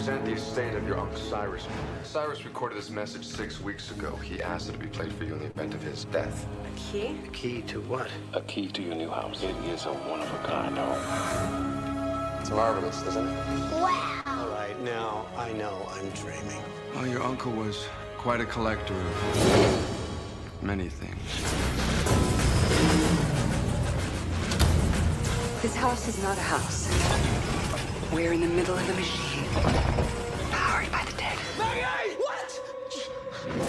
represent the estate of your Uncle Cyrus. Cyrus recorded this message 6 weeks ago. He asked it to be played for you in the event of his death. A key? A key to what? A key to your new house. It is a one-of-a-kind home. It's marvelous, isn't it? Wow! All right, now I know I'm dreaming. Well, your uncle was quite a collector of many things. This house is not a house. We're in the middle of a machine. Powered by the dead. Maggie! What?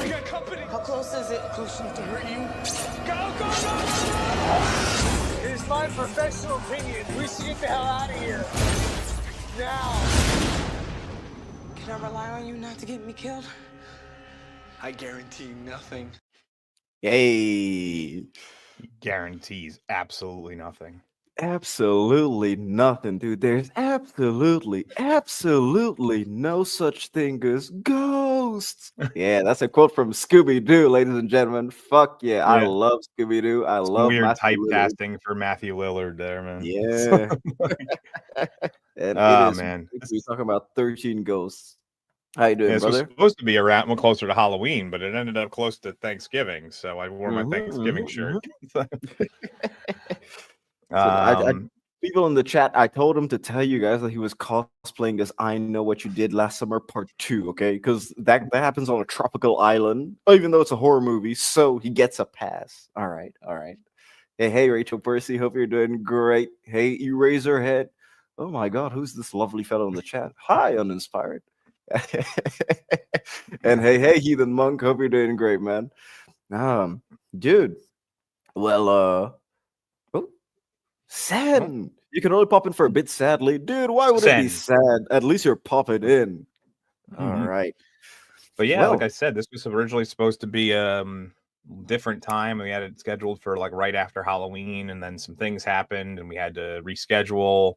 We got company. How close is it? Close enough to hurt you? Go, go, go! It is my professional opinion. We should get the hell out of here. Now. Can I rely on you not to get me killed? I guarantee nothing. Yay. Guarantees absolutely nothing. Absolutely nothing, dude. There's absolutely no such thing as ghosts. Yeah, that's a quote from Scooby-Doo, ladies and gentlemen. Fuck yeah, I love Scooby-Doo. I love weird Matthew Lillard. typecasting for Matthew Lillard there, man. Yeah. And man. We're talking about 13 ghosts. How you doing, This was brother? supposed to be around closer to Halloween, but it ended up close to Thanksgiving, so I wore my Thanksgiving shirt. People in the chat, I told him to tell you guys that he was cosplaying as I Know What You Did Last Summer Part 2, okay? Because that happens on a tropical island, even though it's a horror movie, so he gets a pass. All right. Hey, Rachel Percy, hope you're doing great. Hey, Eraserhead. Oh my God, who's this lovely fellow in the chat? Hi, Uninspired. And hey, Heathen Monk, hope you're doing great, man. Dude, well, Sen, you can only pop in for a bit, sadly. Dude, why would it be sad? At least you're popping in. All right. But yeah, like I said, this was originally supposed to be different time. We had it scheduled for like right after Halloween, and then some things happened and we had to reschedule.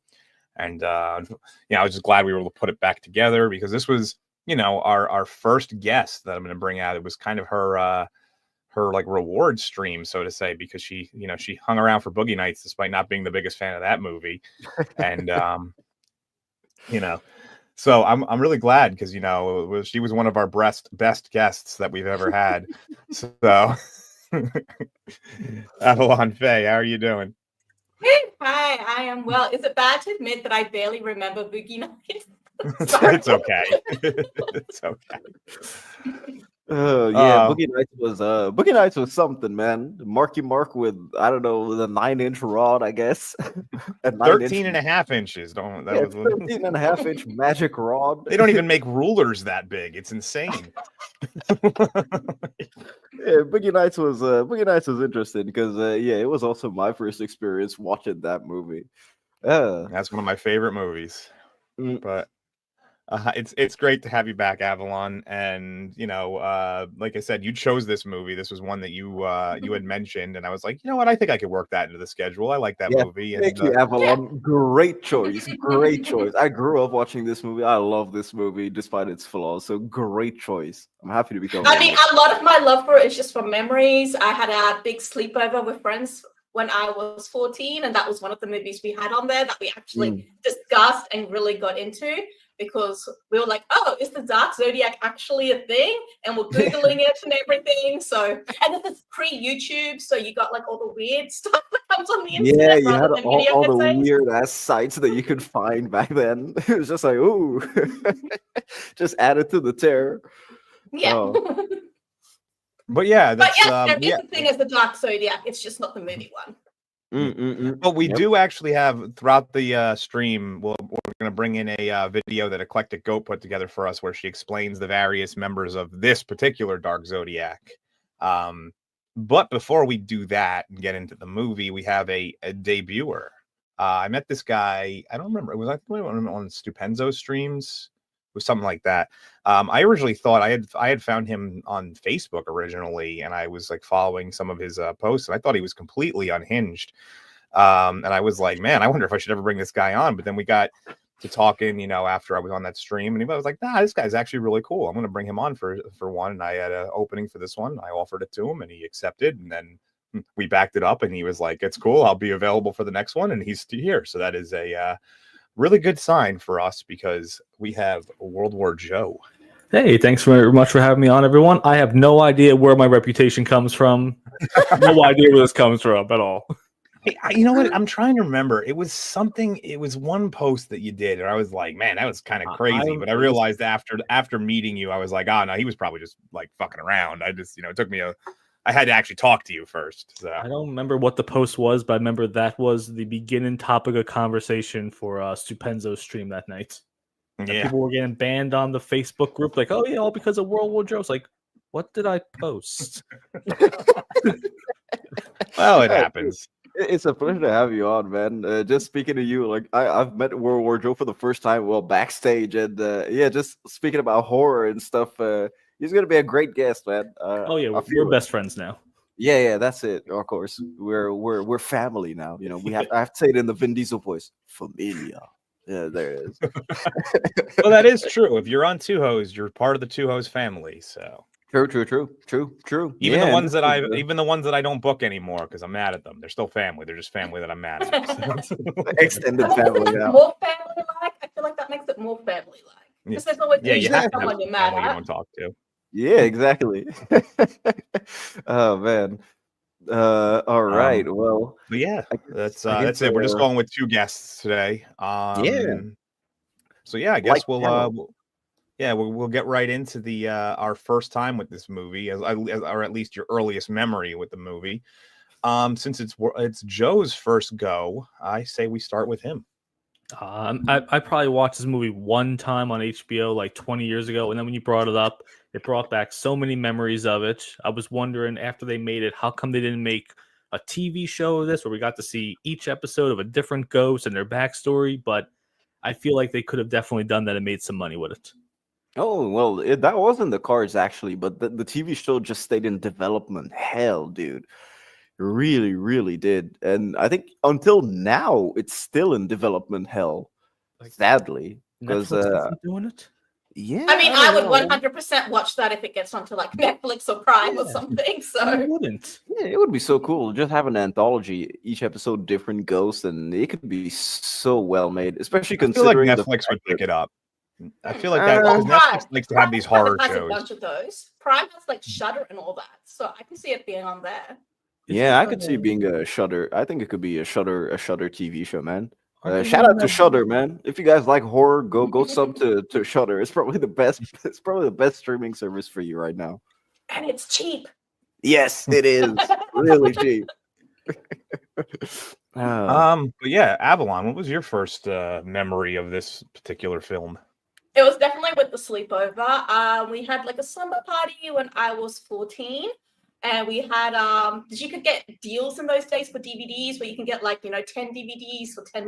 And I was just glad we were able to put it back together, because this was, our first guest that I'm going to bring out. It was kind of her like reward stream, so to say, because she hung around for Boogie Nights despite not being the biggest fan of that movie. And so I'm really glad, because she was one of our best guests that we've ever had. So Avalon Fey, how are you doing? Hi, I am well. Is it bad to admit that I barely remember Boogie Nights? It's okay. It's okay. Boogie Nights was something, man. Marky Mark with, I don't know, the 9-inch rod, I guess. 13 and a half inches. 13 and a half inch magic rod. They don't even make rulers that big. It's insane. Boogie Nights was interesting because it was also my first experience watching that movie. That's one of my favorite movies. But it's great to have you back, Avalon. And like I said, you chose this movie. This was one that you had mentioned, and I was like, you know what, I think I could work that into the schedule. I like that movie. Thank you, Avalon. Great choice. I grew up watching this movie. I love this movie despite its flaws. So great choice. I'm happy to be coming. I mean, a lot of my love for it is just from memories. I had a big sleepover with friends when I was 14, and that was one of the movies we had on there that we actually discussed and really got into, because we were like, oh, is the dark zodiac actually a thing? And we're Googling it and everything. So, and this is pre-YouTube, so you got like all the weird stuff that comes on the internet. Yeah, you had all the weird ass sites that you could find back then. It was just like, ooh, just added to the terror. Yeah. Oh. But yeah, there is a thing as the dark zodiac. It's just not the movie one. But we do actually have, throughout the stream, we're going to bring in a video that Eclectic Goat put together for us, where she explains the various members of this particular dark zodiac. But before we do that and get into the movie, we have a debuter. I met this guy. I don't remember. It was, I think, on Stupenzo's streams. It was something like that. I originally thought I had found him on Facebook originally, and I was like following some of his posts, and I thought he was completely unhinged. And I was like, man, I wonder if I should ever bring this guy on. But then we got to talking, after I was on that stream, and he was like, nah, this guy's actually really cool. I'm going to bring him on for one. And I had an opening for this one. I offered it to him, and he accepted. And then we backed it up, and he was like, it's cool. I'll be available for the next one. And he's here. So that is a really good sign for us because we have World War Joe. Hey, thanks very much for having me on, everyone. I have no idea where my reputation comes from. No idea where this comes from at all. Hey, you know what? I'm trying to remember. It was one post that you did, and I was like, man, that was kind of crazy. But I realized after meeting you, I was like, oh, no, he was probably just like fucking around. I just, it took me I had to actually talk to you first. So. I don't remember what the post was, but I remember that was the beginning topic of conversation for Stupenzo's stream that night. Yeah. People were getting banned on the Facebook group, like, oh yeah, all because of World War Joe. It's like, what did I post? Well, it happens. It's a pleasure to have you on, man. Just speaking to you, like I've met World War Joe for the first time, backstage, and just speaking about horror and stuff. He's gonna be a great guest, man. Oh yeah, we're best friends now. Yeah, that's it. Of course, we're family now. I have to say it in the Vin Diesel voice, familia. Yeah, there it is. Well, that is true. If you're on Two Hoes, you're part of the Two Hoes family. So true. Even the ones that I don't book anymore because I'm mad at them. They're still family. They're just family that I'm mad at. Extended family now. More family-like. I feel like that makes it more family-like. Because there's always you have someone you're mad you at. don't talk to. Yeah, exactly. Oh man. All right. Well, but yeah, that's it. We're just going with two guests today. So yeah, I guess we'll get right into the our first time with this movie, or at least your earliest memory with the movie. Since it's Joe's first go, I say we start with him. I probably watched this movie one time on HBO like 20 years ago, and then when you brought it up, it brought back so many memories of it. I was wondering after they made it, how come they didn't make a TV show of this where we got to see each episode of a different ghost and their backstory? But I feel like they could have definitely done that and made some money with it. Oh, well, that wasn't the cards actually, but the TV show just stayed in development hell, dude. Really, really did. And I think until now, it's still in development hell, sadly. Because doing it? Yeah. I mean, I would 100% watch that if it gets onto like Netflix or Prime or something. So I wouldn't. Yeah, it would be so cool. Just have an anthology, each episode different ghosts, and it could be so well made, especially considering I feel like Netflix would pick it up. I feel like that Netflix likes to have these horror shows. A bunch of those. Prime has like Shudder and all that, so I can see it being on there. Yeah, I could see it being a Shudder. I think it could be a Shudder TV show, man. Shout out to Shudder, man. If you guys like horror, go sub to Shudder. It's probably the best. It's probably the best streaming service for you right now. And it's cheap. Yes, it is really cheap. But yeah, Avalon. What was your first memory of this particular film? It was definitely with the sleepover. We had like a slumber party when I was 14. And we had you could get deals in those days for DVDs where you can get 10 DVDs for $10.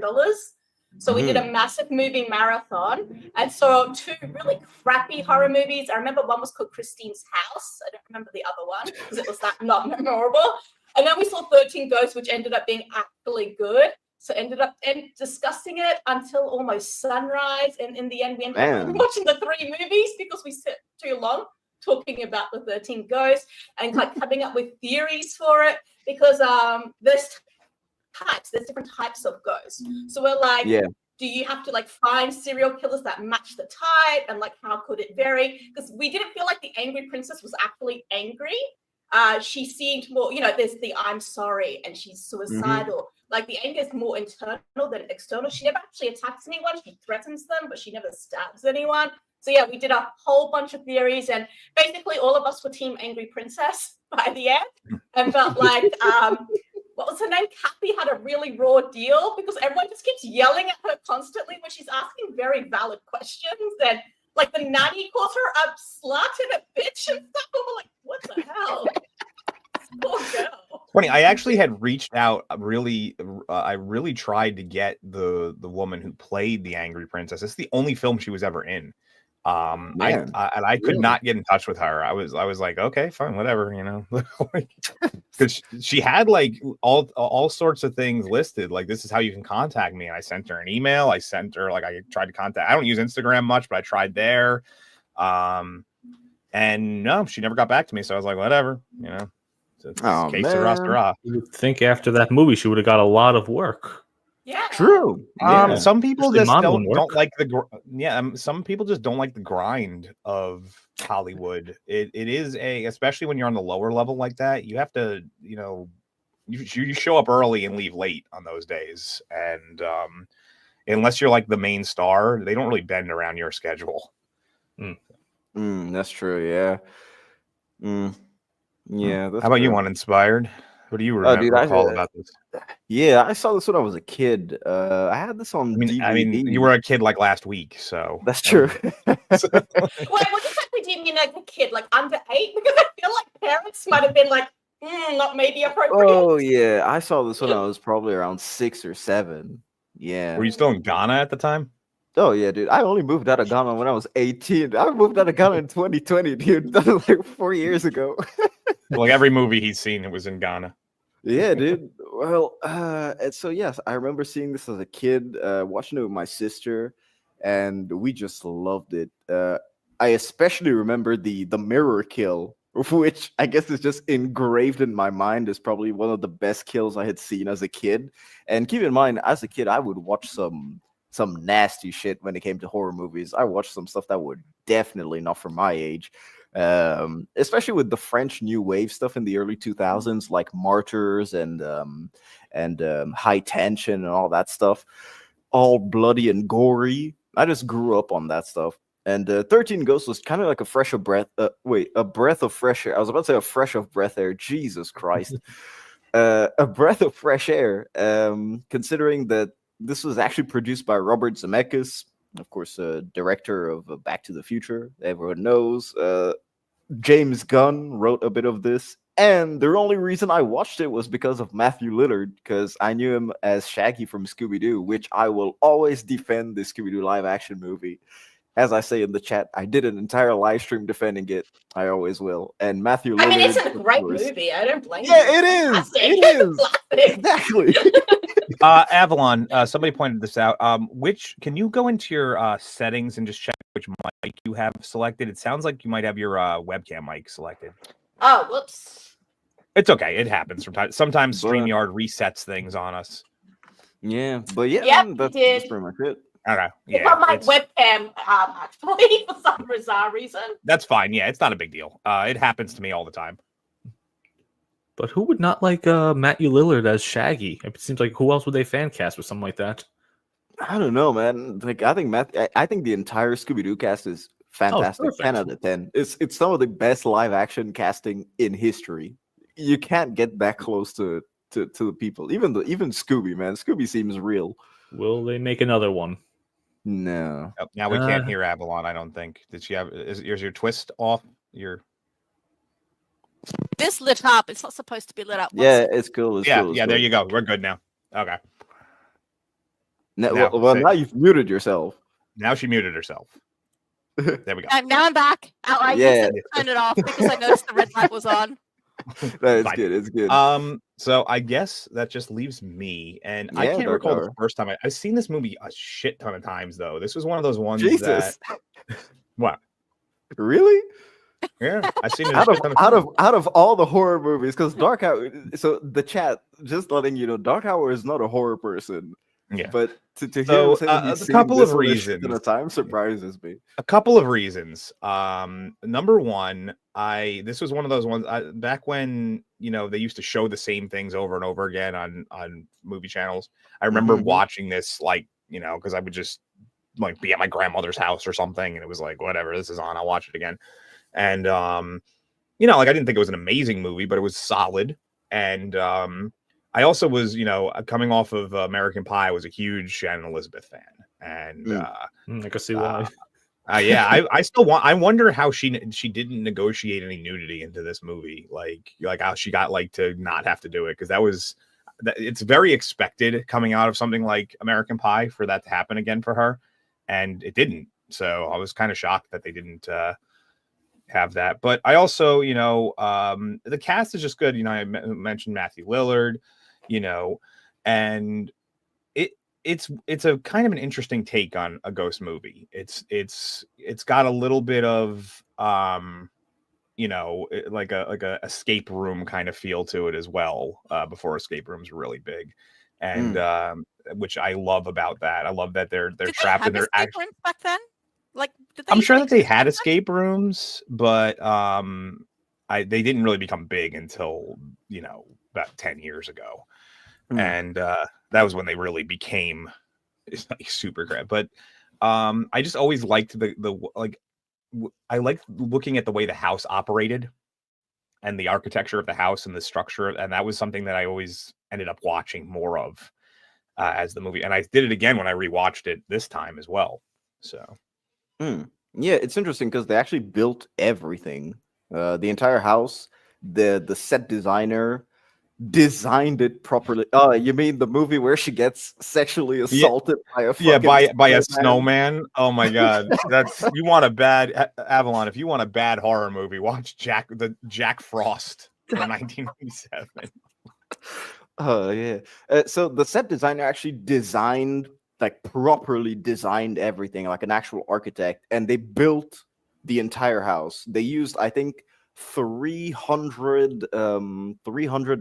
So we did a massive movie marathon and saw two really crappy horror movies. I remember one was called Christine's House. I don't remember the other one because it was that not memorable. And then we saw 13 Ghosts, which ended up being actually good. So ended up discussing it until almost sunrise. And in the end, we ended up watching the 3 movies because we sat too long talking about the 13 Ghosts and coming up with theories for it because there's different types of ghosts. So we're like, do you have to find serial killers that match the type and how could it vary? Because we didn't feel like the angry princess was actually angry. She seemed more, there's the I'm sorry and she's suicidal. The anger is more internal than external. She never actually attacks anyone. She threatens them, but she never stabs anyone. So yeah, we did a whole bunch of theories, and basically all of us were Team Angry Princess by the end, and felt like what was her name? Kathy had a really raw deal because everyone just keeps yelling at her constantly when she's asking very valid questions, and the nanny calls her a slut and a bitch and stuff. And we're like, what the hell? Poor girl. Funny, I actually had reached out. I really tried to get the woman who played the Angry Princess. It's the only film she was ever in. I could not get in touch with her. I was like, okay, fine, whatever, because she had all sorts of things listed. This is how you can contact me. And I sent her an email. I sent her I tried to contact. I don't use Instagram much, but I tried there. And no, she never got back to me. So I was like, whatever, You would think after that movie she would have got a lot of work. Yeah, True. Some people Especially just mom don't, wouldn't don't work. like some people just don't like the grind of Hollywood. It is especially when you're on the lower level like that, you have to, you show up early and leave late on those days. And unless you're like the main star, they don't really bend around your schedule. That's true. Yeah. Yeah. That's How about you, true. Uninspired? What do you Dude, recall about this? Yeah, I saw this when I was a kid. I had this on I mean, DVD. you were a kid like last week, so That's true. Wait, what exactly do you mean like a kid? Like under 8? Because I feel like parents might have been like, not maybe appropriate. Oh yeah, I saw this when I was probably around 6 or 7. Yeah. Were you still in Ghana at the time? Oh yeah, dude. I only moved out of Ghana when I was 18. I moved out of Ghana in 2020, dude. That was like 4 years ago. Like every movie he's seen, it was in Ghana. Yeah, dude. Well, and so yes, I remember seeing this as a kid, watching it with my sister, and we just loved it. I especially remember the mirror kill, which I guess is just engraved in my mind as probably one of the best kills I had seen as a kid. And keep in mind, as a kid, I would watch some nasty shit when it came to horror movies. I watched some stuff that were definitely not for my age. Especially with the French New Wave stuff in the early 2000s, like Martyrs and High Tension and all that stuff, all bloody and gory. I just grew up on that stuff. And 13 Ghosts was kind of like a a breath of fresh air. I was about to say a fresh of breath air. Jesus Christ. A breath of fresh air, considering that this was actually produced by Robert Zemeckis, of course, director of Back to the Future. Everyone knows. James Gunn wrote a bit of this. And the only reason I watched it was because of Matthew Lillard, because I knew him as Shaggy from Scooby-Doo, which I will always defend the Scooby-Doo live-action movie. As I say in the chat, I did an entire live stream defending it. I always will. And Matthew Lillard... I mean, it's a great movie. I don't blame you. Yeah, it is. It is. Exactly. Avalon, somebody pointed this out. Can you go into your settings and just check which mic you have selected? It sounds like you might have your webcam mic selected. Oh, whoops. It's okay. It happens sometimes. Sometimes StreamYard resets things on us. Yeah, but yeah, Yep, that's pretty much it. Okay. It's Yeah, on my webcam, actually, for some bizarre reason. that's fine. Yeah, it's not a big deal. It happens to me all the time. But who would not like Matthew Lillard as Shaggy? It seems like who else would they fan cast with something like that? I don't know, man. Like I think I think the entire Scooby-Doo cast is fantastic. 10 out of 10. It's some of the best live action casting in history. You can't get that close to the people. Even Scooby, man. Scooby seems real. Will they make another one? No. Oh, now we can't hear Avalon, I don't think. Did she have is your twist off? This lit up. It's not supposed to be lit up. Yeah, it's cool. It's cool. There you go. We're good now. Okay. Now you've muted yourself. Now she muted herself. There we go. And now I'm back. I turned it off because I noticed the red light was on. It's good. It's good. So I guess that just leaves me, and I can't recall the first time I've seen this movie a shit ton of times. Though this was one of those ones that. What? Really? Yeah, I've seen it out of all the horror movies, because Dark Hour. So the chat, just letting you know, Dark Hour is not a horror person. Yeah, but to hear him say a couple of reasons at a time surprises me. A couple of reasons. Number one, this was one of those ones back when they used to show the same things over and over again on movie channels. I remember watching this because I would just be at my grandmother's house or something, and it was like, whatever, this is on, I'll watch it again. And I didn't think it was an amazing movie, but it was solid. And I also was, coming off of American Pie, I was a huge Shannon Elizabeth fan, and I can see why. I wonder how she didn't negotiate any nudity into this movie, like how she got to not have to do it, because it's very expected coming out of something like American Pie for that to happen again for her, and it didn't. So I was kind of shocked that they didn't have that. But I also, the cast is just good. I mentioned Matthew Lillard. And it's a kind of an interesting take on a ghost movie. It's got a little bit of like a escape room kind of feel to it as well. Before escape rooms were really big, and which I love about that. I love that they're Did trapped they in their have escape rooms back then? Like, did they I'm even sure that they exist had back then? escape rooms, but they didn't really become big until about 10 years ago, and that was when they really became like super great. But I just always liked I liked looking at the way the house operated and the architecture of the house and the structure, and that was something that I always ended up watching more of as the movie. And I did it again when I rewatched it this time as well. So. Yeah, it's interesting because they actually built everything, the entire house. The set designer designed it properly. Oh, you mean the movie where she gets sexually assaulted by a fucking by a snowman? Oh my god, that's you want a bad Avalon. If you want a bad horror movie, watch Jack Frost from 1997. Oh yeah. So the set designer actually properly designed everything like an actual architect, and they built the entire house. They used, I think, 300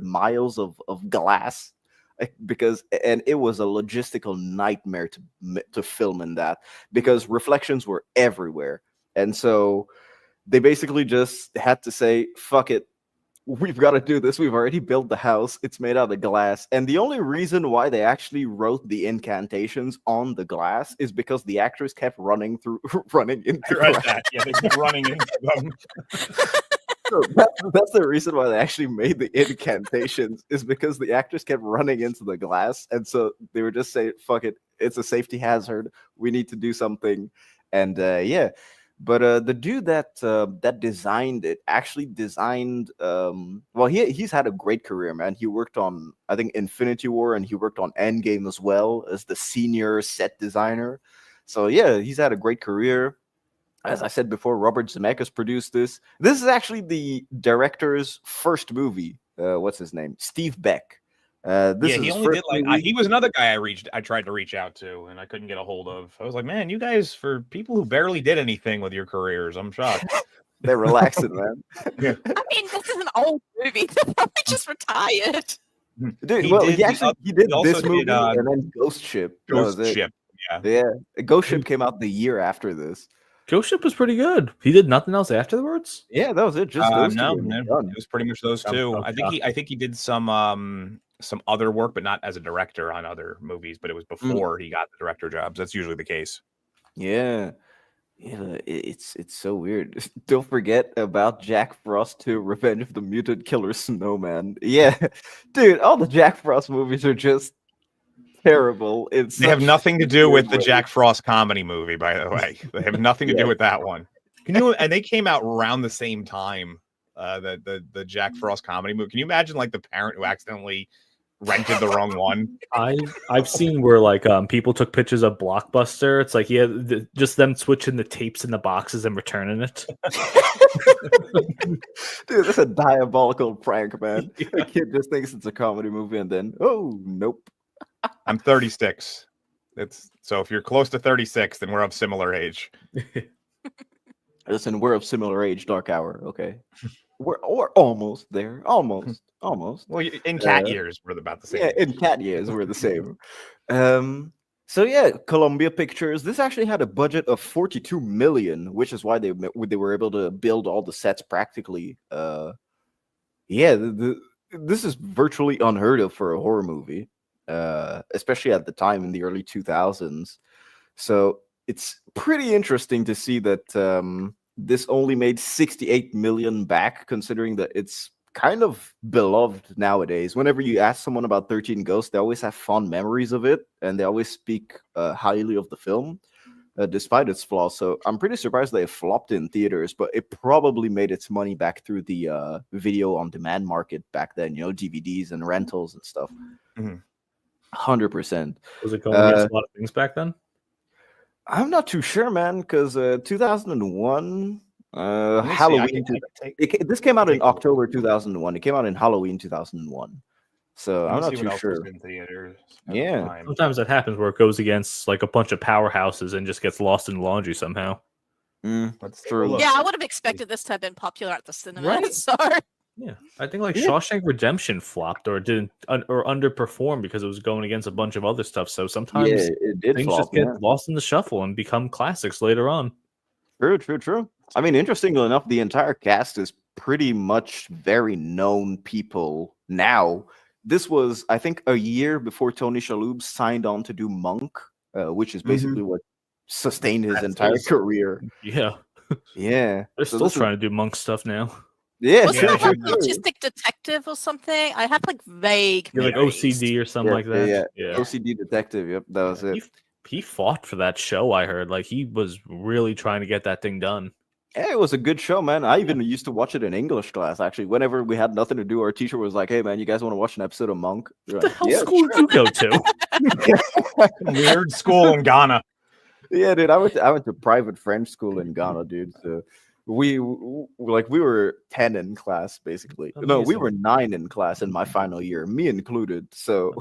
miles of glass, and it was a logistical nightmare to film in that because reflections were everywhere. And so they basically just had to say, fuck it, we've got to do this. We've already built the house. It's made out of glass. And the only reason why they actually wrote the incantations on the glass is because the actors kept running into glass. That. Yeah, they kept running into them. So that's the reason why they actually made the incantations, is because the actors kept running into the glass. And so they were just saying, fuck it, it's a safety hazard. We need to do something. And yeah. But the dude that designed it actually designed he's had a great career, man. He worked on, I think, Infinity War, and he worked on Endgame as well as the senior set designer. So yeah, he's had a great career. As I said before, Robert Zemeckis produced this. This is actually the director's first movie. What's his name? Steve Beck. He only did he was another guy I tried to reach out to and I couldn't get a hold of. I was like, man, you guys, for people who barely did anything with your careers, I'm shocked. They're relaxing, man. I mean, this is an old movie. They're probably just retired. Dude, he did this movie and then Ghost Ship. Ghost Ship, yeah. Ghost Ship came out the year after this. Ghost Ship was pretty good. He did nothing else afterwards. Yeah, that was it. Just those two. It was pretty much those two. I think he did some other work, but not as a director on other movies. But it was before he got the director jobs. That's usually the case. Yeah, it's so weird. Don't forget about Jack Frost 2: Revenge of the Mutant Killer Snowman. Yeah, dude, all the Jack Frost movies are just terrible. They have nothing to do with the Jack Frost comedy movie, by the way. They have nothing to do with that one. And they came out around the same time. The Jack Frost comedy movie. Can you imagine like the parent who accidentally rented the wrong one? I've seen where like people took pictures of Blockbuster. It's like just them switching the tapes in the boxes and returning it. Dude, that's a diabolical prank, man. Yeah. The kid just thinks it's a comedy movie and then nope. I'm 36. So if you're close to 36, then we're of similar age. Listen, we're of similar age, Dark Hour. Okay, we're almost there. Almost. Well, in cat years, we're about the same. Yeah, in cat years, we're the same. So yeah, Columbia Pictures. This actually had a budget of $42 million, which is why they were able to build all the sets practically. This is virtually unheard of for a horror movie. Especially at the time in the early 2000s. So it's pretty interesting to see that this only made $68 million back, considering that it's kind of beloved nowadays. Whenever you ask someone about 13 Ghosts, they always have fond memories of it, and they always speak highly of the film, despite its flaws. So I'm pretty surprised they flopped in theaters, but it probably made its money back through the video on demand market back then, DVDs and rentals and stuff. 100%. Was it going against a lot of things back then? I'm not too sure, man, because 2001 Halloween. This came out in October 2001. It came out in Halloween 2001. So I'm not too sure. In theaters yeah. Sometimes that happens where it goes against like a bunch of powerhouses and just gets lost in laundry somehow. That's true. Yeah, I would have expected this to have been popular at the cinema. Right. So Yeah, I think like Shawshank Redemption flopped or didn't or underperformed because it was going against a bunch of other stuff. So sometimes it did things flop. just get lost in the shuffle and become classics later on. True. I mean, interestingly enough, the entire cast is pretty much very known people now. This was, I think, a year before Tony Shalhoub signed on to do Monk, which is basically what sustained his entire career. Yeah. Yeah. They're still trying to do Monk stuff now. Yeah. Wasn't it like autistic detective or something? I had like vague. Like OCD or something like that. Yeah. OCD detective. Yep, that was it. He fought for that show. I heard like he was really trying to get that thing done. Yeah, it was a good show, man. I even used to watch it in English class. Actually, whenever we had nothing to do, our teacher was like, "Hey, man, you guys want to watch an episode of Monk?" What the hell school did you go to? Weird school in Ghana. Yeah, dude. I went to private French school in Ghana, dude. So we were 10 in class, basically. Amazing. No, we were 9 in class in my final year, me included. So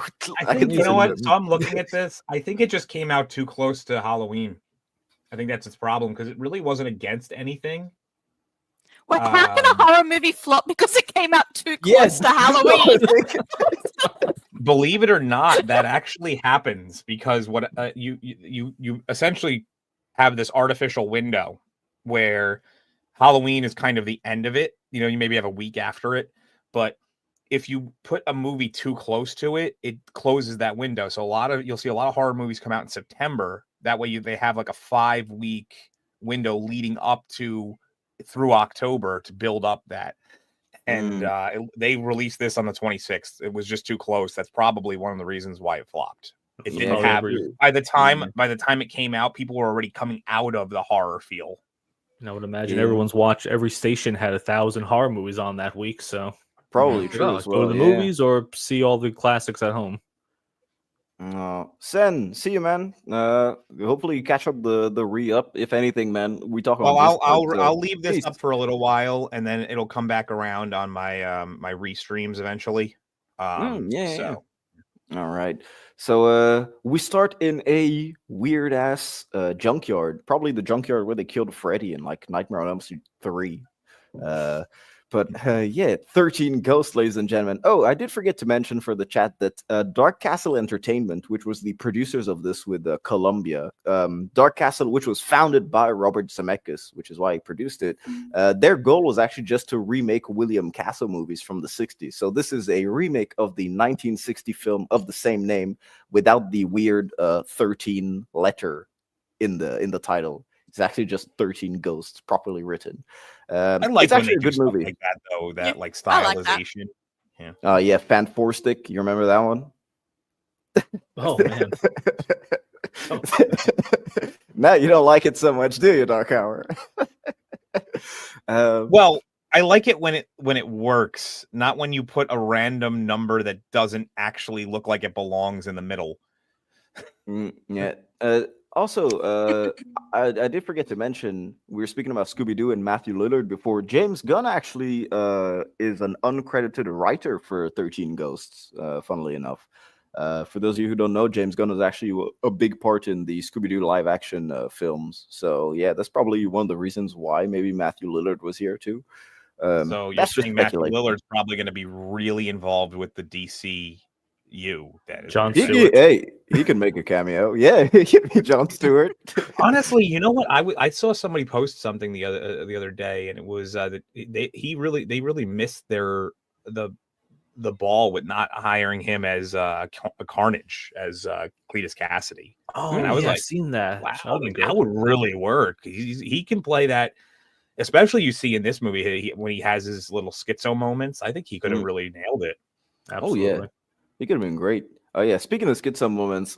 I think, you know what? So I'm looking at this. I think it just came out too close to Halloween. I think that's its problem because it really wasn't against anything. Wait, how can a horror movie flop because it came out too close to Halloween? Believe it or not, that actually happens because what you essentially have this artificial window where Halloween is kind of the end of it. You know, you maybe have a week after it, but if you put a movie too close to it, it closes that window. So you'll see a lot of horror movies come out in September. That way they have like a 5-week window leading up to through October to build up that. And they released this on the 26th. It was just too close. That's probably one of the reasons why it flopped. It didn't have by the time it came out, people were already coming out of the horror feel. And I would imagine everyone's watched. Every station had 1,000 horror movies on that week, so probably true as well. Go to the movies or see all the classics at home. Sen, see you, man. Hopefully you catch up the re-up. If anything, man, we talk about. Well, I'll leave this up for a little while, and then it'll come back around on my my restreams eventually. All right. So we start in a weird ass junkyard, probably the junkyard where they killed Freddy in like Nightmare on Elm Street 3. But 13 Ghosts, ladies and gentlemen. Oh, I did forget to mention for the chat that Dark Castle Entertainment, which was the producers of this with Columbia, Dark Castle, which was founded by Robert Zemeckis, which is why he produced it, their goal was actually just to remake William Castle movies from the 60s. So this is a remake of the 1960 film of the same name without the weird 13 letter in the title. It's actually just 13 Ghosts, properly written. I like it's actually a good movie like that, though. That like stylization. Like that. Yeah, Fan Four Stick. You remember that one? Oh man. Now you don't like it so much, do you, Dark Hour? Well, I like it when it works, not when you put a random number that doesn't actually look like it belongs in the middle. Also, I did forget to mention, we were speaking about Scooby-Doo and Matthew Lillard before. James Gunn actually is an uncredited writer for 13 Ghosts, funnily enough. For those of you who don't know, James Gunn is actually a big part in the Scooby-Doo live-action films. So, yeah, that's probably one of the reasons why maybe Matthew Lillard was here, too. So you're saying Matthew Lillard's probably going to be really involved with the DC... that is John Stewart. He can make a cameo. Yeah, he can be John Stewart. Honestly, you know what? I saw somebody post something the other day, and it was that they really missed the ball with not hiring him as Carnage as Cletus Cassidy. Oh, and I was I've seen that. Wow, that would really work. He can play that. Especially you see in this movie when he has his little schizo moments. I think he could have really nailed it. Absolutely. Oh yeah. He could have been great. Oh yeah, speaking of schizo moments,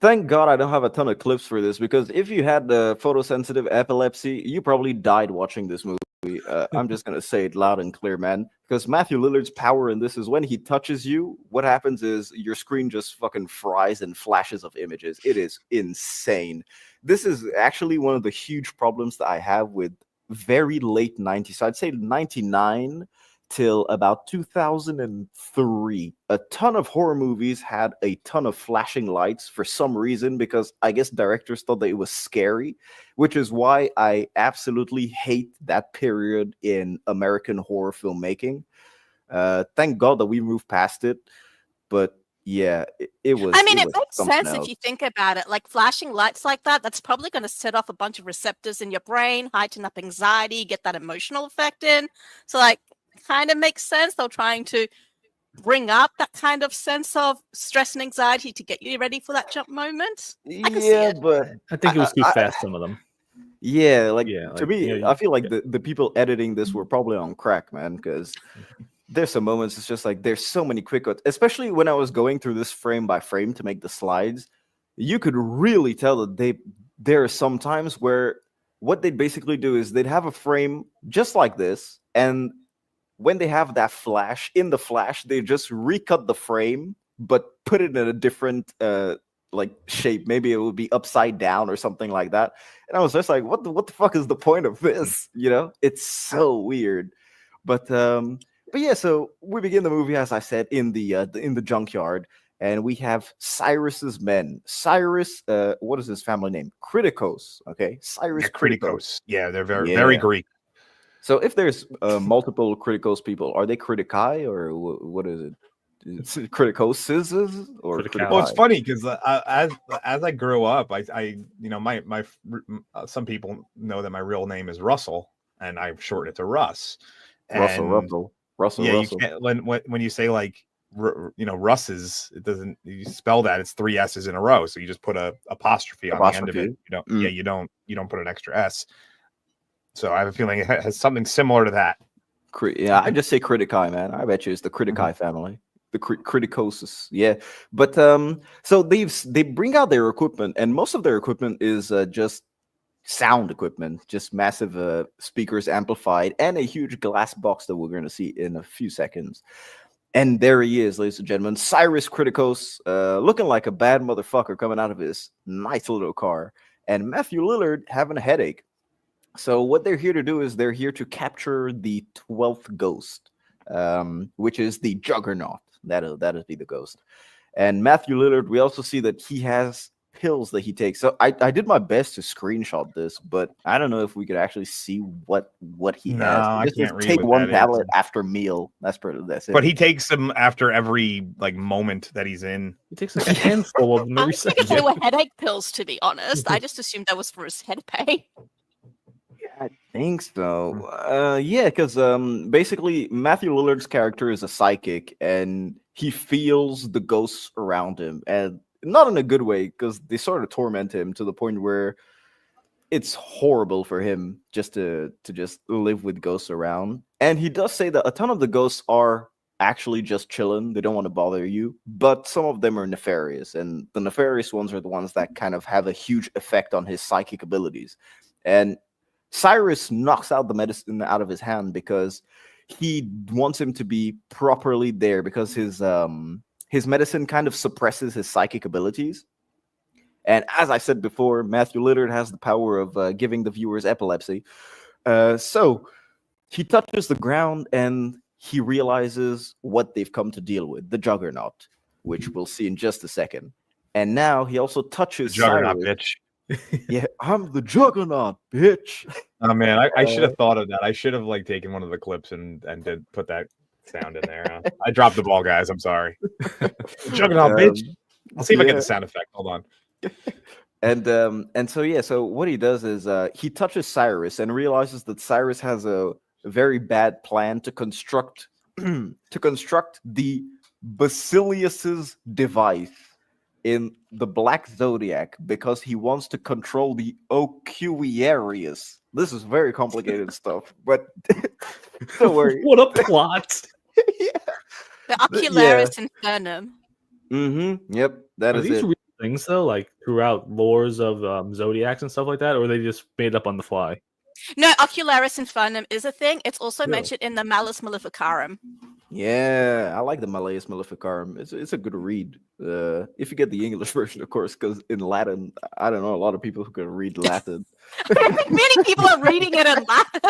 thank God I don't have a ton of clips for this, because if you had the photosensitive epilepsy, you probably died watching this movie. I'm just gonna say it loud and clear, man. Because Matthew Lillard's power in this is when he touches you, what happens is your screen just fucking fries and flashes of images. It is insane. This is actually one of the huge problems that I have with very late 90s. So I'd say 99 till about 2003. A ton of horror movies had a ton of flashing lights for some reason, because I guess directors thought that it was scary, which is why I absolutely hate that period in American horror filmmaking. Thank God that we moved past it, but yeah, it was. I mean, it it was makes something sense else. if you think about it. Like flashing lights like that, that's probably going to set off a bunch of receptors in your brain, heighten up anxiety, get that emotional effect in. So, like, kind of makes sense. They're trying to bring up that kind of sense of stress and anxiety to get you ready for that jump moment. I can see Yeah, it. but I think it was too fast. Some of them. yeah, like Yeah, to like, me, you know, I feel like the people editing this were probably on crack, man, because there's some moments it's just like there's so many quick cuts, especially when I was going through this frame by frame to make the slides. You could really tell that there are some times where what they'd basically do is they'd have a frame just like this, and when they have that flash, in the flash, they just recut the frame but put it in a different like shape. Maybe it would be upside down or something like that. And I was just like, what the fuck is the point of this? You know, it's so weird. But yeah, so we begin the movie, as I said, in the junkyard, and we have Cyrus's men. Cyrus, what is his family name? Criticos. Okay, Cyrus Criticos. Yeah, they're very Yeah. very Greek. So if there's multiple Criticos people, are they Critici or what is it? It's Criticoses or Criticality. Well, it's Critici? funny because as I grew up, I you know my some people know that my real name is Russell, and I've shortened it to Russ. Russell. Yeah, Russell. you can't when you say like you know Russ's, it doesn't, you spell that, it's 3 S's in a row, so you just put a apostrophe on the end of it. You don't yeah, you don't put an extra S. So I have a feeling it has something similar to that. Yeah, I just say Critici, man. I bet you it's the Critici family, the Criticoses. Yeah, but so they bring out their equipment, and most of their equipment is just sound equipment, just massive speakers amplified, and a huge glass box that we're going to see in a few seconds. And there he is, ladies and gentlemen, Cyrus Criticos, looking like a bad motherfucker coming out of his nice little car, and Matthew Lillard having a headache. So what they're here to do is they're here to capture the 12th ghost, which is the Juggernaut. That'll be the ghost. And Matthew Lillard, we also see that he has pills that he takes. So I did my best to screenshot this, but I don't know if we could actually see what he has. I Just can't read take what one that is. tablet after meal. That's it. But he takes them after every like moment that he's in. He takes like a handful of them I every think if second. they were headache pills, to be honest. I just assumed that was for his head pain. I think so. Yeah, because basically Matthew Lillard's character is a psychic, and he feels the ghosts around him, and not in a good way, because they sort of torment him to the point where it's horrible for him just to just live with ghosts around. And he does say that a ton of the ghosts are actually just chilling; they don't want to bother you, but some of them are nefarious, and the nefarious ones are the ones that kind of have a huge effect on his psychic abilities. And Cyrus knocks out the medicine out of his hand because he wants him to be properly there, because his medicine kind of suppresses his psychic abilities. And as I said before, Matthew Lillard has the power of giving the viewers epilepsy. So he touches the ground and he realizes what they've come to deal with, the Juggernaut, which we'll see in just a second. And now he also touches Juggernaut, Cyrus. bitch. Yeah, I'm the Juggernaut, bitch. Oh man, I should have thought of that. I should have like taken one of the clips and did put that sound in there. I dropped the ball, guys. I'm sorry. Juggernaut, bitch. I'll see if I get the sound effect. Hold on. And so what he does is he touches Cyrus and realizes that Cyrus has a very bad plan to construct the Basilius's device in the Black Zodiac, because he wants to control the Ocuarius. This is very complicated stuff, but don't worry. What a plot! Yeah. The Ocularis Infernum. Yep, that Are is these it. real things though, like throughout lores of zodiacs and stuff like that, or are they just made up on the fly? No, Ocularis Infernum is a thing. It's also Really? mentioned in the Malus Maleficarum. Yeah, I like the Malleus Maleficarum. It's a good read. If you get the English version, of course, because in Latin, I don't know a lot of people who can read Latin. I don't think many people are reading it in Latin.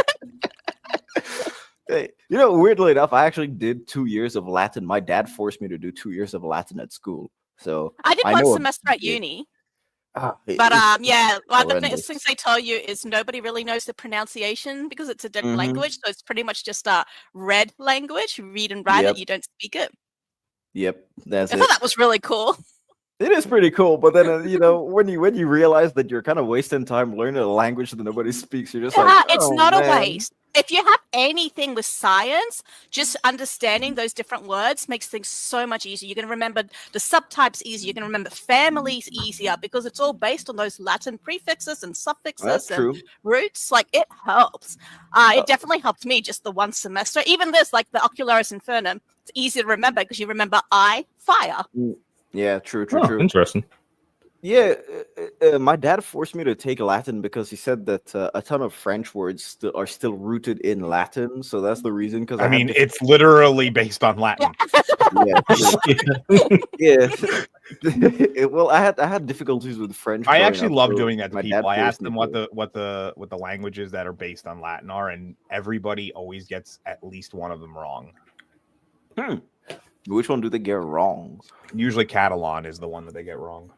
Hey, weirdly enough, I actually did 2 years of Latin. My dad forced me to do 2 years of Latin at school. So I did I one know semester at uni. But it's yeah, one of the horrendous. things they tell you is nobody really knows the pronunciation because it's a dead Mhm. language. So it's pretty much just a read language. You read and write Yep. it, you don't speak it. Yep, that's I it. thought that was really cool. It is pretty cool, but then when you realize that you're kind of wasting time learning a language that nobody speaks, you're just like, It's oh, not a man. waste. If you have anything with science, just understanding those different words makes things so much easier. You're going to remember the subtypes easier. You're going to remember families easier because it's all based on those Latin prefixes and suffixes That's and true. roots. Like, it helps. It definitely helped me just the one semester. Even this, like the Ocularis Infernum, it's easy to remember because you remember fire. Yeah, true. Interesting. Yeah, my dad forced me to take Latin because he said that a ton of French words are still rooted in Latin, so that's the reason. Because I mean, it's literally based on Latin. Yeah. Well, I had difficulties with French. I growing actually up, love so doing that to my dad people. I forced ask me them to. what the languages that are based on Latin are, and everybody always gets at least one of them wrong. Which one do they get wrong? Usually Catalan is the one that they get wrong.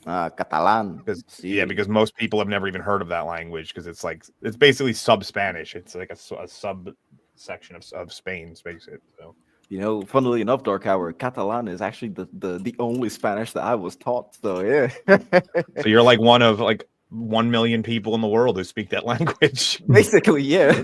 Catalan. Because most people have never even heard of that language because it's basically sub-Spanish. It's like a subsection of Spain speaks it. So Funnily enough, Dark Hour, Catalan is actually the only Spanish that I was taught. So yeah. So you're like one of 1 million people in the world who speak that language. Basically, yeah.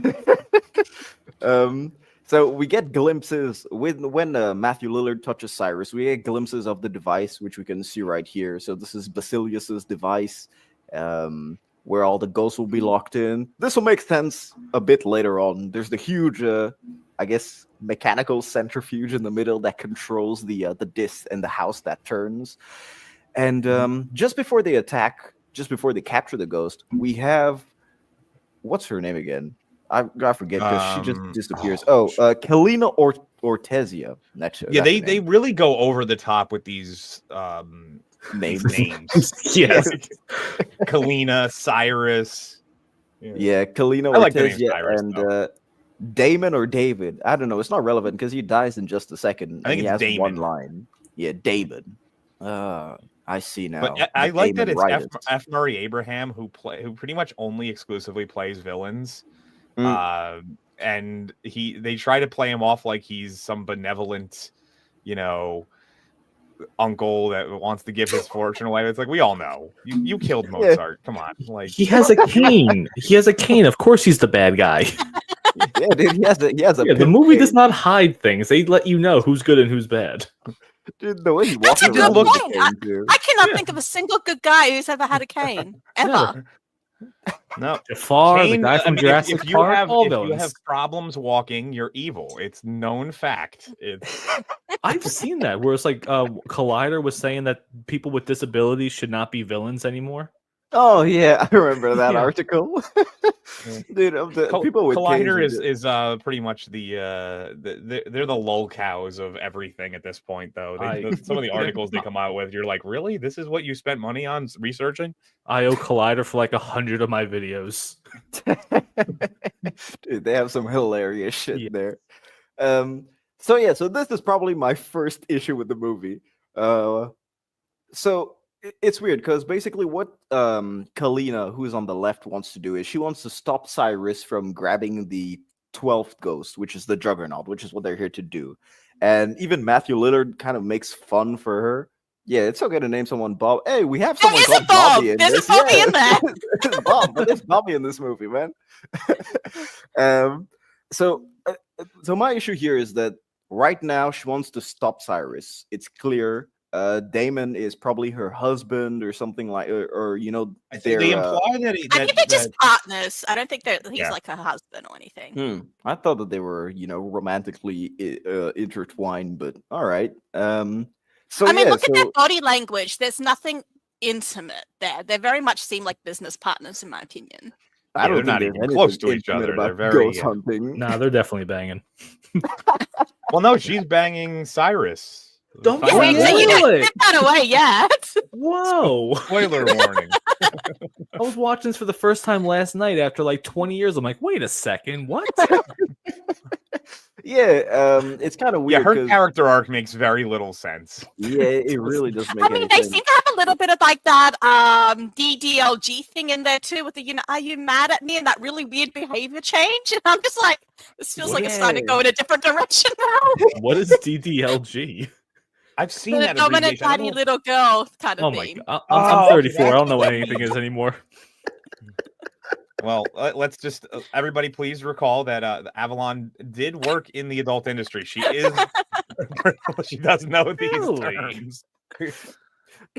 So we get glimpses when Matthew Lillard touches Cyrus. We get glimpses of the device, which we can see right here. So this is Basilius's device, where all the ghosts will be locked in. This will make sense a bit later on. There's the huge, I guess, mechanical centrifuge in the middle that controls the disc and the house that turns. And just before they capture the ghost, we have, what's her name again? I forget because she just disappears. Kalina Ortezia. They really go over the top with these names. Yes. Kalina, Cyrus. Yeah, Kalina Ortezia and Damon or David. I don't know. It's not relevant because he dies in just a second. I think he it's has Damon. one line. Yeah, Damon. I see now. But I like that it's F. Murray Abraham who pretty much only exclusively plays villains. And they try to play him off like he's some benevolent, uncle that wants to give his fortune away. It's like, we all know you killed Mozart. Come on, he has a cane. He has a cane. Of course, he's the bad guy. Yeah, dude, he has a. The movie does not hide things. They let you know who's good and who's bad. Dude, the way he That's walks a good around with point. the cane, too. I cannot think of a single good guy who's ever had a cane ever. No, Jafar, the guy from Jurassic if you Park, have, all if those. you have problems walking, you're evil. It's known fact. I've seen that where it's like Collider was saying that people with disabilities should not be villains anymore. Oh yeah, I remember that article. Dude, people with Collider canes is pretty much they're the lull cows of everything at this point, though. Some of the articles they come out with, you're like, really? This is what you spent money on researching? I owe Collider for like 100 of my videos. Dude, they have some hilarious shit there. So this is probably my first issue with the movie. So it's weird because basically what Kalina, who's on the left, wants to do is she wants to stop Cyrus from grabbing the 12th ghost, which is the Juggernaut, which is what they're here to do. And even Matthew Lillard kind of makes fun for her. Yeah, it's okay to name someone Bob. Hey, we have someone called Bobby in There's this. a Bobby in there. There's Bob, but there's Bobby in this movie, man. So my issue here is that right now she wants to stop Cyrus. It's clear. Damon is probably her husband or something like, or they imply that. I think they're just partners. I don't think he's like her husband or anything. I thought that they were, romantically intertwined, but all right. So look at their body language. There's nothing intimate there. They very much seem like business partners, in my opinion. I don't they're not even close to each other. They're very ghost hunting. Nah, they're definitely banging. Well, no, she's banging Cyrus. Don't give that away yet. Whoa! Spoiler warning. I was watching this for the first time last night after like 20 years. I'm like, wait a second, what? Yeah, it's kind of Yeah, weird. her 'cause- character arc makes very little sense. Yeah, it really doesn't make I mean, any they sense. seem to have a little bit of like that DDLG thing in there too, with the are you mad at me, and that really weird behavior change. And I'm just like, this feels like it's starting to go in a different direction now. What is DDLG? I've seen The that dominant abbreviation. I don't daddy know- little girl kind of Oh my thing. god, Oh, I'm 34. I don't know what that's- anything is anymore. Well, let's just everybody please recall that Avalon did work in the adult industry. She is she does know these Really? terms.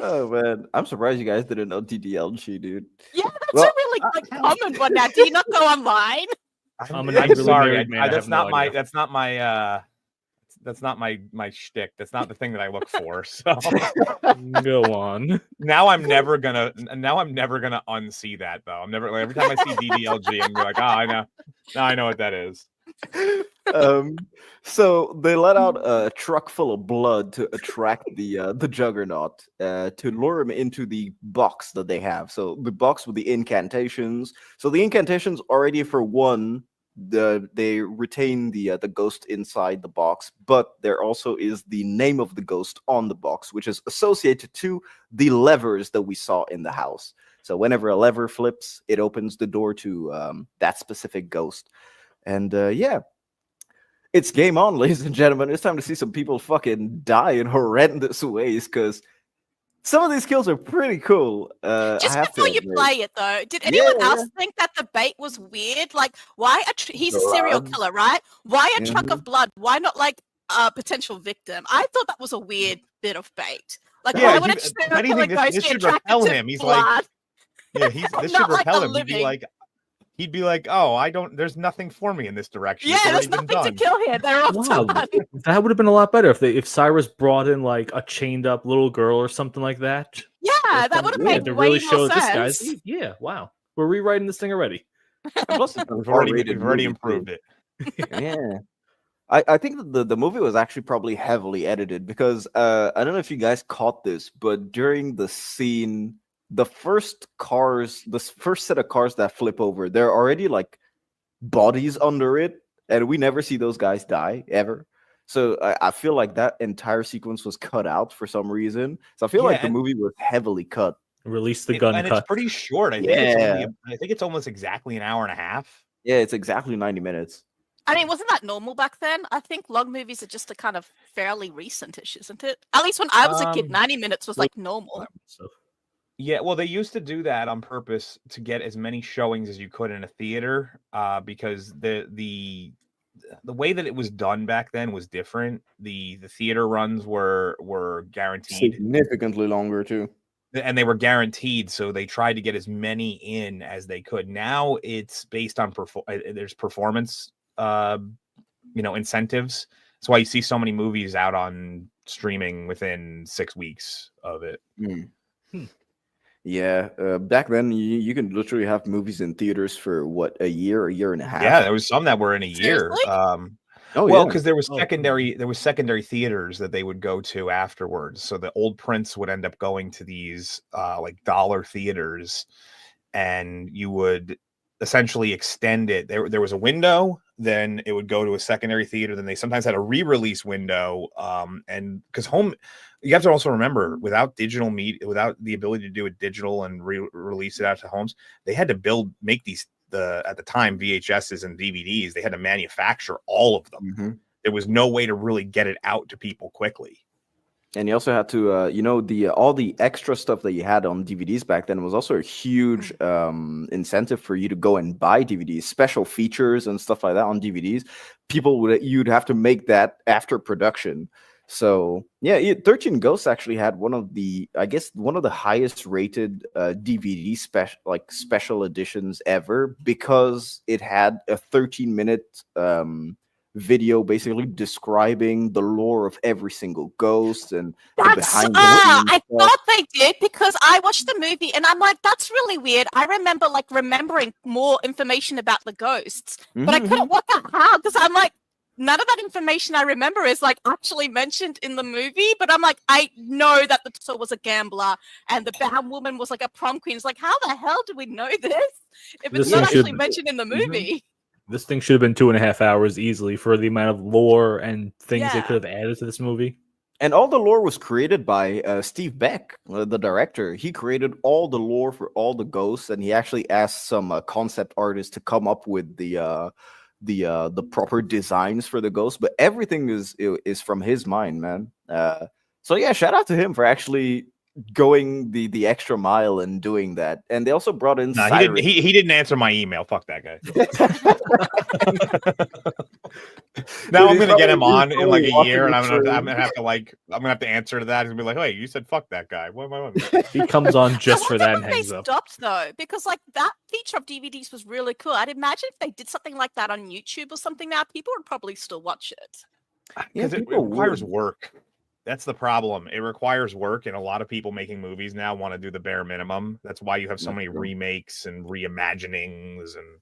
Oh man, I'm surprised you guys didn't know DDLG, dude. Yeah, that's Well, a really like, common one now. Do you not go online? I'm an I'm angrily sorry. married man, I That's have no not my. idea. That's not my shtick. That's not the thing that I look for. So Go on. now I'm never gonna unsee that though. I'm never like, every time I see DDLG, I'm like, I know. Now I know what that is. So they let out a truck full of blood to attract the juggernaut, to lure him into the box that they have. So the box with the incantations. So the incantations already, for one, they retain the ghost inside the box, but there also is the name of the ghost on the box, which is associated to the levers that we saw in the house. So whenever a lever flips, it opens the door to that specific ghost. And yeah, it's game on, ladies and gentlemen. It's time to see some people fucking die in horrendous ways, because some of these kills are pretty cool. Just I have before to you admit. play it, though, did anyone Yeah, else yeah. think that the bait was weird? Like, why he's a serial Blood. killer, right? Why a chunk Mhm. of blood? Why not like a potential victim? I thought that was a weird bit of bait. Like, Yeah, why would a if serial anything, killer this ghost be should attracted repel to him. He's blood? like, yeah, this should Not like repel a him. living. He'd be like, oh, I don't. There's nothing for me in this direction. Yeah, It's there's already been nothing to done. kill here. They're all Wow, done. that would have been a lot better if Cyrus brought in like a chained up little girl or something like that. Yeah, that would have Yeah, made to way really more show that this sense. guy's. Yeah, wow, we're rewriting this thing already. Plus, it's an We've already R-rated movie, improved too. it. Yeah. I think that the movie was actually probably heavily edited, because I don't know if you guys caught this, but during the scene, the first set of cars that flip over, they're already like bodies under it, and we never see those guys die ever. So I feel like that entire sequence was cut out for some reason. So I feel Yeah, like the and- movie was heavily cut. Release the gun and cut. it's pretty short. I think it's almost exactly an hour and a half. Yeah, it's exactly 90 minutes. I mean, wasn't that normal back then? I think long movies are just a kind of fairly recentish, isn't it? At least when I was a kid, 90 minutes was like normal. So, Yeah, well, they used to do that on purpose to get as many showings as you could in a theater, because the way that it was done back then was different. The theater runs were guaranteed, Significantly longer too. and they were guaranteed, so they tried to get as many in as they could. Now it's based on there's performance, incentives. That's why you see so many movies out on streaming within 6 weeks of it. Yeah, back then you can literally have movies in theaters for what, a year and a half. Yeah, there was some that were in a year. Seriously? Oh, Well, yeah. because there was secondary theaters that they would go to afterwards. So the old prints would end up going to these like dollar theaters, and you would essentially extend it. There was a window, then it would go to a secondary theater. Then they sometimes had a re-release window. And because you have to also remember, without digital media, without the ability to do it digital and release it out to homes, they had to make these. At the time, VHSs and DVDs, they had to manufacture all of them. Mm-hmm. There was no way to really get it out to people quickly. And you also had to, all the extra stuff that you had on DVDs back then was also a huge incentive for you to go and buy DVDs, special features and stuff like that on DVDs. You'd have to make that after production. So yeah, 13 Ghosts actually had one of the highest rated DVD special editions ever, because it had a 13-minute video basically describing the lore of every single ghost and I thought they did, because I watched the movie and I'm like, that's really weird. I remember remembering more information about the ghosts, but I couldn't work out how, because I'm like, none of that information I remember is like actually mentioned in the movie, but I'm like, I know that the Tussle was a gambler and the bound woman was like a prom queen. It's like, how the hell do we know this if it's This not thing should- actually mentioned in the movie? This thing should have been 2.5 hours easily for the amount of lore and things they Yeah. could have added to this movie. And all the lore was created by Steve Beck, the director. He created all the lore for all the ghosts, and he actually asked some concept artists to come up with the proper designs for the ghosts. But everything is from his mind, man. So yeah, shout out to him for actually going the extra mile and doing that. And they also brought in No, Cyrus. he didn't answer my email. Fuck that guy. Now I'm gonna get him on in like a year, and I'm gonna have to answer to that. He's gonna be like, "Hey, you said fuck that guy." What am I? He comes on just for that and They hangs up. stopped though, because like that feature of DVDs was really cool. I'd imagine if they did something like that on YouTube or something now, people would probably still watch it. Yeah, Because it people requires would. work. That's the problem. It requires work, and a lot of people making movies now want to do the bare minimum. That's why you have so many remakes and reimaginings and.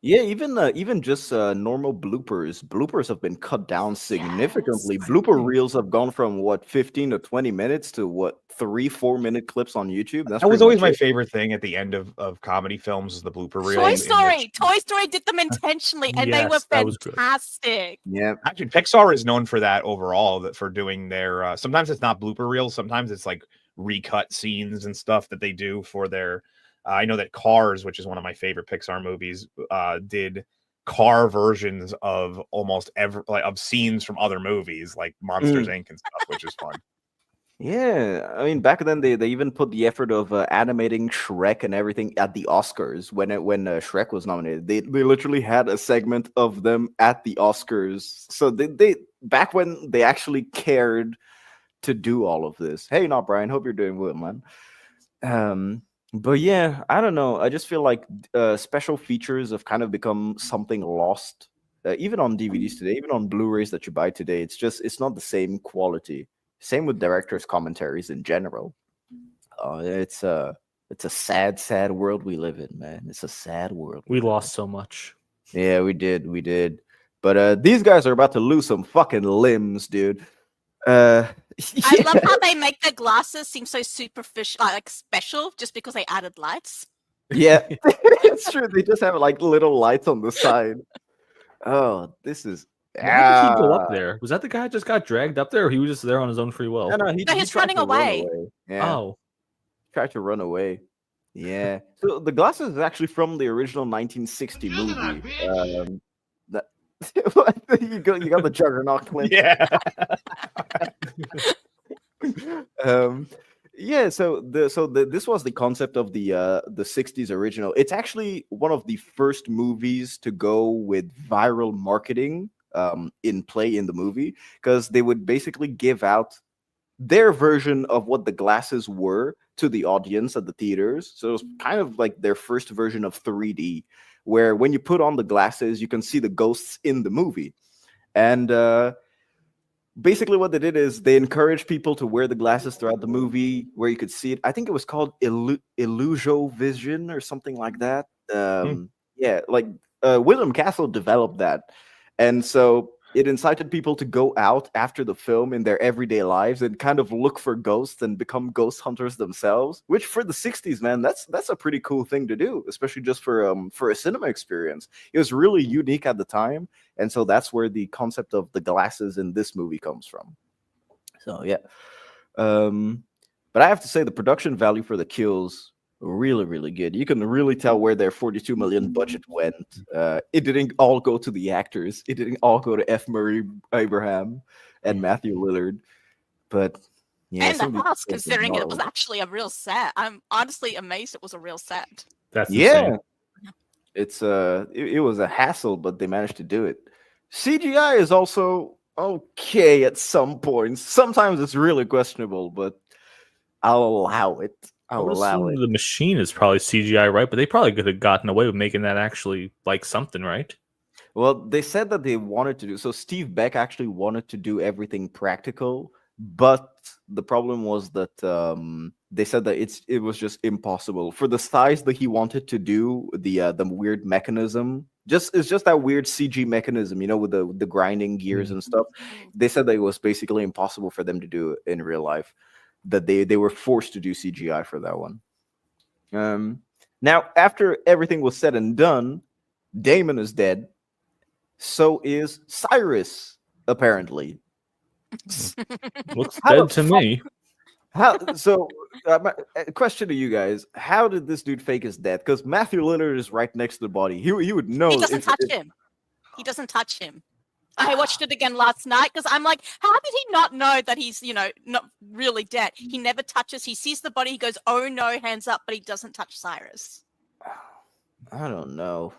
Yeah, even just normal bloopers. Bloopers have been cut down significantly. Blooper reels have gone from what 15 to 20 minutes to what 3-4 minute clips on YouTube. That's That was pretty always much my it. favorite thing at the end of comedy films is the blooper reel. Toy Story. Toy Story did them intentionally, and they were Yes, that was good. fantastic. Yeah, Actually, Pixar is known for that overall. That for doing their sometimes it's not blooper reels, sometimes it's like recut scenes and stuff that they do for their. I know that Cars, which is one of my favorite Pixar movies, did car versions of almost of scenes from other movies like Monsters Inc. and stuff, which is fun. yeah. I mean, back then they even put the effort of animating Shrek and everything at the Oscars when Shrek was nominated. They literally had a segment of them at the Oscars. So they back when they actually cared to do all of this. Hey, not Brian. Hope you're doing well, man. But yeah, I don't know. I just feel like special features have kind of become something lost, even on DVDs today, even on Blu-rays that you buy today. It's not the same quality. Same with directors' commentaries in general. It's a sad world we live in, man. It's a sad world. We lost so much. Yeah, we did. But these guys are about to lose some fucking limbs, dude. I love how they make their glasses seem so superficial, like special, just because they added lights. Yeah, it's true. They just have like little lights on the side. Oh, this is. Why did he go up there? Was that the guy that just got dragged up there, or he was just there on his own free will? No, he's tried running to run away. Yeah. Oh, Tried to run away. Yeah. So the glasses is actually from the original 1960 movie. You got the Juggernaut Clint. Yeah. Yeah, so this was the concept of the 60s original. It's actually one of the first movies to go with viral marketing in play in the movie, because they would basically give out their version of what the glasses were to the audience at the theaters. So it was kind of like their first version of 3D, where when you put on the glasses, you can see the ghosts in the movie. And basically what they did is they encouraged people to wear the glasses throughout the movie where you could see it. I think it was called Illusiovision or something like that. Yeah, like William Castle developed that. And so it incited people to go out after the film in their everyday lives and kind of look for ghosts and become ghost hunters themselves, which for the 60s, man, that's a pretty cool thing to do, especially just for a cinema experience. It was really unique at the time. And so that's where the concept of the glasses in this movie comes from. So, yeah. But I have to say the production value for the kills, really, really good. You can really tell where their $42 million budget went. It didn't all go to the actors. It didn't all go to F. Murray Abraham and Matthew Lillard. But yeah, and the house, considering it was actually a real set. I'm honestly amazed it was a real set. That's insane. It's it was a hassle, but they managed to do it. CGI is also okay at some points. Sometimes it's really questionable, but I'll allow it. I'll allow it. The machine is probably CGI, right? But they probably could have gotten away with making that actually like something, right? Well, they said that they wanted to do so. Steve Beck actually wanted to do everything practical, but the problem was that they said that it was just impossible for the size that he wanted to do the weird mechanism. It's just that weird CG mechanism, with the grinding gears and stuff. They said that it was basically impossible for them to do it in real life. That they were forced to do CGI for that one. Now, after everything was said and done, Damon is dead. So is Cyrus, apparently. Looks dead to me. Question to you guys: how did this dude fake his death? Because Matthew Lillard is right next to the body. He would know. He doesn't touch him. He doesn't touch him. I watched it again last night because I'm like, how did he not know that he's, not really dead? He never touches. He sees the body. He goes, oh no, hands up, but he doesn't touch Cyrus. I don't know.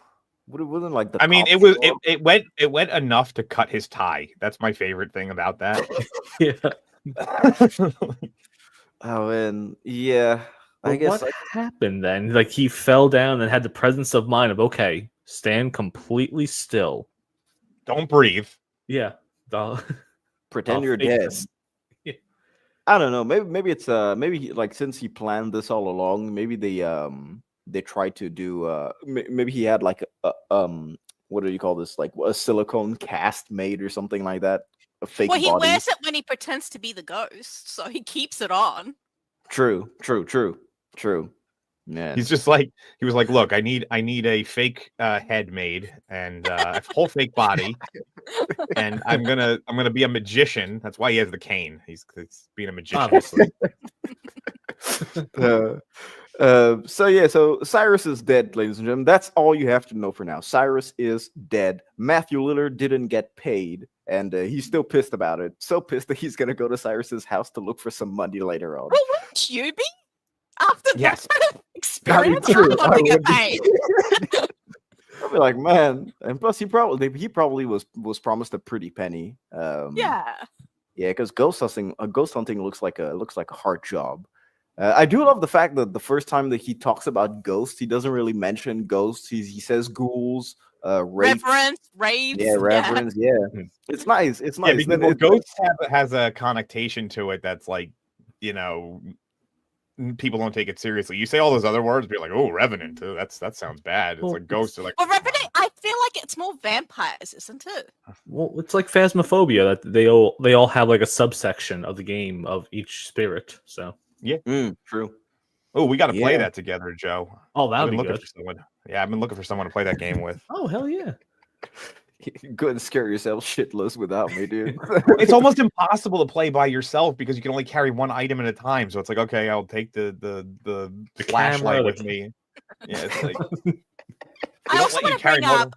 It wasn't like the. I mean, it went enough to cut his tie. That's my favorite thing about that. Yeah. Oh, and yeah, I guess what happened then? Like he fell down and had the presence of mind of okay, stand completely still, don't breathe. Yeah, pretend you're dead. Yeah. I don't know. Maybe it's maybe like since he planned this all along, maybe they tried to do maybe he had like a what do you call this, like a silicone cast made or something like that. A fake well, he body. wears it when he pretends to be the ghost, so he keeps it on. True. Man. He was like, look, I need a fake head made and a whole fake body, and I'm gonna be a magician. That's why he has the cane. He's being a magician. Obviously. So Cyrus is dead, ladies and gentlemen. That's all you have to know for now. Cyrus is dead. Matthew Lillard didn't get paid, and he's still pissed about it. So pissed that he's gonna go to Cyrus's house to look for some money later on. Well, wouldn't you be? After Yes. that experience, I true. want to get paid. I'll be like, man, and plus he probably was promised a pretty penny. Yeah, because ghost hunting looks like a hard job. I do love the fact that the first time that he talks about ghosts, he doesn't really mention ghosts. He says ghouls, wraiths. reverence, raves. Yeah, reverence. Yeah, it's nice. It's nice. Yeah, because ghosts has a connotation to it that's like, people don't take it seriously. You say all those other words, be like, oh, revenant. That sounds bad. It's like ghosts are like. Well, revenant. I feel like it's more vampires, isn't it? Well, it's like Phasmophobia that they all have like a subsection of the game of each spirit. So yeah, true. Oh, we got to play that together, Joe. Oh, that'd be good. Yeah, I've been looking for someone to play that game with. Oh, hell yeah. Go and scare yourself shitless without me, dude. It's almost impossible to play by yourself because you can only carry one item at a time. So it's like, okay, I'll take the flashlight with me. Yeah, it's like I also want to bring up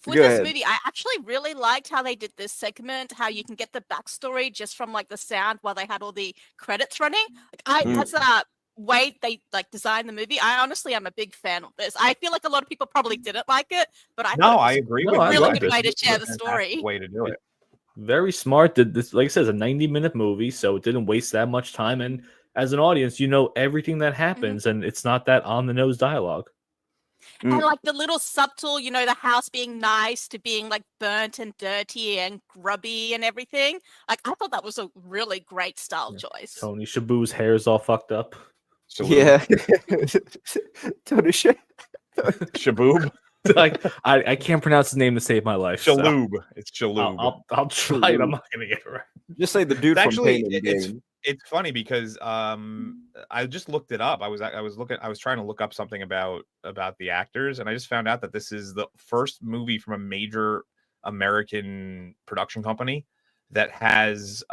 with Go this ahead. movie. I actually really liked how they did this segment. How you can get the backstory just from like the sound while they had all the credits running. That's a way they like designed the movie. I honestly am a big fan of this. I feel like a lot of people probably didn't like it, but I agree with you. a really I good way to liked share the story. Way to do it. Very smart. Did this, like I said, it's a 90-minute movie, so it didn't waste that much time. And as an audience, you know everything that happens, and it's not that on the nose dialogue. And like the little subtle, the house being nice to being like burnt and dirty and grubby and everything. Like I thought that was a really great style choice. Tony Shalhoub's hair is all fucked up. Yeah. Tony Shalhoub. Like I can't pronounce his name to save my life. Shalhoub. It's Shalhoub. I'll try it. I'm not gonna get it right. Just say the dude from Pain and Gain. It's funny because I just looked it up. I was trying to look up something about the actors, and I just found out that this is the first movie from a major American production company that has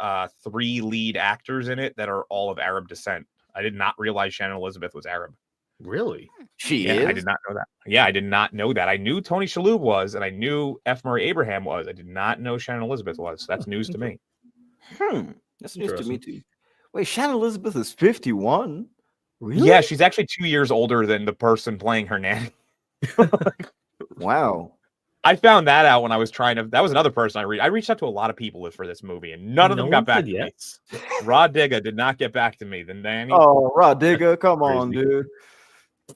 3 lead actors in it that are all of Arab descent. I did not realize Shannon Elizabeth was Arab. Really? She is? I did not know that. Yeah, I did not know that. I knew Tony Shalhoub was, and I knew F. Murray Abraham was. I did not know Shannon Elizabeth was. That's news to me. That's news to me too. Wait, Shannon Elizabeth is 51? Really? Yeah, she's actually 2 years older than the person playing her nanny. Wow. I found that out when I was trying to. That was another person I reached out to a lot a lot for this movie, and none of them got back to me. Rah Digga did not get back to me. The nanny. Oh, Rah Digga, come on, dude.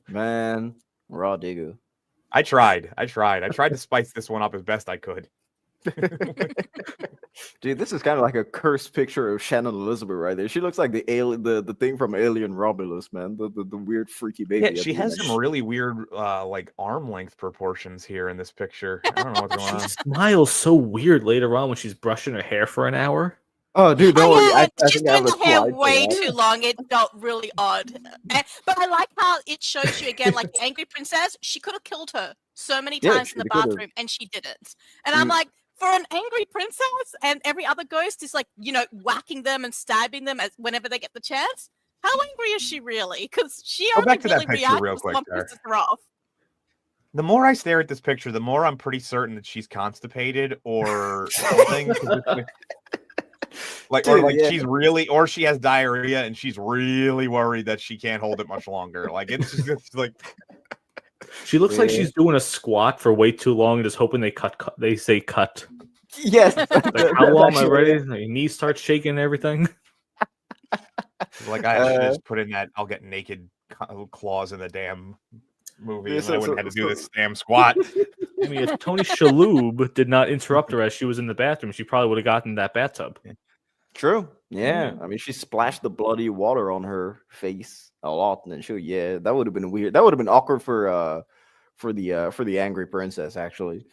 Man, Rah Digga. I tried to spice this one up as best I could. Dude, this is kind of like a cursed picture of Shannon Elizabeth right there. She looks like the alien, the thing from Alien Romulus, man. The weird freaky baby. Yeah, she has some really weird like arm length proportions here in this picture. I don't know what's going She on. smiles so weird later on when she's brushing her hair for an hour. Oh, dude, don't worry. I She's think I have doing a the hair slide for way that. too long. It got really odd. But I like how it shows you again, like the angry princess. She could have killed her so many Yeah, times in the she could've. bathroom, and she didn't. And I'm like, for an angry princess, and every other ghost is like, whacking them and stabbing them as whenever they get the chance. How angry is she really? Because she Go only back to that really picture reacts real when quick someone there. pisses her off. The more I stare at this picture, the more I'm pretty certain that she's constipated or something. Like, Dude, or like yeah. she's really, or she has diarrhea and she's really worried that she can't hold it much longer. Like it's just like She looks like she's doing a squat for way too long, just hoping they cut. They say cut. Yes. Like, how long am I ready? Like, your knees start shaking and everything. like I should just put in that I'll get naked clause in the damn movie, and I wouldn't have to do this damn squat. I mean, if Tony Shalhoub did not interrupt her as she was in the bathroom, she probably would have gotten that bathtub. True. Yeah. I mean, she splashed the bloody water on her face a lot, and then that would have been weird. That would have been awkward for the angry princess. Actually,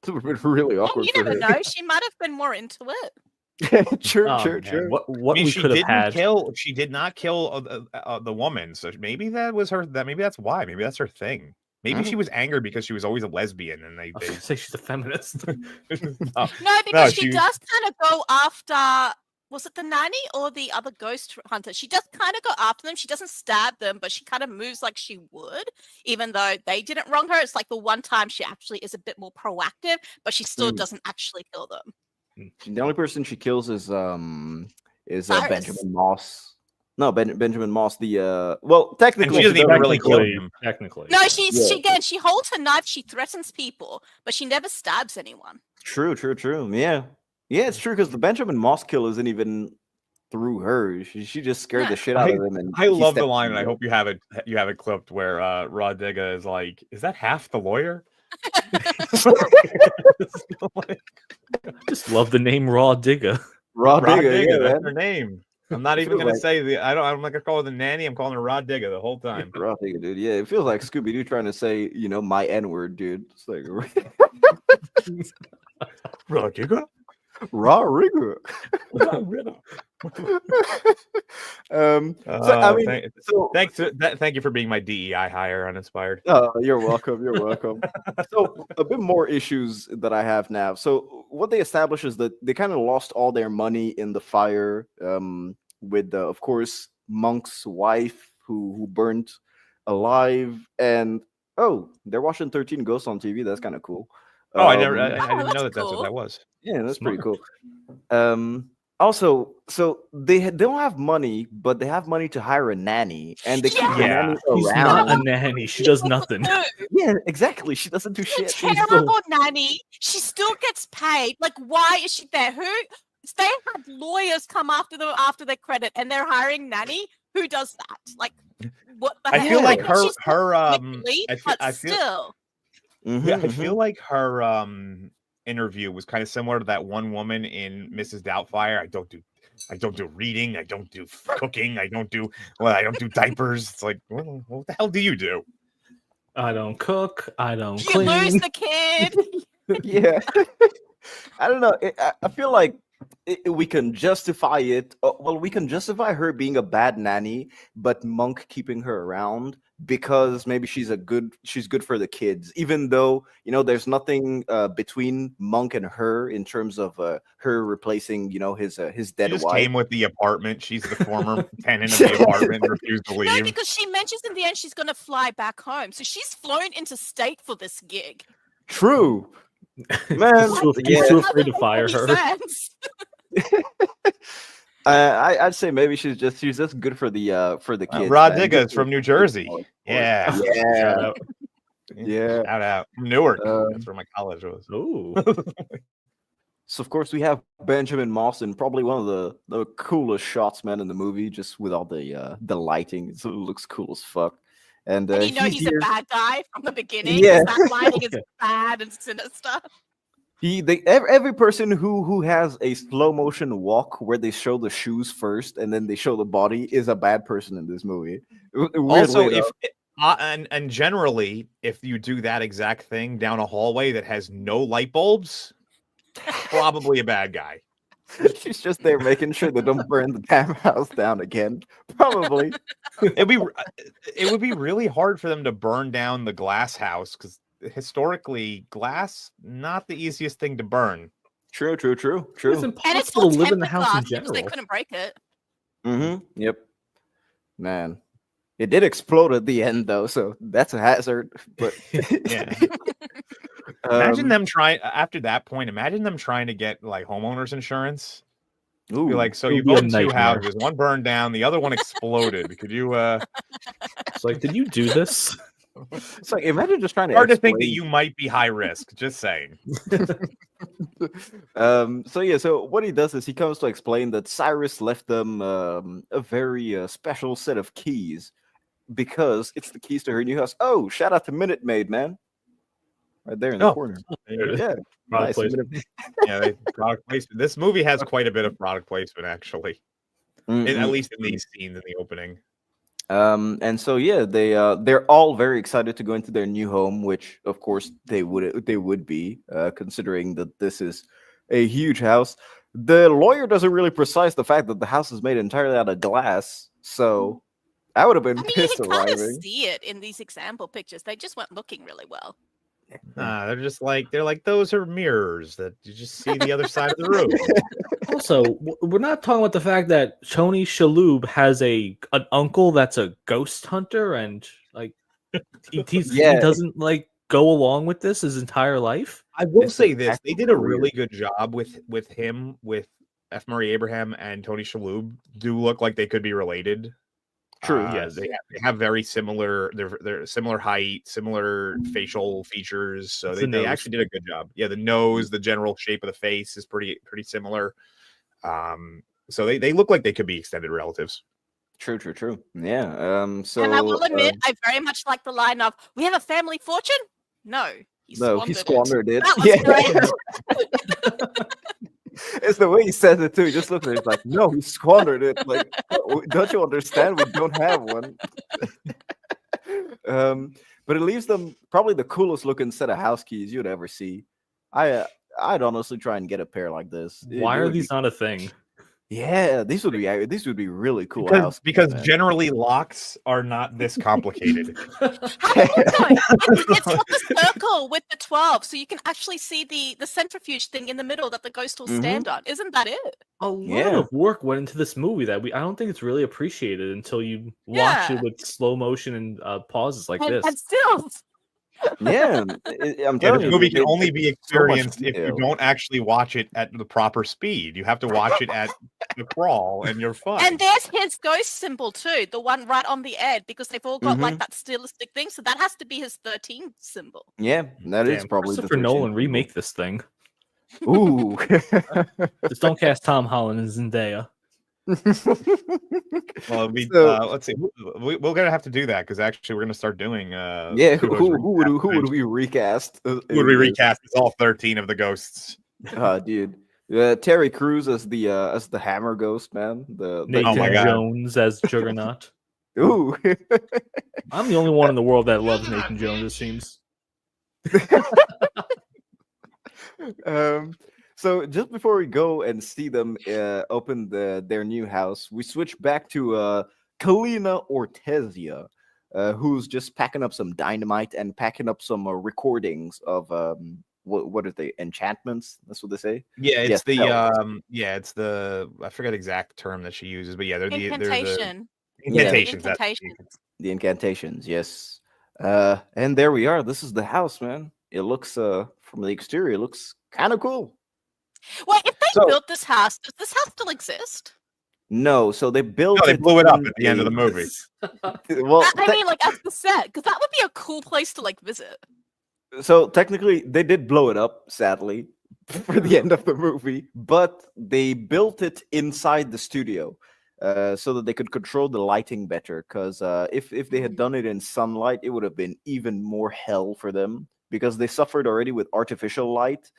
it would have been really awkward. You for never her. know. She might have been more into it. True. Oh, True. man. True. What I mean, we she could have didn't had. kill. She did not kill the woman. So maybe that was her. Maybe that's why. Maybe that's her thing. Maybe she was angry because she was always a lesbian, and I was gonna say she's a feminist. No, because she does kind of go after. Was it the nanny or the other ghost hunter? She does kind of go after them. She doesn't stab them, but she kind of moves like she would, even though they didn't wrong her. It's like the one time she actually is a bit more proactive, but she still doesn't actually kill them. The only person she kills is Cyrus. Benjamin Moss. No, Benjamin Moss. The well, technically, she doesn't even really kill Technically, him. technically. No, she holds her knife. She threatens people, but she never stabs anyone. True. Yeah, it's true because the Benjamin Moss kill isn't even through her. She just scared the shit out of him. And I he love the stepped line, in and I there. hope you have it clipped where Rah Digga is like, "Is that half the lawyer?" Just love the name Rah Digga. Rah Rah Digga, Digga, yeah, that's man. her name. I'm not even gonna like- say I'm not gonna call her the nanny. I'm calling her Rah Digga the whole time. Rah Digga, dude. Yeah, it feels like Scooby Doo trying to say, my N-word, dude. It's like Rah Digga. Rah Rigga. Thank you for being my DEI hire on Inspired. You're welcome. You're welcome. So a bit more issues that I have now. So what they established is that they kind of lost all their money in the fire, with of course Monk's wife who burned alive, and they're watching 13 Ghosts on TV. That's kind of cool. I didn't know that's that's what cool. that was. Yeah, that's Smart. pretty cool. Also, so they don't have money, but they have money to hire a nanny, and they keep the Yeah. nanny She's around. not a nanny. She does nothing. Yeah, exactly. She doesn't do shit. She's Terrible nanny. She still gets paid. Like, why is she there? They have lawyers come after them after their credit, and they're hiring nanny. Who does that? Like, what the I heck? feel like She's her technically, I feel- but still. Yeah, I feel like her interview was kind of similar to that one woman in Mrs. Doubtfire. I don't do reading, I don't do cooking, I don't do diapers. It's like, well, what the hell do you do? I don't cook. I don't You clean. lose the kid. Yeah. I don't know. I feel like we can justify it. Well, we can justify her being a bad nanny, but Monk keeping her around because maybe she's good for the kids, even though there's nothing between Monk and her in terms of her replacing his dead She just wife. came with the apartment. She's the former tenant of the apartment and refused to No, leave. because she mentions in the end she's going to fly back home. So she's flown into state for this gig. True, man. He's too afraid to fire her. Sense. I'd say maybe she's just good for the kids. Rah man. Digga is from New Jersey. Yeah. Yeah. Yeah. Shout out. Newark. That's where my college was. Ooh. So of course we have Benjamin Moss in probably one of the coolest shots, man, in the movie, just with all the lighting. It looks cool as fuck. And And he's here. a bad guy from the beginning. Yeah. That lighting is bad and sinister. Every person who has a slow motion walk where they show the shoes first and then they show the body is a bad person in this movie. Also, if and generally, if you do that exact thing down a hallway that has no light bulbs, probably a bad guy. She's just there making sure they don't burn the damn house down again. Probably. It would be really hard for them to burn down the glass house because historically, glass not the easiest thing to burn. True. It's And it's impossible all to live in the tempered house in glass because they general. couldn't break it. Yep. Man, it did explode at the end though, so that's a hazard. But Yeah. Imagine them trying after that point. Imagine them trying to get like homeowners insurance. Be ooh, like, so it you would be a bought two nightmare. houses, one burned down, the other one exploded. Could you? It's like, did you do this? it's like imagine just trying to. Hard to think that explain- you might be high risk. Just saying. So what he does is he comes to explain that Cyrus left them a very special set of keys because it's the keys to her new house. Oh, shout out to Minute Maid, man. Right there in the corner. Yeah. Product Nice. placement. Yeah, product placement. This movie has quite a bit of product placement, actually. At least in these scenes in the opening. And so yeah, they're all very excited to go into their new home, which of course they would be, considering that this is a huge house. The lawyer doesn't really precise the fact that the house is made entirely out of glass, so I would have been I mean, you pissed can kind of arriving. see it in these example pictures. They just weren't looking really well. They're like those are mirrors that you just see the other side of the room. Also, we're not talking about the fact that Tony Shalhoub has an uncle that's a ghost hunter, and like he doesn't like go along with this his entire life. I will It's say an this: they actual did a career. really good job with him, with F. Murray Abraham and Tony Shalhoub. Do look like they could be related. True. Yes. They have very similar. They're similar height, similar facial features. So It's they the nose. actually did a good job. Yeah, the nose, the general shape of the face is pretty similar. So they look like they could be extended relatives. True. Yeah. So and I will admit, I very much like the line of, "We have a family fortune." No, he squandered it. That was great. It's the way he says it too. He just looks at it he's like, no, he squandered it. Like, don't you understand? We don't have one. But it leaves them probably the coolest looking set of house keys you'd ever see. I'd honestly try and get a pair like this. Why are these not a thing? Yeah, these would be really cool. Because generally locks are not this complicated. It's got the circle with the 12, so you can actually see the centrifuge thing in the middle that the ghost will stand on. Isn't that it? A lot of work went into this movie that I don't think it's really appreciated until you watch it with slow motion and pauses like this. And still, I'm Yeah, telling the you, movie they- can only they- be so much experienced if you detail. don't actually watch it at the proper speed. You have to watch it at the crawl, and you're fine. and there's his ghost symbol too, the one right on the edge, because they've all got like that stylistic thing. So that has to be his 13 symbol. Yeah, that is Damn, probably the Christopher 13th Nolan symbol. remake this thing. Ooh. Just don't cast Tom Holland and Zendaya. Well, So- let's see. We're gonna have to do that because actually we're gonna start doing. Yeah, Kubo's who would recast. we recast? Who would we recast? It's all 13 of the ghosts. Dude. Terry Crews as the Hammer Ghost, man. Nathan my God. Jones as Juggernaut. Ooh. I'm the only one in the world that loves Nathan Jones, it seems. So just before we go and see them open their new house, we switch back to Kalina Ortezia, who's just packing up some dynamite and packing up some recordings of what are they, enchantments? That's what they say. Yeah, it's Yes, spells. it's the I forget the exact term that she uses, but yeah, they're the Incantation. incantations. that's- Incantations. The incantations, yes. And there we are. This is the house, man. It looks from the exterior, it looks kind of cool. Well, if they So- built this house, does this house still exist? No, so they built. No, they blew it up in at the end of the a- movie. Well, I mean, like as the set, because that would be a cool place to like visit. so technically, they did blow it up, sadly, for the end of the movie, but they built it inside the studio so that they could control the lighting better. Because if they had done it in sunlight, it would have been even more hell for them because they suffered already with artificial light.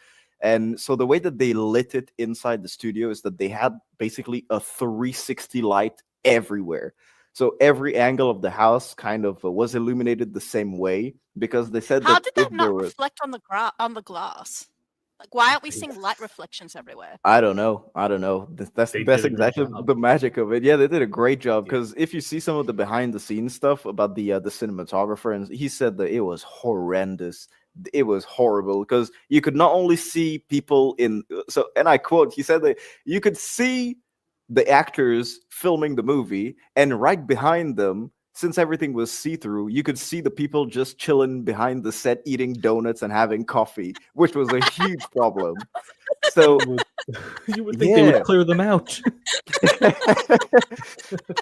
And so the way that they lit it inside the studio is that they had basically a 360 light everywhere. So every angle of the house kind of was illuminated the same way, because they said How that did if that there not was, reflect on the glass? Like, why aren't we seeing light reflections everywhere? I don't know. I don't know. That's They that's did a good exactly job. the magic of it. Yeah, they did a great job, because if you see some of the behind the scenes stuff about the cinematographer, and he said that it was horrendous. It was horrible, because you could not only see people in, so, and I quote, he said that you could see the actors filming the movie, and right behind them, since everything was see-through, you could see the people just chilling behind the set eating donuts and having coffee, which was a huge problem. So You would think they would yeah. clear them out.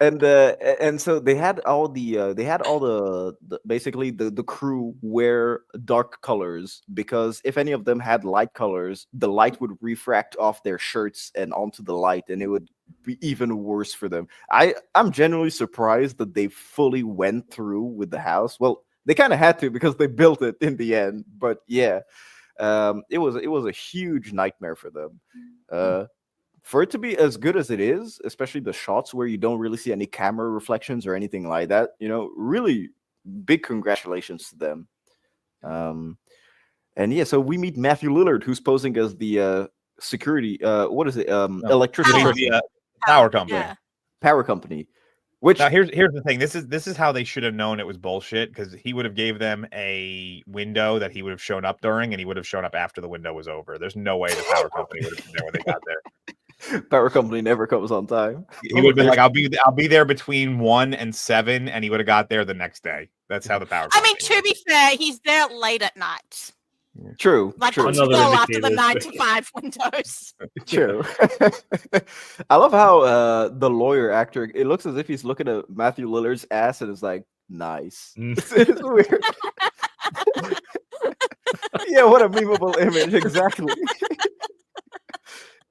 And so they had all the basically the crew wear dark colors, because if any of them had light colors, the light would refract off their shirts and onto the light, and it would be even worse for them. I'm genuinely surprised that they fully went through with the house. Well, they kind of had to, because they built it in the end, but yeah. It was a huge nightmare for them. For it to be as good as it is, especially the shots where you don't really see any camera reflections or anything like that, really big congratulations to them. And yeah, so we meet Matthew Lillard, who's posing as the security. What is it? Electricity Power company. Yeah. power company. Which Now here's the thing. This is how they should have known it was bullshit, because he would have gave them a window that he would have shown up during, and he would have shown up after the window was over. There's no way the power company would have been there when they got there. power company never comes on time. He would have been like, I'll be there between 1 and 7, and he would have got there the next day. That's how the power I company mean, to be fair, he's there late at night. True. Like, true. Another well after the indicator. 9 to 5 windows. True. I love how the lawyer actor, it looks as if he's looking at Matthew Lillard's ass and is like, nice. It's weird. Yeah, what a memeable image, exactly.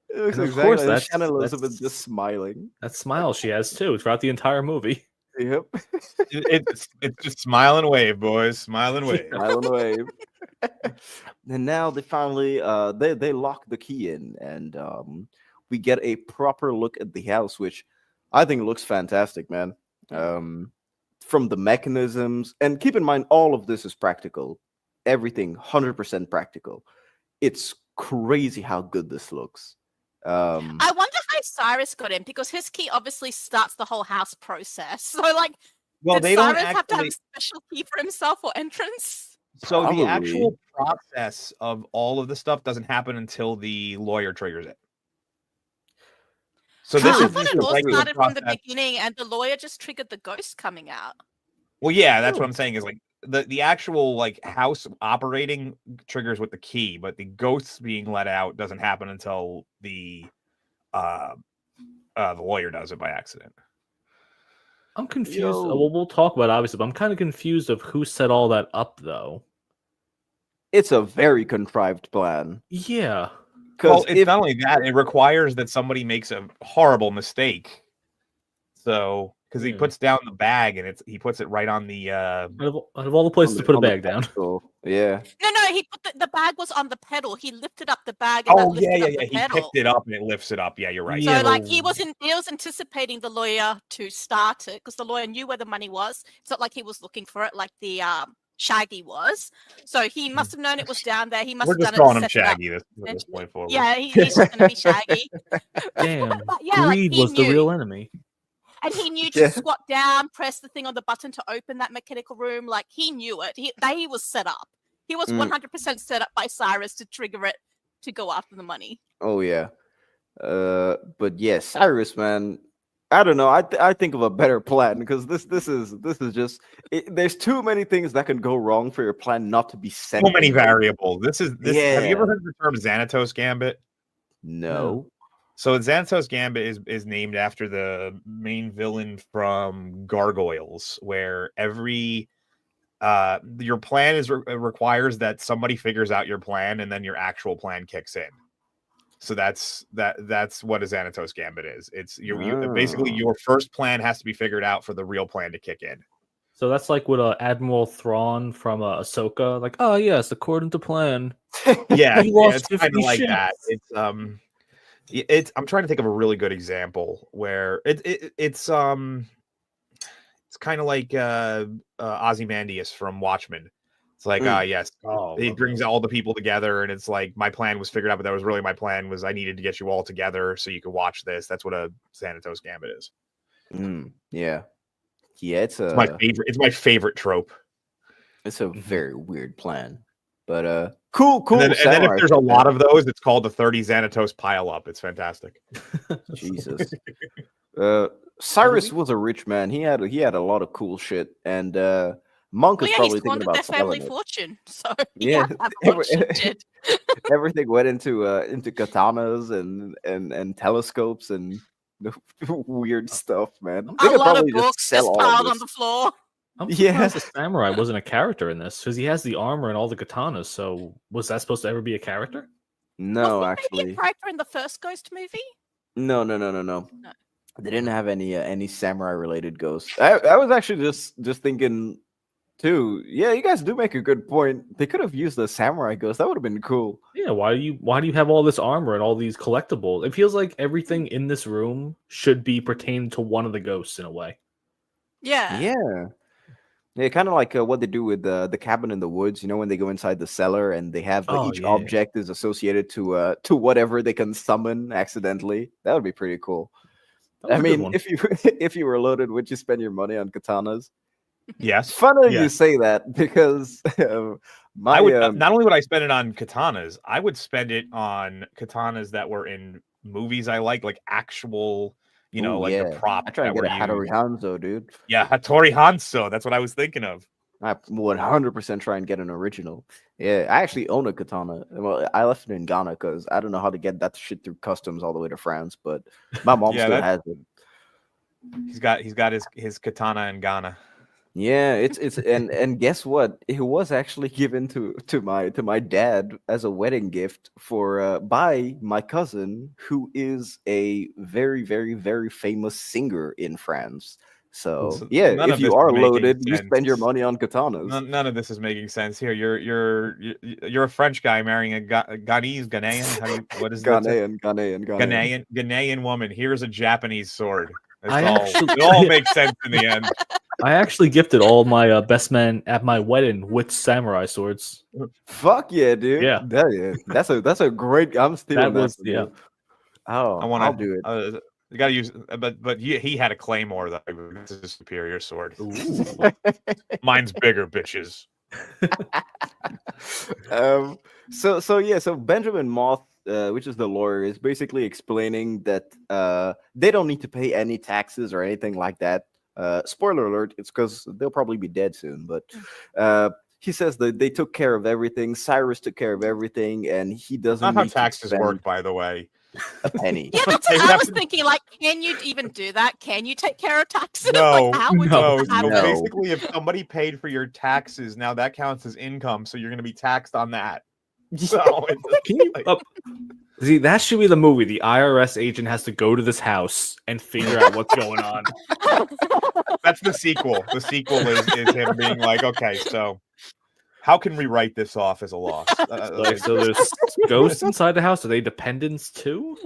It looks And of exactly course, like that's- Shannon Elizabeth that's- just smiling. That smile she has too throughout the entire movie. Yep. It's just smile and wave, boys. Smile and wave. Smile and wave. And now they finally they lock the key in, and we get a proper look at the house, which I think looks fantastic, man. From the mechanisms, and keep in mind, all of this is practical. Everything 100% practical. It's crazy how good this looks. I wonder how Cyrus got in, because his key obviously starts the whole house process. So, like, Well, did they don't Cyrus have to have actually. a special key for himself or entrance? So Probably. the actual process of all of the stuff doesn't happen until the lawyer triggers it. So this I is thought just it a all regular started from the process. beginning, and the lawyer just triggered the ghost coming out. Well, yeah, that's what I'm saying. Is like the actual like house operating triggers with the key, but the ghosts being let out doesn't happen until the lawyer does it by accident. I'm confused. Well, we'll talk about it, obviously, but I'm kind of confused of who set all that up, though. It's a very contrived plan. Yeah. Well, it's not only that; it requires that somebody makes a horrible mistake. So, because he puts down the bag and he puts it right on the. Out of all the places to put a bag down. Yeah. No, he put the bag was on the pedal. He lifted up the bag and Oh then yeah, lifted yeah, up yeah. the He pedal. picked it up and it lifts it up. Yeah, you're right. So like he was anticipating the lawyer to start it, because the lawyer knew where the money was. It's not like he was looking for it like the Shaggy was. So he must have known it was down there. He must We're have just done calling it him to set it up. Shaggy this point forward. Yeah, he's just gonna be Shaggy. Damn. But yeah, like, Greed he was the knew. real enemy. And he knew to Yeah. squat down, press the thing on the button to open that mechanical room. Like he knew it. He was set up. He was 100% set up by Cyrus to trigger it to go after the money. Oh yeah. But yeah, Cyrus, man. I don't know. I think of a better plan, because this is just there's too many things that can go wrong for your plan not to be set. So many variables. This. Have you ever Yeah. heard the term Xanatos Gambit? No. So Xanatos Gambit is named after the main villain from Gargoyles, where every your plan is requires that somebody figures out your plan, and then your actual plan kicks in. So that's what a Xanatos Gambit is. It's basically your first plan has to be figured out for the real plan to kick in. So that's like with Admiral Thrawn from Ahsoka. Like, oh yes, according to plan. Yeah, We lost it's kind 50 of like ships. that. It's I'm trying to think of a really good example where it's kind of like Ozymandias from Watchmen. It's like, yes, he brings all the people together, and it's like my plan was figured out, but that was really my plan was I needed to get you all together so you could watch this. That's what a Thanatos Gambit is. Yeah, it's my favorite. It's my favorite trope. It's a very weird plan, but cool. And then if there's a lot of those, it's called the 30 Xanatos pile up. It's fantastic. Jesus. Cyrus was a rich man. He had a lot of cool shit, and Monk is probably thinking about their family selling it. fortune. So Yeah, did. everything went into katanas and telescopes and weird stuff, man. A lot of books just piled on the floor. I'm surprised the samurai wasn't a character in this because he has the armor and all the katanas. So was that supposed to ever be a character? No, actually. A character in the first Ghost movie? No. They didn't have any samurai related ghosts. I was actually just thinking too. Yeah, you guys do make a good point. They could have used the samurai ghost. That would have been cool. Yeah, why do you have all this armor and all these collectibles? It feels like everything in this room should be pertaining to one of the ghosts in a way. Yeah. Yeah, kind of like what they do with the cabin in the woods. You know, when they go inside the cellar and they have each object is associated to whatever they can summon accidentally. That would be pretty cool. I mean, if you were loaded, would you spend your money on katanas? Yes. Funny you say that because I would not only would I spend it on katanas, I would spend it on katanas that were in movies I like actual, the prop. I try to get a Hattori Hanzo, dude. Yeah, Hattori Hanzo. That's what I was thinking of. I 100% try and get an original. Yeah, I actually own a katana. Well, I left it in Ghana because I don't know how to get that shit through customs all the way to France, but my mom still has it. He's got his katana in Ghana. Yeah, it's and guess what? It was actually given to my dad as a wedding gift by my cousin, who is a very, very, very famous singer in France. So yeah, if you are loaded, you spend your money on katanas. None of this is making sense here. You're a French guy marrying a Ghanaian. What is Ghanaian woman. Here's a Japanese sword. It all makes sense in the end. I actually gifted all my best men at my wedding with samurai swords. Fuck yeah, dude! Yeah, that's a great. I'm stealing that. Yeah. Oh, I'll do it. You gotta use, but he had a claymore though. This is a superior sword. Mine's bigger, bitches. So Benjamin Moth, which is the lawyer, is basically explaining that they don't need to pay any taxes or anything like that. Spoiler alert, it's because they'll probably be dead soon, but he says that they took care of everything. Cyrus took care of everything, and he doesn't. Not how taxes work, by the way. A penny. Yeah, that's what I was thinking. Like, can you even do that? Can you take care of taxes? No, like, how would you so basically, if somebody paid for your taxes, now that counts as income, so you're going to be taxed on that. So, see, that should be the movie. The IRS agent has to go to this house and figure out what's going on. That's the sequel. The sequel is him being like, okay, so how can we write this off as a loss? So there's ghosts inside the house. Are they dependents too?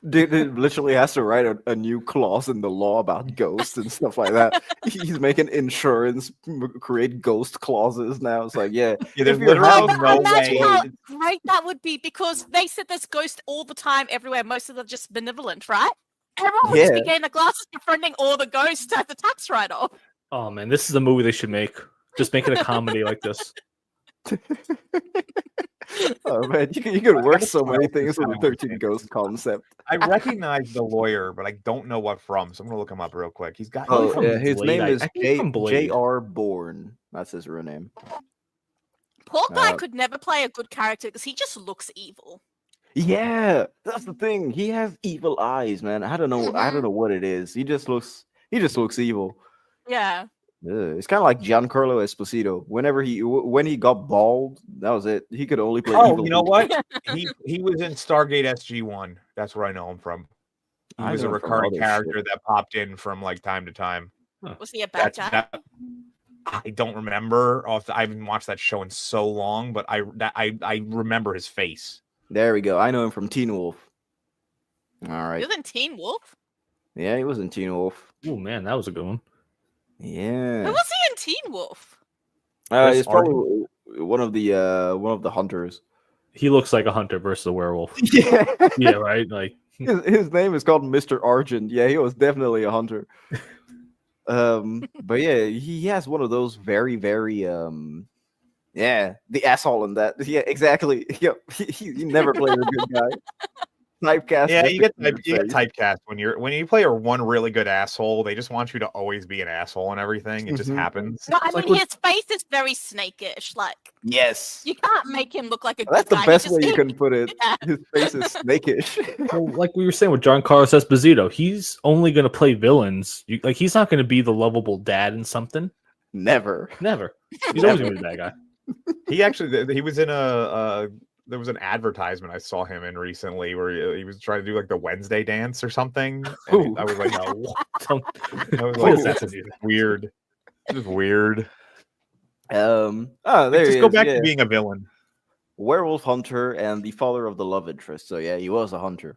Dude, it literally has to write a new clause in the law about ghosts and stuff like that. He's making insurance create ghost clauses now. It's like, there's literally no way. How great that would be, because they said there's ghosts all the time, everywhere. Most of them just benevolent, right? Everyone would just be getting the glasses, befriending all the ghosts to have the tax write-off. Oh man, this is a movie they should make. Just make it a comedy like this. Oh man, you could work so many things with the 13 Ghost concept. I recognize the lawyer, but I don't know what from, so I'm gonna look him up real quick. He's got his name is J.R. Bourne. That's his real name. Poor guy could never play a good character because he just looks evil. Yeah, that's the thing. He has evil eyes, man. I don't know. I don't know what it is. He just looks evil. Yeah. It's kind of like Giancarlo Esposito. When he got bald, that was it. He could only play. Oh, you know what? he was in Stargate SG-1. That's where I know him from. He was a recurring character that popped in from like time to time. Was he a bad guy? I don't remember. I haven't watched that show in so long, but I remember his face. There we go. I know him from Teen Wolf. All right. He was in Teen Wolf? Yeah, he was in Teen Wolf. Oh man, that was a good one. Yeah. Who was he in Teen Wolf? He's probably one of the hunters. He looks like a hunter versus a werewolf. Yeah. Yeah, right. Like his name is called Mr. Argent. Yeah, he was definitely a hunter. But yeah, he has one of those very, very yeah, the asshole in that. Yeah, exactly. Yeah, he never played a good guy. Typecast. Yeah, you get typecast when you play one really good asshole. They just want you to always be an asshole and everything. It just happens. No, I mean his face is very snakish. Like yes, you can't make him look like a. That's good the guy. best way you can put it. Yeah. His face is snakish. Well, like we were saying with Giancarlo Esposito, he's only going to play villains. He's not going to be the lovable dad in something. Never. He's always going to be the bad guy. He was in there was an advertisement I saw him in recently where he was trying to do like the Wednesday dance or something. And I was like, no, what? I was like, that's weird. Just weird. There just he go is, back to being a villain. Werewolf hunter and the father of the love interest. So yeah, he was a hunter.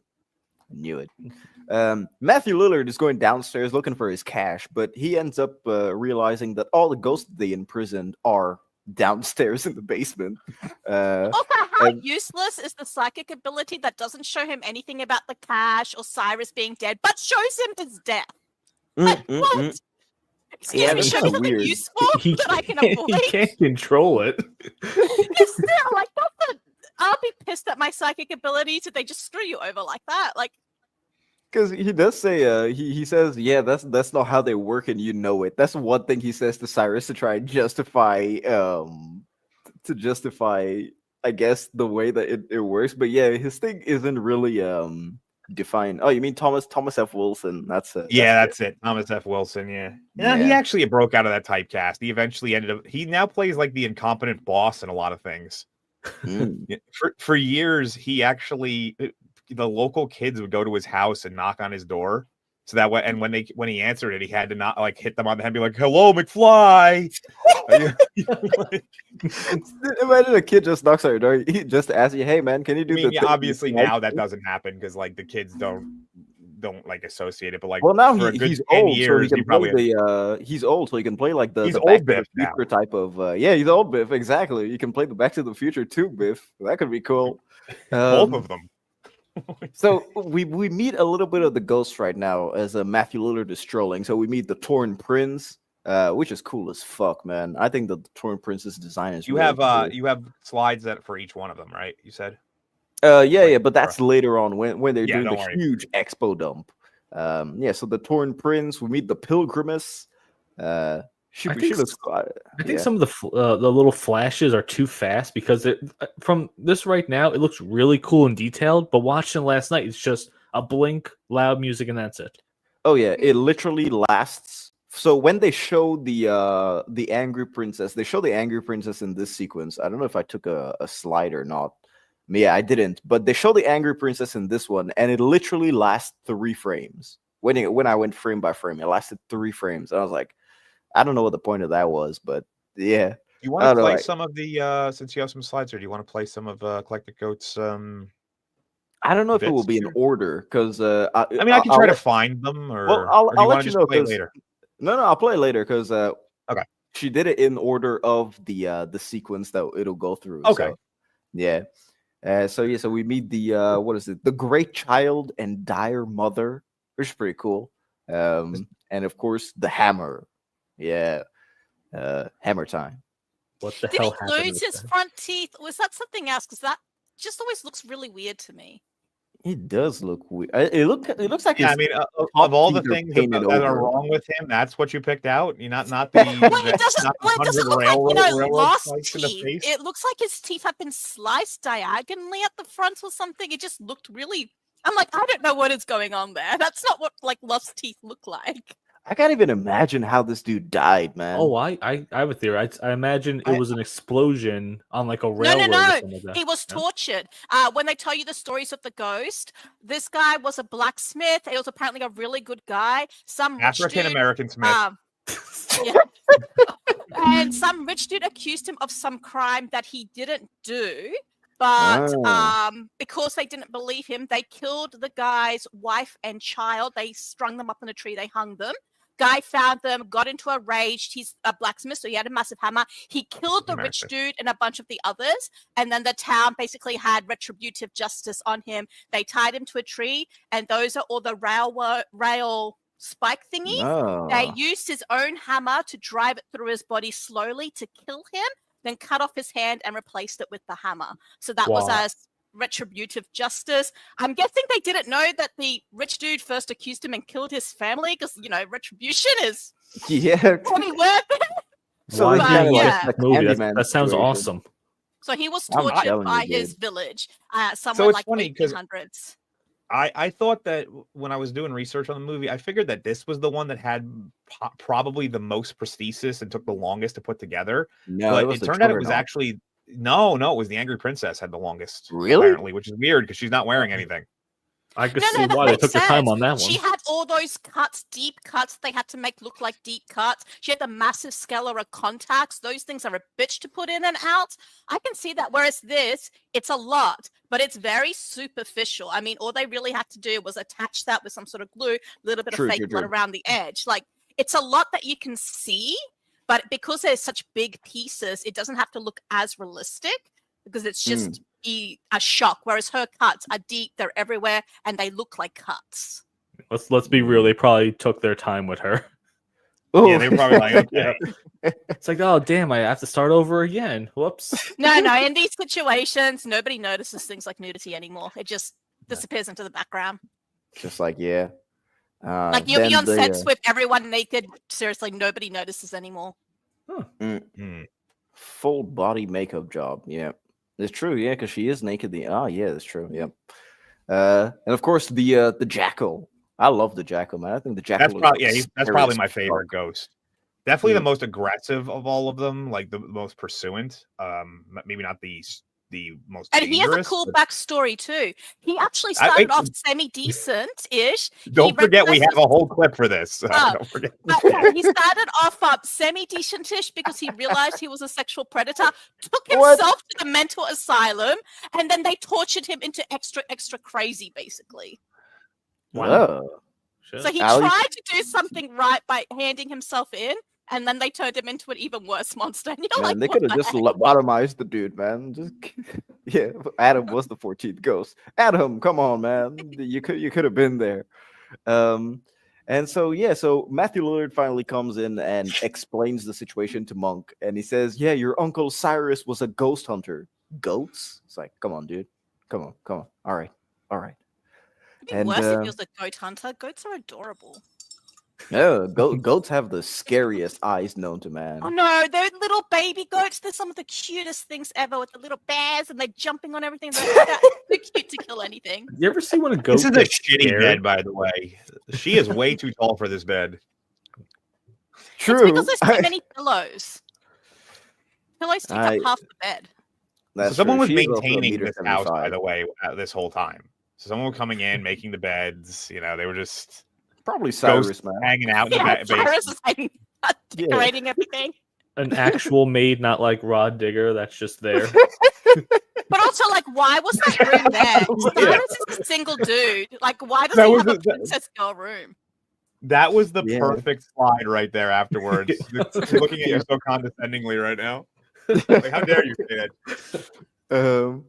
I knew it. Matthew Lillard is going downstairs looking for his cash, but he ends up realizing that all the ghosts they imprisoned are downstairs in the basement. Also, how useless is the psychic ability that doesn't show him anything about the cash or Cyrus being dead, but shows him his death? What? Excuse me, show me something useful that I can avoid. He can't control it. It's still like I'll be pissed at my psychic abilities if they just screw you over like that. Like, because he does say he says, yeah, that's not how they work, and you know it. That's one thing he says to Cyrus to try and justify I guess the way that it works. But yeah, his thing isn't really defined. Oh, you mean Thomas F. Wilson? That's it. Yeah, that's it. Thomas F. Wilson. Yeah, he actually broke out of that typecast. He eventually he now plays like the incompetent boss in a lot of things. For years, he actually, the local kids would go to his house and knock on his door. So that way, and when he answered it, he had to not like hit them on the head and be like, "Hello, McFly." Imagine a kid just knocks on your door. He just asks you, "Hey, man, can you do the?" Obviously now that doesn't happen because like the kids don't like associate it. But like, well, now he's old, years, so he can play he's old, so he can play like the old Back to Biff the Future type of. Yeah, he's old Biff. Exactly. You can play the Back to the Future too, Biff. That could be cool. Both of them. So we meet a little bit of the ghost right now as Matthew Lillard is strolling. So we meet the Torn Prince, which is cool as fuck, man. I think the Torn Prince's design is. You really have cool. You have slides that for each one of them, right? You said. Yeah, but that's later on when they're doing the worry. huge expo dump. Yeah, so the Torn Prince. We meet the Pilgrimess. I think some of the little flashes are too fast because from this right now it looks really cool and detailed, but watching last night it's just a blink, loud music, and that's it. Oh yeah, it literally lasts. So when they show the angry princess, they show the angry princess in this sequence. I don't know if I took a slide or not. Yeah, I didn't. But they show the angry princess in this one, and it literally lasts 3 frames. When I went frame by frame, it lasted 3 frames. And I was like, I don't know what the point of that was, but yeah. You want to play some of the since you have some slides, or do you want to play some of Eclectic Goat's? I don't know if it will be in order because I can try to find them, or well, I'll let you know later. No, I'll play later because okay, she did it in order of the sequence that it'll go through. Okay, so, yeah. So we meet the what is it? The Great Child and Dire Mother, which is pretty cool. And of course the Hammer. Yeah, hammer time. What the Did hell he lose his front teeth? Or was that something else? Because that just always looks really weird to me. It does look weird. It looks like. Yeah, I mean, of all the things that are wrong with him, that's what you picked out. You're not the. Well, it doesn't look like lost teeth. It looks like his teeth have been sliced diagonally at the front or something. It just looked really. I'm like, I don't know what is going on there. That's not what like lost teeth look like. I can't even imagine how this dude died, man. Oh, I have a theory. I imagine it was an explosion on like a railroad. No. Or something like that. He was tortured. When they tell you the stories of the ghost, this guy was a blacksmith. He was apparently a really good guy. Some African American Smith. Yeah. And some rich dude accused him of some crime that he didn't do. But because they didn't believe him, they killed the guy's wife and child. They strung them up in a tree. They hung them. Guy found them, got into a rage. He's a blacksmith, so he had a massive hammer. He killed the rich dude and a bunch of the others. And then the town basically had retributive justice on him. They tied him to a tree. And those are all the rail spike thingies. They used his own hammer to drive it through his body slowly to kill him, then cut off his hand and replaced it with the hammer. So that was as retributive justice. I'm guessing they didn't know that the rich dude first accused him and killed his family because, you know, retribution is pretty worth it. So that sounds awesome. So he was tortured by his village, somewhere like 1800s. I thought that when I was doing research on the movie, I figured that this was the one that had probably the most prosthesis and took the longest to put together. No, but it turned out it was actually no, it was the Angry Princess had the longest. Really? Apparently, which is weird because she's not wearing anything. I could see why they took the time on that one. She had all those cuts, deep cuts they had to make look like deep cuts. She had the massive sclera contacts. Those things are a bitch to put in and out. I can see that. Whereas this, it's a lot, but it's very superficial. I mean, all they really had to do was attach that with some sort of glue, a little bit of fake blood around the edge. Like, it's a lot that you can see, but because there's such big pieces, it doesn't have to look as realistic because it's just a shock. Whereas her cuts are deep, they're everywhere, and they look like cuts. Let's be real. They probably took their time with her. Ooh. Yeah, they were probably like, okay. It's like, oh damn, I have to start over again. Whoops. No. In these situations, nobody notices things like nudity anymore. It just disappears into the background. Just like like you'll be on sets with everyone naked. Seriously, nobody notices anymore. Full body makeup job. Yeah, it's true. Yeah, because she is naked. Yeah, that's true. Yep. And of course the jackal. I love the jackal, man. I think the jackal. That's probably my favorite ghost. Definitely the most aggressive of all of them. Like the most pursuant. Maybe not the most and dangerous, he has a cool backstory too. He actually started off semi-decent-ish. Don't forget we have a whole clip for this. Don't forget. He started off semi-decent-ish because he realized he was a sexual predator, took himself to the mental asylum, and then they tortured him into extra crazy, basically. Wow. So he tried to do something right by handing himself in, and then they turned him into an even worse monster. And you're like, they could have just lobotomized the dude, man. Just Adam was the 14th ghost. Adam, come on, man. You could have been there. And so Matthew Lillard finally comes in and explains the situation to Monk, and he says, "Yeah, your uncle Cyrus was a ghost hunter. Goats?" It's like, come on, dude. Come on. All right. It'd be worse if he was a goat hunter. Goats are adorable. Yeah, goats have the scariest eyes known to man. Oh no, they're little baby goats. They're some of the cutest things ever with the little bears and they're jumping on everything. They're too cute to kill anything. You ever see when a goat? This is a shitty bed, by the way. She is way too tall for this bed. True. It's because there's too many pillows. Pillows take up half the bed. So someone was maintaining this house, by the way, this whole time. So someone was coming in, making the beds. You know, they were just probably Cyrus, man, hanging out in the basement. Cyrus is like decorating everything. An actual maid, not like Rah Digga, that's just there. But also, like, why was that room there? Cyrus is a single dude. Like, why does he have a princess girl room? That was the perfect slide right there afterwards. Looking at you so condescendingly right now. Like, how dare you say that?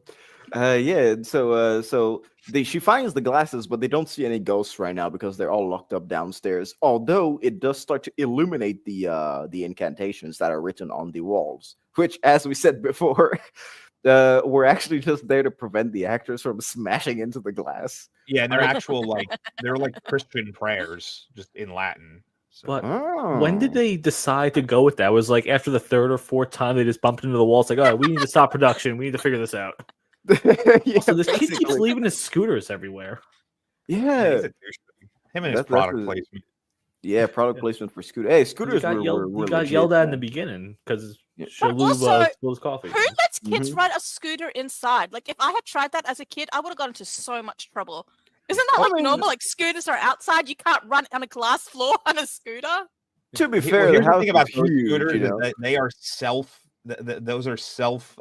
So she finds the glasses, but they don't see any ghosts right now because they're all locked up downstairs. Although it does start to illuminate the incantations that are written on the walls, which, as we said before, were actually just there to prevent the actors from smashing into the glass. Yeah, and they're actual they're like Christian prayers, just in Latin. So. But when did they decide to go with that? It was like after the third or fourth time they just bumped into the wall. It's like, all right, we need to stop production. We need to figure this out. So this kid keeps leaving his scooters everywhere. Yeah, him and his product placement. Yeah, product placement for scooters. Hey, scooters got yelled at in the beginning because Shalhoub spills coffee. Who lets kids ride a scooter inside? Like, if I had tried that as a kid, I would have got into so much trouble. Isn't that normal? Like, scooters are outside. You can't run on a glass floor on a scooter. To be Well, fair, here's the the house thing about is those huge, scooters you is know. that they are those are self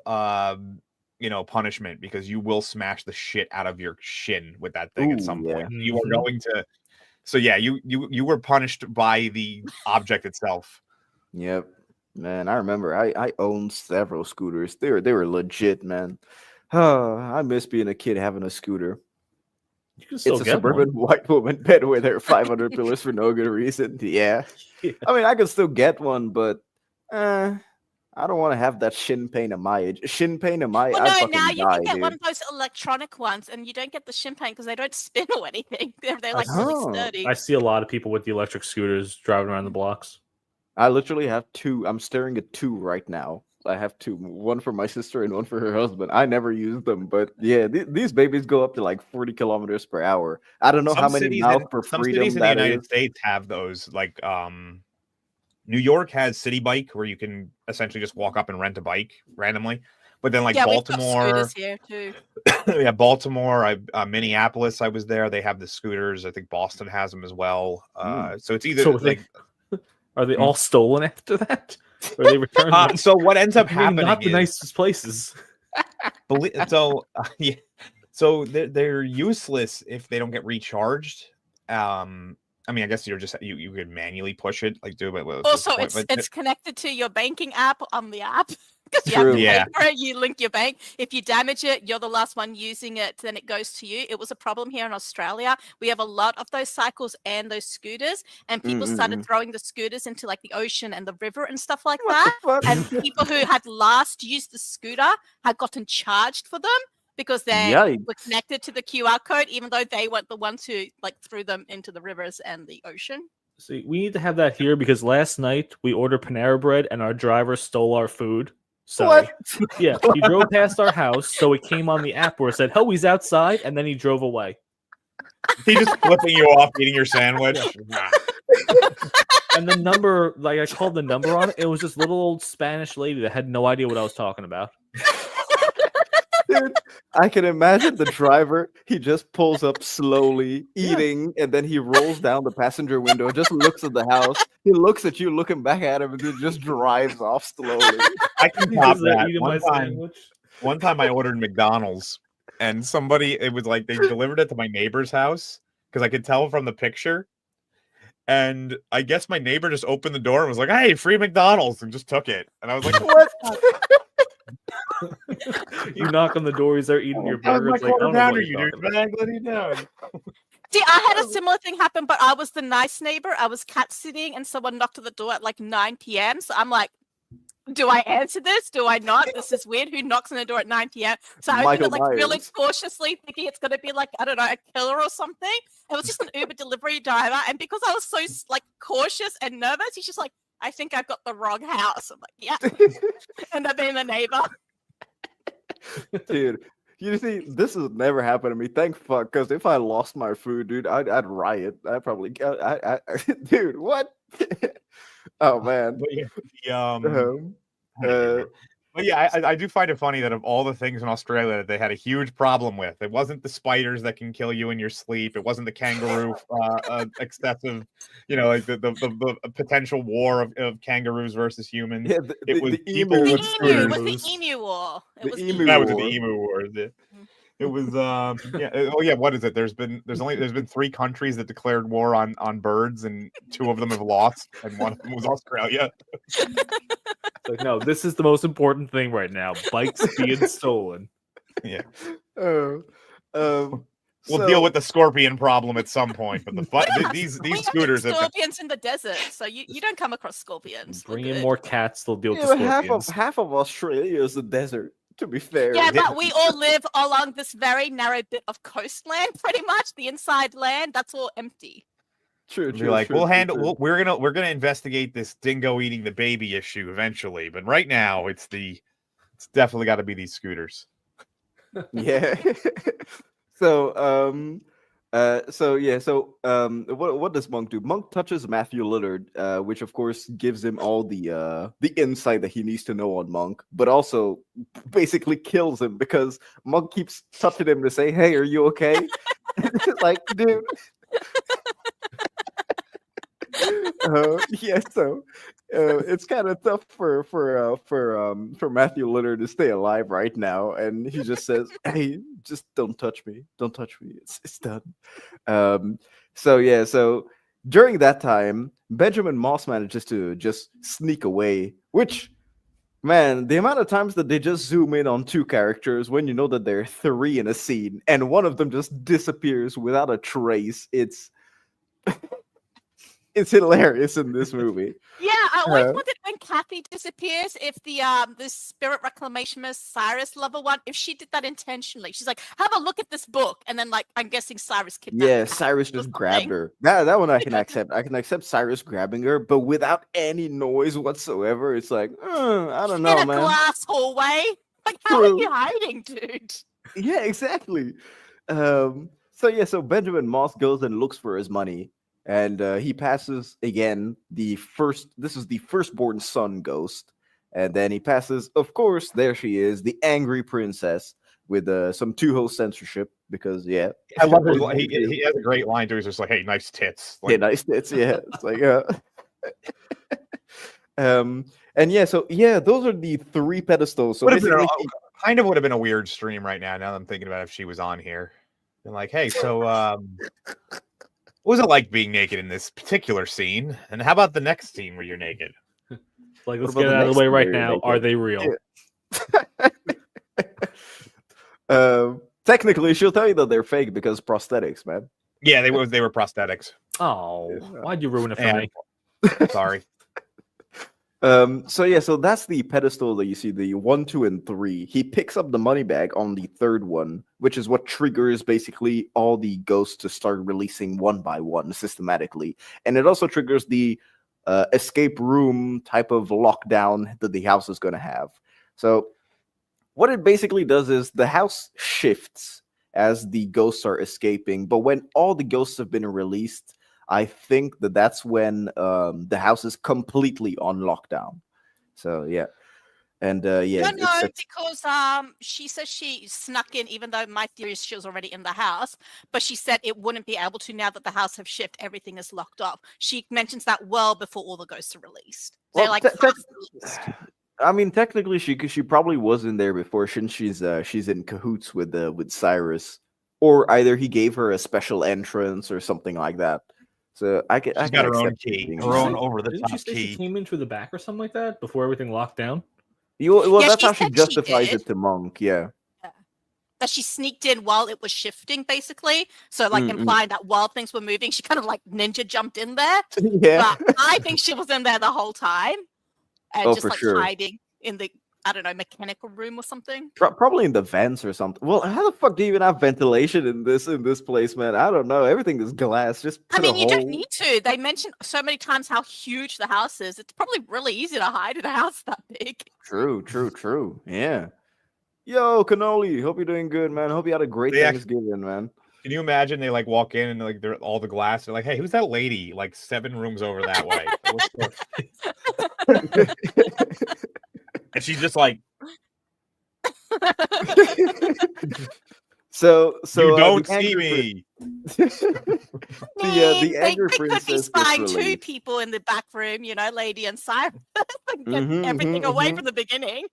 punishment, because you will smash the shit out of your shin with that thing at Ooh, some yeah. point. You are going to. So yeah, you were punished by the object itself. Yep. Man, I remember I owned several scooters. They were legit, man. I miss being a kid having a scooter. You can still It's a get suburban one. white woman bed where there are 500 pillars for no good reason. Yeah. Yeah. I mean, I could still get one, but I don't want to have that shin pain at my age. Shin pain at my Well, I'd no, fucking now you die, can get one dude. of those electronic ones, and you don't get the shin pain because they don't spin or anything. They're like really Oh. sturdy. I see a lot of people with the electric scooters driving around the blocks. I literally have two. I'm staring at two right now. I have two, one for my sister and one for her husband. I never use them, but yeah, these babies go up to like 40 kilometers per hour. I don't know how many miles per Some freedom cities in the that United is. States have those. Like New York has City Bike, where you can essentially just walk up and rent a bike randomly. But then like Yeah, Baltimore, we've got scooters here too. yeah, Baltimore, Minneapolis, I was there. They have the scooters. I think Boston has them as well. So it's either So like, are they all stolen after that? Or they returned? so what ends up Maybe happening not the is, nicest places. yeah, so they're useless if they don't get recharged. I mean, I guess you're just you could manually push it, like do it. Also, it's connected to your banking app on the app. Because you True. have to Yeah. pay for it, you link your bank. If you damage it, you're the last one using it, then it goes to you. It was a problem here in Australia. We have a lot of those cycles and those scooters, and people started throwing the scooters into like the ocean and the river and stuff like that. And people who had last used the scooter had gotten charged for them because they were connected to the QR code, even though they weren't the ones who like threw them into the rivers and the ocean. See, we need to have that here because last night we ordered Panera Bread and our driver stole our food. So What? yeah, he drove past our house, so it came on the app where it said, "Oh, he's outside," and then he drove away. He just flipping you off, eating your sandwich. And the number, like I called the number on it, it was this little old Spanish lady that had no idea what I was talking about. Dude, I can imagine the driver. He just pulls up slowly, eating, and then he rolls down the passenger window, just looks at the house. He looks at you, looking back at him, and then just drives off slowly. I can He top was there that. eating my sandwich. One time I ordered McDonald's, and it was like they delivered it to my neighbor's house because I could tell from the picture. And I guess my neighbor just opened the door and was like, "Hey, free McDonald's," and just took it. And I was like, What? You knock on the door, he's there eating your "That was burger. my It's like, I quarter don't know what pounder, you're you talking about. douchebag. What are you doing?" See, I had a similar thing happen, but I was the nice neighbor. I was cat sitting, and someone knocked at the door at like 9 p.m. So I'm like, do I answer this? Do I not? This is weird. Who knocks on the door at 9 p.m.? So I opened it like really Myers. cautiously, thinking it's going to be like, I don't know, a killer or something. It was just an Uber delivery driver. And because I was so like cautious and nervous, he's just like, I think I've got the wrong house. I'm like, yeah. End up being the neighbor. Dude, you see, this has never happened to me. Thank fuck, because if I lost my food, dude, I'd riot. I'd probably, dude, what? Oh man. But yeah, but yeah, I do find it funny that of all the things in Australia that they had a huge problem with, it wasn't the spiders that can kill you in your sleep. It wasn't the kangaroo excessive, like the potential war of kangaroos versus humans. Yeah, it was the people emu. with It scooters. was the emu war. It was the emu That was the war. emu wars. Yeah. It was what is it? There's been 3 countries that declared war on birds, and 2 of them have lost, and one of them was Australia. Like, no, this is the most important thing right now. Bikes being stolen. Yeah. We'll deal with the scorpion problem at some point, but these We have scooters scorpions in the desert, so you don't come across scorpions. We're Bring in good. more cats, they'll deal with the scorpions. half of Australia is a desert. To be fair, Yeah, but we all live along this very narrow bit of coastland, pretty much. The inside land, that's all empty. True. Be like, we'll handle. We're gonna investigate this dingo eating the baby issue eventually, but right now it's definitely got to be these scooters. Yeah. What does Monk do? Monk touches Matthew Lillard, which of course gives him all the insight that he needs to know on Monk, but also basically kills him because Monk keeps touching him to say, "Hey, are you okay?" Like, dude. Yeah, so it's kind of tough for Matthew Lillard to stay alive right now, and he just says, "Hey, just don't touch me, don't touch me. It's done." So yeah, so during that time, Benjamin Moss manages to just sneak away, which. Man, the amount of times that they just zoom in on two characters when you know that there are three in a scene and one of them just disappears without a trace, it's hilarious in this movie. Yeah, I always wondered when Kathy disappears if the spirit reclamationist Cyrus lover one, if she did that intentionally. She's like, have a look at this book, and then like I'm guessing Cyrus kidnapped Yeah, her Cyrus or just grabbed something. her. That one I can accept. I can accept Cyrus grabbing her, but without any noise whatsoever. It's like, I don't know, In a man. glass hallway. Like, how are you hiding, dude? Yeah, exactly. So Benjamin Moss goes and looks for his money, and he passes again this is the firstborn son ghost, and then he passes, of course, there she is, the angry princess with some two-host censorship because I love his. He has a great line too. He's just like, "Hey, nice tits." Like, yeah, nice tits. Yeah, it's like those are the three pedestals. So basically, kind of would have been a weird stream right now. Now that I'm thinking about if she was on here, and like, hey, so what was it like being naked in this particular scene? And how about the next scene where you're naked? Like, let's get it out of the way right now. Are they real? Yeah. Technically, she'll tell you that they're fake because prosthetics, man. Yeah, they were prosthetics. Oh, why'd you ruin it for me? Sorry. So that's the pedestal that you see, the 1, 2, and 3. He picks up the money bag on the third one, which is what triggers basically all the ghosts to start releasing one by one systematically. And it also triggers the escape room type of lockdown that the house is going to have. So what it basically does is the house shifts as the ghosts are escaping, but when all the ghosts have been released, I think that's when the house is completely on lockdown. So yeah, and because she says she snuck in, even though my theory is she was already in the house. But she said it wouldn't be able to now that the house have shifted. Everything is locked off. She mentions that well before all the ghosts are released. They're I mean, technically, she probably was in there before, since she's in cahoots with Cyrus, or either he gave her a special entrance or something like that. So I can. She's got her own key, her own over the top key. She came in through the back or something like that before everything locked down. That's how she justifies it to Monk. Yeah. That she sneaked in while it was shifting, basically. So, like, implying that while things were moving, she kind of like ninja jumped in there. Yeah. But I think she was in there the whole time, and just like hiding in the, I don't know, mechanical room or something. Probably in the vents or something. Well, how the fuck do you even have ventilation in this place, man? I don't know. Everything is glass. Just you don't need to. They mentioned so many times how huge the house is. It's probably really easy to hide in a house that big. True. Yeah. Yo, Cannoli, hope you're doing good, man. Hope you had a great Thanksgiving, man. Can you imagine they like walk in and like they're all the glass? They're like, "Hey, who's that lady? Like 7 rooms over that way." And she's just like, so you don't see me. The angry princess could be spying 2 people in the back room, you know, Lady and Cyrus, get everything away from the beginning.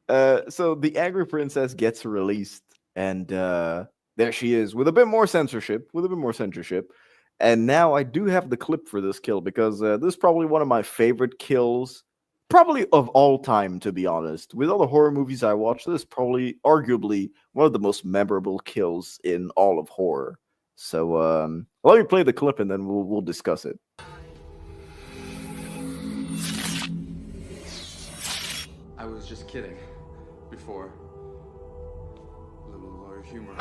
So the angry princess gets released, and there she is with a bit more censorship. And now I do have the clip for this kill because this is probably one of my favorite kills, probably of all time, to be honest. With all the horror movies I watched, this is probably arguably one of the most memorable kills in all of horror. So let me play the clip and then we'll discuss it. I was just kidding before. A little humor.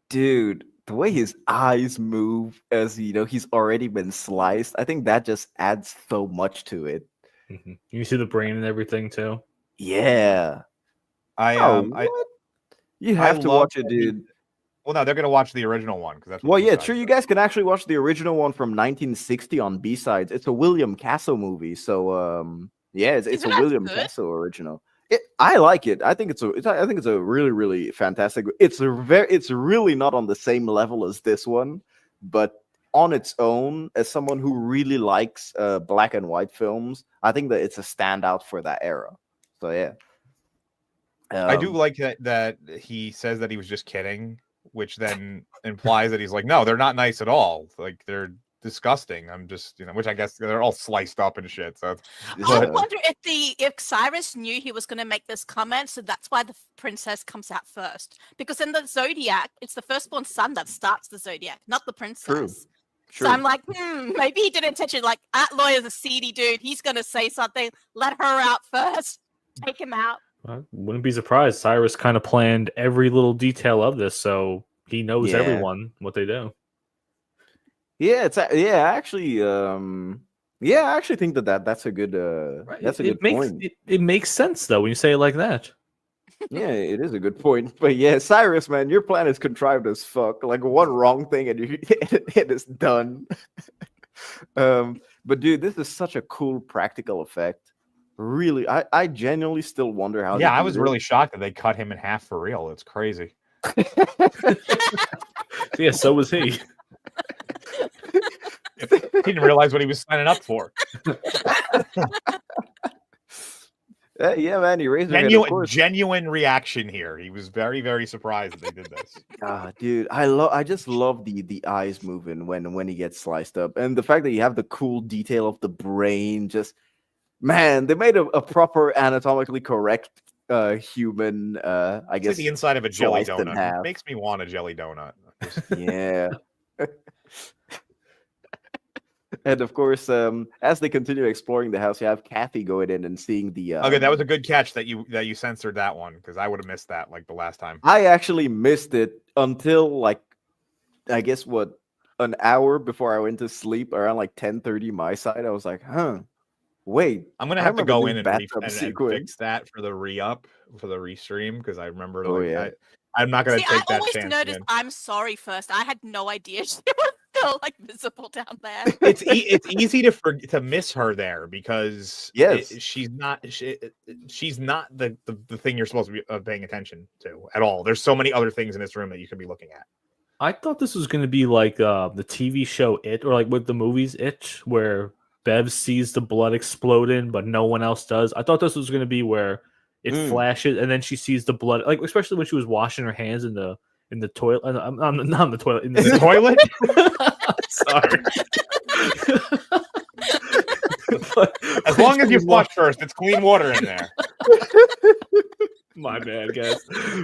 Dude, the way his eyes move as he's already been sliced, I think that just adds so much to it. Mm-hmm. You see the brain and everything too. Yeah, you have to watch it, dude. Well, no, they're gonna watch the original one because that's. Well, yeah, sure. You guys can actually watch the original one from 1960 on B-sides. It's a William Castle movie, so yeah, it's a William Castle original. I like it. I think it's a really, really fantastic. It's really not on the same level as this one, but on its own, as someone who really likes black and white films, I think that it's a standout for that era. So yeah. I do like that he says that he was just kidding, which then implies that he's like, no, they're not nice at all. Like they're disgusting. I'm just, which I guess they're all sliced up and shit. So I wonder if Cyrus knew he was going to make this comment, so that's why the princess comes out first. Because in the Zodiac, it's the firstborn son that starts the Zodiac, not the princess. True. So I'm like, maybe he didn't intention. Like, that lawyer's a seedy dude. He's going to say something. Let her out first. Take him out. I wouldn't be surprised. Cyrus kind of planned every little detail of this, so he knows everyone what they do. Yeah, I actually think that's a good that's a good point. It makes sense though when you say it like that. Yeah, it is a good point. But yeah, Cyrus, man, your plan is contrived as fuck. Like one wrong thing and it is done. But dude, this is such a cool practical effect. Really, I genuinely still wonder how. Yeah, I was really shocked that they cut him in half for real. It's crazy. Yeah, so was he. He didn't realize what he was signing up for. Yeah, man, he raised genuine reaction here. He was very, very surprised that they did this. Dude, I just love the eyes moving when he gets sliced up, and the fact that you have the cool detail of the brain. Just man, they made a proper anatomically correct human. I guess like the inside of a jelly donut. It makes me want a jelly donut. Yeah. And of course, as they continue exploring the house, you have Kathy going in and seeing the. Okay, that was a good catch that you censored that one because I would have missed that like the last time. I actually missed it until like, I guess an hour before I went to sleep, around like 10:30 my side. I was like, wait. I'm gonna have to go in and fix that for the restream because I remember I'm not gonna take that chance. I always noticed. I'm sorry. First, I had no idea she was still like visible down there. It's easy to miss her there because she's not the thing you're supposed to be paying attention to at all. There's so many other things in this room that you could be looking at. I thought this was going to be like the TV show It, or like with the movies It, where Bev sees the blood exploding, but no one else does. I thought this was going to be where it flashes and then she sees the blood, like especially when she was washing her hands in the toilet. Not in the toilet. In the toilet. Sorry. As long as you flush first, it's clean water in there. My bad, guys.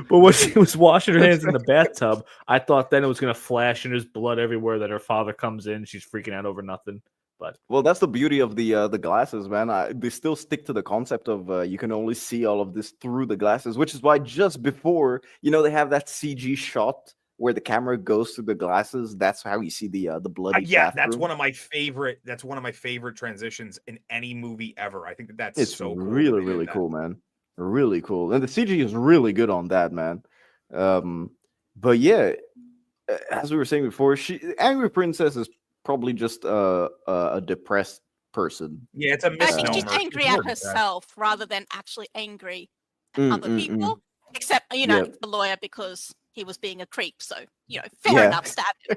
But when she was washing her hands in the bathtub, I thought then it was going to flash and there's blood everywhere. That her father comes in, she's freaking out over nothing. But well, that's the beauty of the glasses, man. They still stick to the concept of you can only see all of this through the glasses, which is why just before they have that CG shot where the camera goes through the glasses. That's how you see the bloody. Yeah, that's one of my favorite. That's one of my favorite transitions in any movie ever. I think that's it's so cool really really cool, man. Really cool, and the CG is really good on that, man. But yeah, as we were saying before, Angry Princess is probably just a depressed person. Yeah, it's a misnomer. I think she's angry at herself rather than actually angry at other people. Except, the lawyer, because he was being a creep. So, fair enough, stab him.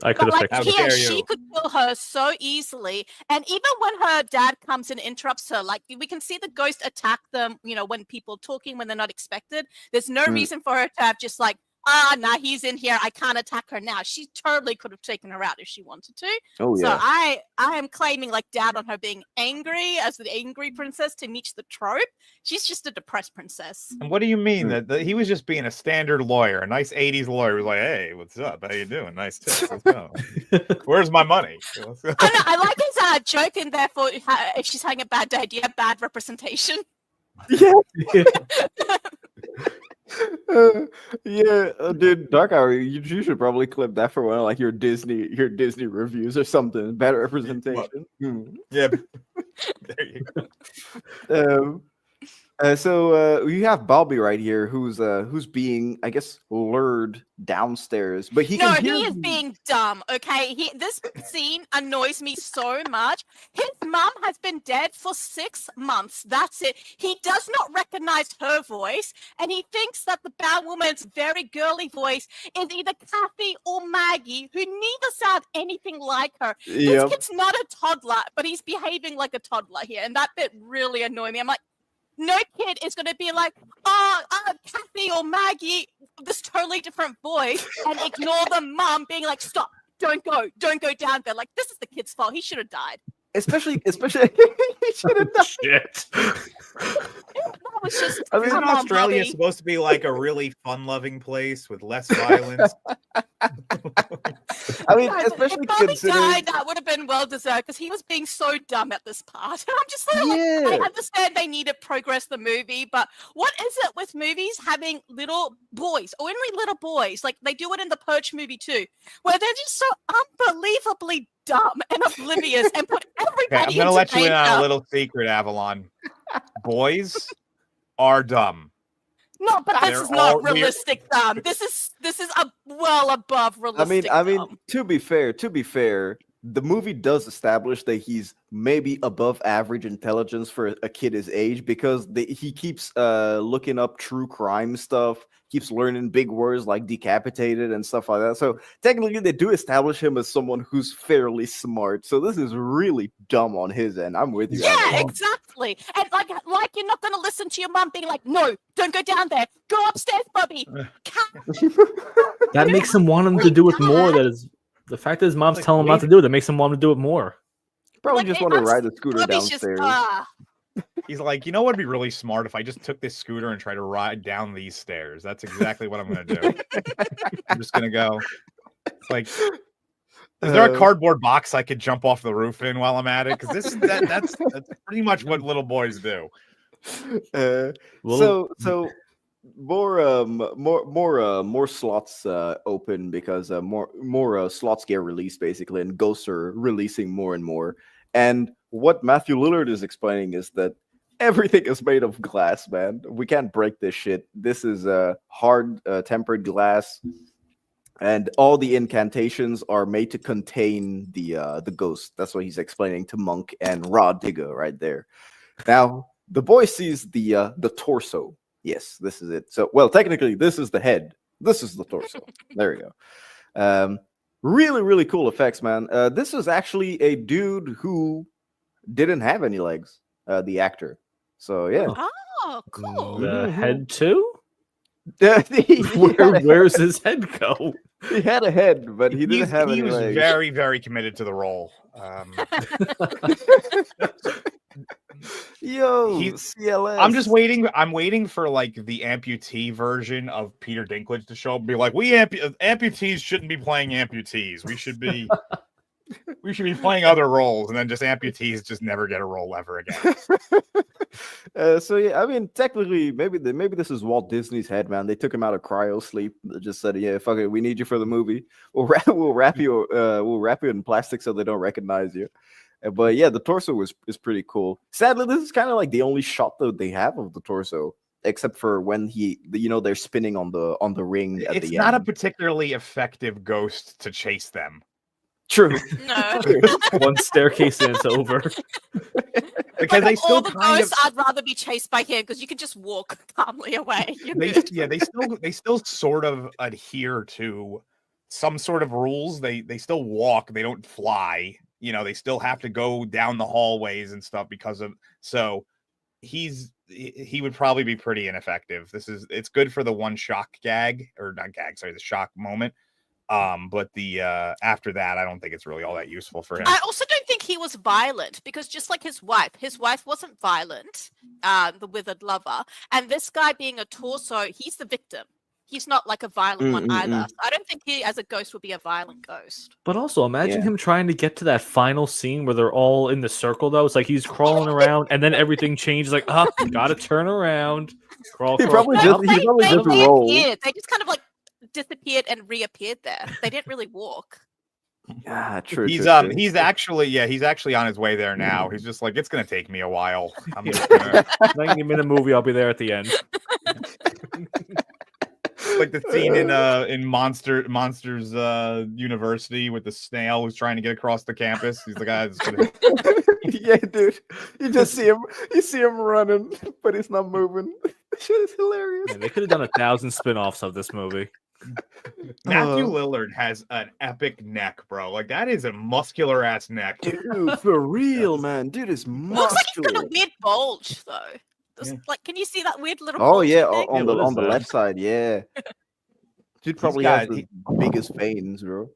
I could have fixed it. She could kill her so easily. And even when her dad comes and interrupts her, like we can see the ghost attack them, when people are talking, when they're not expected. There's no reason for her to have just like, he's in here. I can't attack her now. She totally could have taken her out if she wanted to. Oh, yeah. So I am claiming like doubt on her being angry as the angry princess to meet the trope. She's just a depressed princess. And what do you mean that he was just being a standard lawyer, a nice 80s lawyer who's like, hey, what's up? How you doing? Nice tip. Let's go. Where's my money? I like his joke in there for if she's having a bad day. Do you have bad representation? Yeah. Dude, Dark Hour, you should probably clip that for one of like your Disney reviews or something. Better representation. Yeah, there you go. So you have Bobby right here, who's being, I guess, lured downstairs, but he No, can hear he is being dumb. Okay, this scene annoys me so much. His mum has been dead for 6 months. That's it. He does not recognize her voice, and he thinks that the bad woman's very girly voice is either Kathy or Maggie, who neither sound anything like her. This kid's not a toddler, but he's behaving like a toddler here, and that bit really annoyed me. I'm like, no kid is going to be like, Kathy or Maggie, this totally different voice, and ignore the mum being like, stop, don't go down there. Like, this is the kid's fault. He should have died. Especially he should have died. Shit. That was just, I mean, come on, Australia is Bobby. supposed to be like a really fun-loving place with less violence. I mean, Guys, especially if Bobby considering. died, that would have been well deserved because he was being so dumb at this part. And I'm just like, I understand they need to progress the movie, but what is it with movies having little boys, or only little boys? Like they do it in the Purge movie too, where they're just so unbelievably dumb and oblivious and put everybody. Okay, I'm gonna let you in on a little secret, Avalon. Boys are dumb. No, but this They're is not all weird. realistic dumb. This is well above realistic. I mean, dumb. to be fair, the movie does establish that he's maybe above average intelligence for a kid his age because he keeps looking up true crime stuff, keeps learning big words like decapitated and stuff like that. So technically, they do establish him as someone who's fairly smart. So this is really dumb on his end. I'm with you. Yeah, Avalon. exactly. And like you're not going to listen to your mum being like, no, don't go down there. Go upstairs, Bobby. That makes him want him to do it more. That is the fact that his mom's telling him not to do it. That makes him want him to do it more. Probably Like, just want to ride the scooter Bobby's downstairs. He's like, you know what would be really smart if I just took this scooter and tried to ride down these stairs. That's exactly what I'm going to do. I'm just going to go. It's like, is there a cardboard box I could jump off the roof in while I'm at it? Because that's pretty much what little boys do. So more slots open because more slots get released basically, and ghosts are releasing more and more. And what Matthew Lillard is explaining is that everything is made of glass, man. We can't break this shit. This is hard tempered glass, and all the incantations are made to contain the ghost. That's what he's explaining to Monk and Rah Digga right there. Now the boy sees the torso. Yes, this is it. So, well, technically, this is the head. This is the torso. There we go. Really, really cool effects, man. This is actually a dude who didn't have any legs, the actor. So, yeah. Oh, cool. The head too? Where's Where's his head go? He had a head, but he didn't have any He was legs. very, very committed to the role. Yo, CLS. I'm just waiting. I'm waiting for like the amputee version of Peter Dinklage to show up and be like, we amputees shouldn't be playing amputees. We should be playing other roles, and then just amputees just never get a role ever again. So yeah, I mean, technically, maybe this is Walt Disney's head, man. They took him out of cryo sleep. They just said, "Yeah, fuck it, we need you for the movie. We'll wrap you in plastic so they don't recognize you." But yeah, the torso is pretty cool. Sadly, this is kind of like the only shot that they have of the torso, except for when they're spinning on the ring at the end. It's not a particularly effective ghost to chase them. True. No. One staircase and it's over. Because they still all the kind ghosts, of, I'd rather be chased by him because you can just walk calmly away. You're they good. still sort of adhere to some sort of rules. They still walk. They don't fly. You know, they still have to go down the hallways and stuff so he would probably be pretty ineffective. It's good for the one shock the shock moment. But the after that, I don't think it's really all that useful for him. I also don't think he was violent because just like his wife wasn't violent, the withered lover, and this guy being a torso, he's the victim. He's not like a violent one either. So I don't think he, as a ghost, would be a violent ghost. But also, imagine him trying to get to that final scene where they're all in the circle, though. It's like he's crawling around, and then everything changes. Like, gotta turn around. Crawl. He probably just roll. Appeared. They just kind of like disappeared and reappeared there. They didn't really walk. True. He's actually on his way there now. He's just like, it's gonna take me a while. I'm just gonna 90-minute movie. I'll be there at the end. like the scene in Monsters University with the snail who's trying to get across the campus. He's like, yeah, dude. You see him running, but he's not moving. Shit is hilarious. Yeah, they could have done 1,000 spin-offs of this movie. Matthew Lillard has an epic neck, bro. Like that is a muscular ass neck, dude. For real, man. Dude is muscular. Looks like he's got a weird bulge, though. Like, can you see that weird little? Oh yeah, bulge on the left side, yeah. Dude probably has the biggest veins, bro.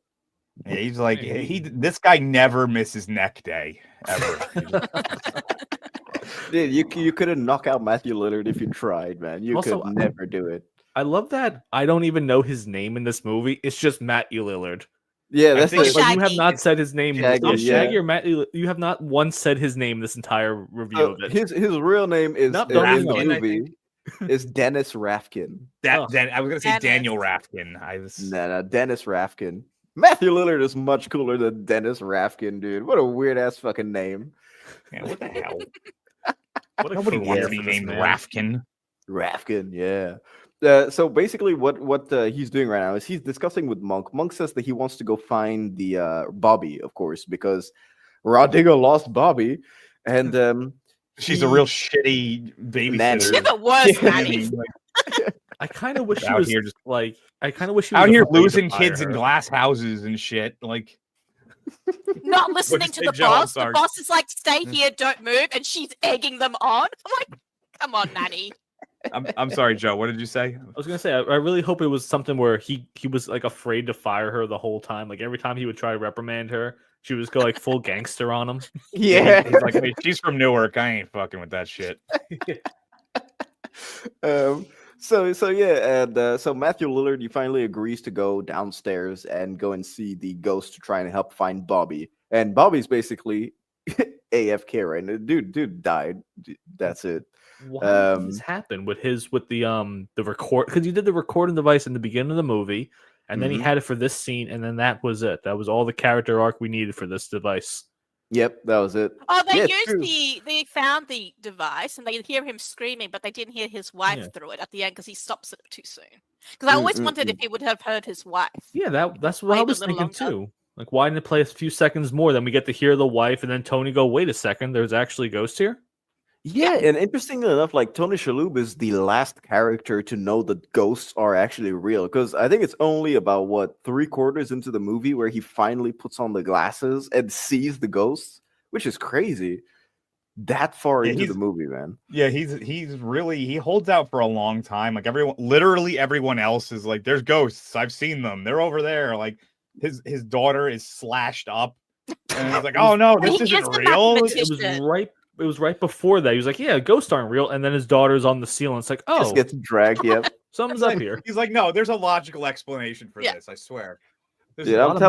Yeah, he's like this guy never misses neck day ever. Dude, you couldn't knock out Matthew Lillard if you tried, man. You could never do it. I love that I don't even know his name in this movie. It's just Matthew Lillard. Yeah, that's like you have not said his name. Shaggy, or Matthew. You have not once said his name this entire review of it. His real name is in the movie is Dennis Rafkin. I was gonna say Daniel Rafkin. No, Dennis Rafkin. Matthew Lillard is much cooler than Dennis Rafkin, dude. What a weird ass fucking name. Man, what the hell? Nobody wants to be named Rafkin. Rafkin, yeah. So basically, what he's doing right now is he's discussing with Monk. Monk says that he wants to go find the Bobby, of course, because Rah Digga lost Bobby, and she's a real shitty babysitter. She's the worst nanny. I kind of wish she was here like. I kind of wish she was out here afraid to losing fire kids her. in glass houses and shit. Like, not listening to the Joe, boss. sorry. The boss is like, "Stay here, don't move," and she's egging them on. I'm like, "Come on, nanny." I'm sorry, Joe. What did you say? I was gonna say I really hope it was something where he was like afraid to fire her the whole time. Like every time he would try to reprimand her, she would just go like full gangster on him. Yeah, he's like, hey, she's from Newark. I ain't fucking with that shit. So yeah, and so Matthew Lillard, he finally agrees to go downstairs and go and see the ghost to try and help find Bobby. And Bobby's basically AFK right now. Dude died. That's it. Why did this happen with the record? Because he did the recording device in the beginning of the movie, and then he had it for this scene, and then that was it. That was all the character arc we needed for this device. Yep, that was it. Oh, they found the device, and they hear him screaming, but they didn't hear his wife through it at the end because he stops it too soon. Because I always wondered if he would have heard his wife. Yeah, that's what I was thinking too. Like, why didn't it play a few seconds more? Then we get to hear the wife, and then Tony go, "Wait a second, there's actually a ghost here." Yeah, and interestingly enough, like Tony Shalhoub is the last character to know that ghosts are actually real. Because I think it's only about 3/4 into the movie where he finally puts on the glasses and sees the ghosts, which is crazy. That far into the movie, man. Yeah, he holds out for a long time. Like literally everyone else is like, "There's ghosts. I've seen them. They're over there." Like his daughter is slashed up, and he's like, "Oh no, this isn't real." It was right before that. He was like, "Yeah, ghosts aren't real," and then his daughter's on the ceiling. It's like, "Oh, just gets dragged." Yep, something's up here. He's like, "No, there's a logical explanation for this. I swear." Yeah, I'm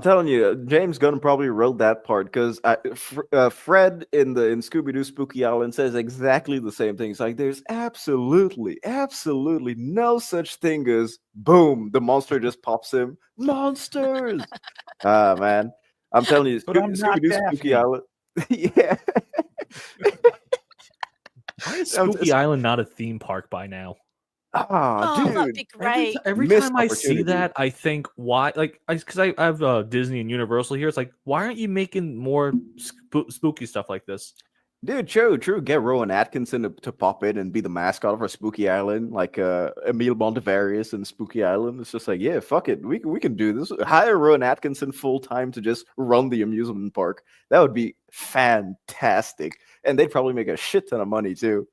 telling you, James Gunn probably wrote that part because Fred in Scooby-Doo Spooky Island says exactly the same thing. It's like there's absolutely no such thing as boom, the monster just pops him. Monsters, man. I'm telling you, Scooby-Doo Spooky Island. Yeah. Why is Spooky Island not a theme park by now? Dude, that'd be great. Every time I see that, I think, why? Like, because I have Disney and Universal here. It's like, why aren't you making more spooky stuff like this? Dude, true. Get Rowan Atkinson to pop in and be the mascot for Spooky Island, like Emil Montevarius in Spooky Island. It's just like, yeah, fuck it, we can do this. Hire Rowan Atkinson full time to just run the amusement park. That would be fantastic, and they'd probably make a shit ton of money too.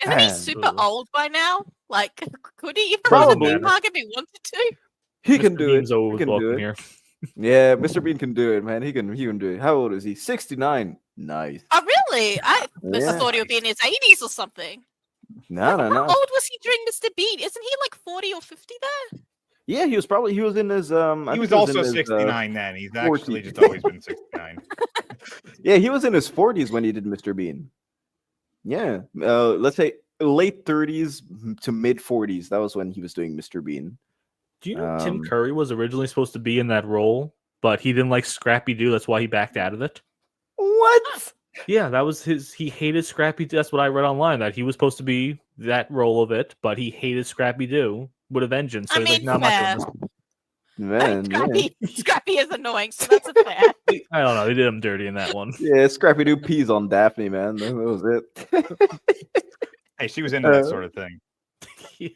Isn't he super old by now? Like, could he even Probably. run the theme park if he wanted to? He can Mr. do Bean's it. always He can do welcome it. here. Yeah, Mr. Bean can do it, man. He can do it. How old is he? 69. Nice. Oh, really? I Yeah. thought he would be in his 80s or something. No. How old was he during Mr. Bean? Isn't he like 40 or 50 there? Yeah, he was in his He was also 69 then. He's actually just always been 69. Yeah, he was in his 40s when he did Mr. Bean. Yeah, let's say late 30s to mid 40s. That was when he was doing Mr. Bean. Do you know Tim Curry was originally supposed to be in that role, but he didn't like Scrappy Doo. That's why he backed out of it. What? Yeah, that was his. He hated Scrappy Doo. That's what I read online. That he was supposed to be that role of it, but he hated Scrappy Doo with a vengeance. So I he's like, mean, "No, I'm not doing fair. this." Man, yeah. Scrappy is annoying, so that's a fair. I don't know. They did him dirty in that one. Yeah, Scrappy Doo pees on Daphne, man. That was it. Hey, she was into that sort of thing. Yeah.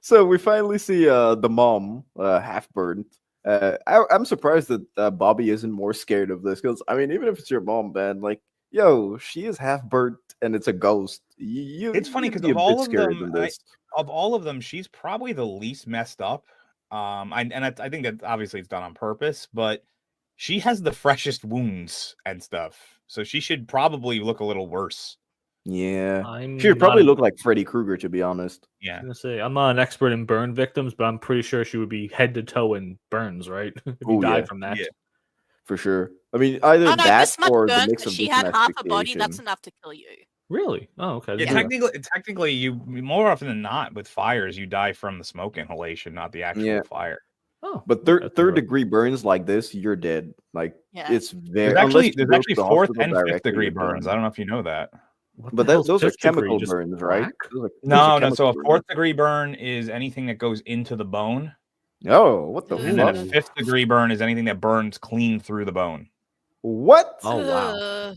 So we finally see the mom half burned. I'm surprised that Bobby isn't more scared of this because I mean, even if it's your mom, man, like, yo, she is half burnt and it's a ghost. It's funny you'd because be of a all bit of scared them, than this. of all of them, she's probably the least messed up. I think that obviously it's done on purpose, but she has the freshest wounds and stuff, so she should probably look a little worse. Yeah, I'm she would probably not- look like Freddy Krueger, to be honest. Yeah, I'm gonna say I'm not an expert in burn victims, but I'm pretty sure she would be head to toe in burns, right? If you Oh, died yeah. from that. Yeah. For sure. I mean, either Oh no, that this much or the burns mix that of she had half a body. desensitization. That's enough to kill you. Really? Oh, okay. yeah. Yeah. Technically, you more often than not with fires, you die from the smoke inhalation, not the actual fire. Oh, But third degree burns like this, you're dead. Like Yeah. it's very There's actually fourth and fifth degree burns. I don't know if you know that. But those are chemical burns, right? No. So a fourth degree burn is anything that goes into the bone. Oh, what the And then a fuck? fifth degree burn is anything that burns clean through the bone. What? Oh wow.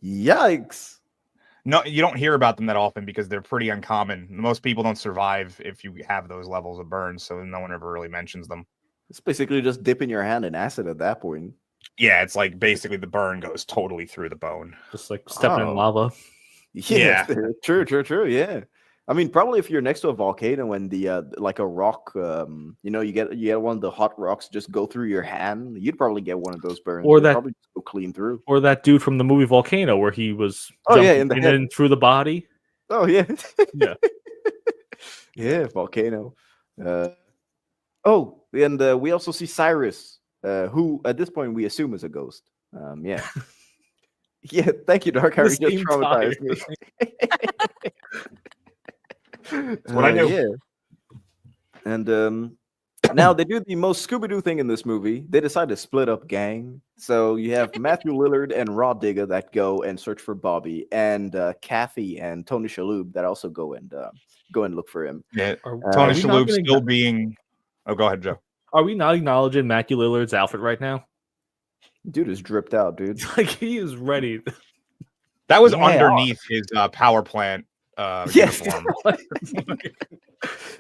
Yikes. No, you don't hear about them that often because they're pretty uncommon. Most people don't survive if you have those levels of burns, so no one ever really mentions them. It's basically just dipping your hand in acid at that point. Yeah, it's like basically the burn goes totally through the bone. Just like stepping in lava. Yeah. True. Yeah. I mean, probably if you're next to a volcano and the like a rock, you get one of the hot rocks just go through your hand, you'd probably get one of those burns. Or It'd that- probably just go clean through. Or that dude from the movie Volcano where he was in the jumping head. in through the body. Oh yeah. Yeah. Yeah, volcano. Oh, and we also see Cyrus, who at this point we assume is a ghost. Yeah. Yeah, thank you, Dark Harry. You just traumatized me. That's what I do. Yeah. And now they do the most Scooby-Doo thing in this movie. They decide to split up gang. So you have Matthew Lillard and Rah Digga that go and search for Bobby, and Kathy and Tony Shalhoub that also go and look for him. Yeah, Are Tony we not Shalhoub gonna- still being. Oh, go ahead, Joe. Are we not acknowledging Matthew Lillard's outfit right now? Dude is dripped out, dude. Like he is ready. That was Yeah. underneath his power plant Yes. uniform.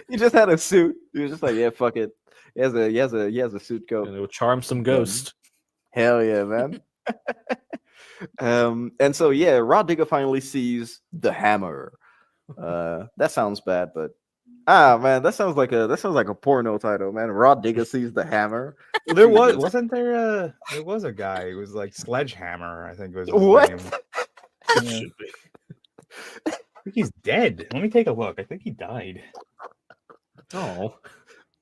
He just had a suit. He was just like, yeah, fuck it. He has a suit coat. And it will charm some ghosts. Hell yeah, man. And so yeah, Rah Digga finally sees the hammer. That sounds bad, but man, that sounds like a porno title, man. Rah Digga sees the hammer. There wasn't there was a guy who was like Sledgehammer, I think was his What? name. Yeah. I think he's dead. Let me take a look. I think he died. Oh.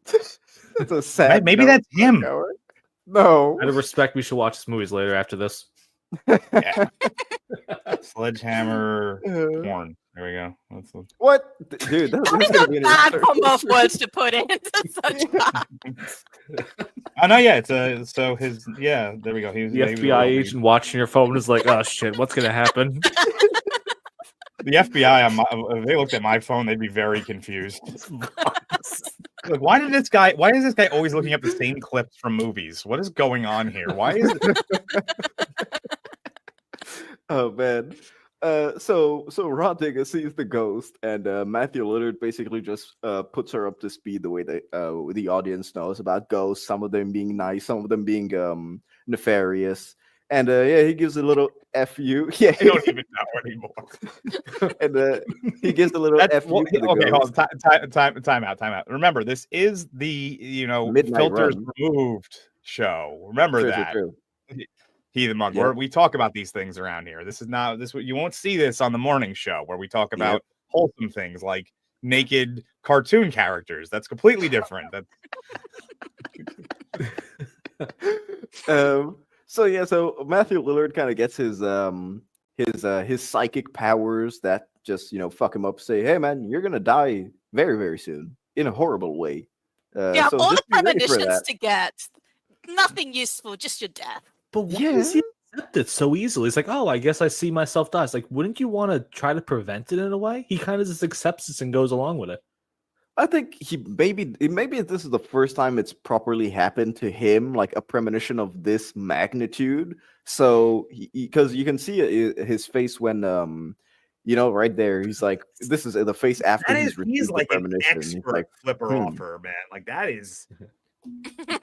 It's a sad. Maybe note. that's him. No. Out of respect, we should watch this movies later after this. Yeah. Sledgehammer porn. There we go. What, dude? That's gonna be an Bad insert. combo of words to put into such. I know. Yeah, it's so his. Yeah, there we go. He was The FBI agent watching your phone is like, oh shit, what's gonna happen? The FBI. If they looked at my phone, they'd be very confused. Like, why is this guy always looking up the same clips from movies? What is going on here? Why is Oh man. So Rah Digga sees the ghost, and Matthew Lillard basically just puts her up to speed the way the audience knows about ghosts. Some of them being nice, some of them being nefarious. And yeah, he gives a little fu. Yeah, I don't even know anymore. And he gives a little fu. To the Okay, ghost. hold on. Time out. Remember, this is the Midnight filters Run. removed show. Remember True, that. true. He the mug. Yeah. We talk about these things around here. This is not this. You won't see this on the morning show where we talk about wholesome things like naked cartoon characters. That's completely different. So Matthew Lillard kind of gets his psychic powers that just fuck him up, say, hey man, you're gonna die very, very soon in a horrible way. Yeah, so all the just be ready for premonitions that. to get. Nothing useful, just your death. But why does he accept it so easily? It's like, oh, I guess I see myself die. It's like, wouldn't you want to try to prevent it in a way? He kind of just accepts this and goes along with it. I think maybe this is the first time it's properly happened to him, like a premonition of this magnitude. So because you can see his face when right there, he's like, this is the face after he's like the an premonition. expert He's like, flipper offer, man. Like that is.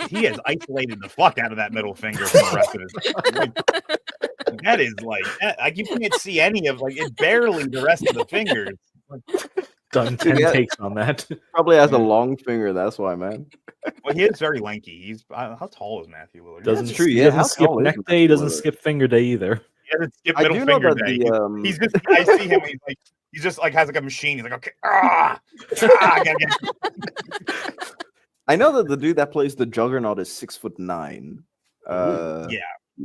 He has isolated the fuck out of that middle finger from the rest of his life. Like, that is like you can't see any of it barely the rest of the fingers. Done 10 takes on that. Probably has a long finger, that's why, man. Well, he is very lanky. He's how tall is Matthew Lillard? Doesn't skip neck day, he doesn't skip finger day either. He doesn't skip middle finger day. He's just I see him, he's just like has like a machine. He's like, okay, I gotta get. I know that the dude that plays the Juggernaut is 6'9". Yeah.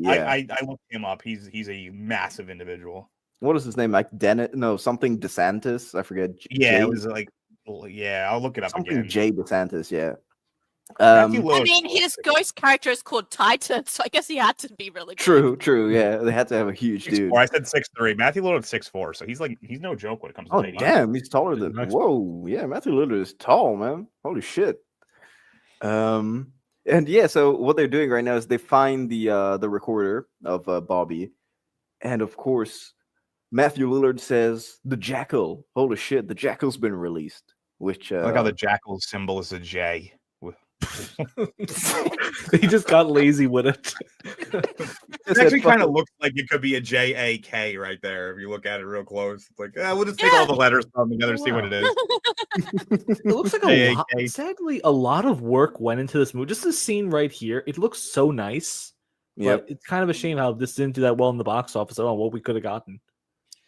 I looked him up. He's a massive individual. What is his name? Like something DeSantis. I forget. Yeah, it was like, I'll look it up something again. Jay DeSantis. Yeah. I mean, his ghost character is called Titan, so I guess he had to be really good. True. Yeah, they had to have a huge dude. I said 6'3". Matthew Lillard 6'4", so he's no joke when it comes to dating. Damn, he's taller than. Whoa, yeah, Matthew Lillard is tall, man. Holy shit. And yeah, so what they're doing right now is they find the recorder of Bobby, and of course, Matthew Lillard says the jackal. Holy shit, the jackal's been released. Which I like how the jackal symbol is a J. He just got lazy with it. It actually kind of looks like it could be a JAK right there if you look at it real close. It's like, we'll just take all the letters from together and see what it is. It looks like a lot. Sadly, a lot of work went into this movie. Just this scene right here, it looks so nice. Yeah, it's kind of a shame how this didn't do that well in the box office. Oh, what we could have gotten.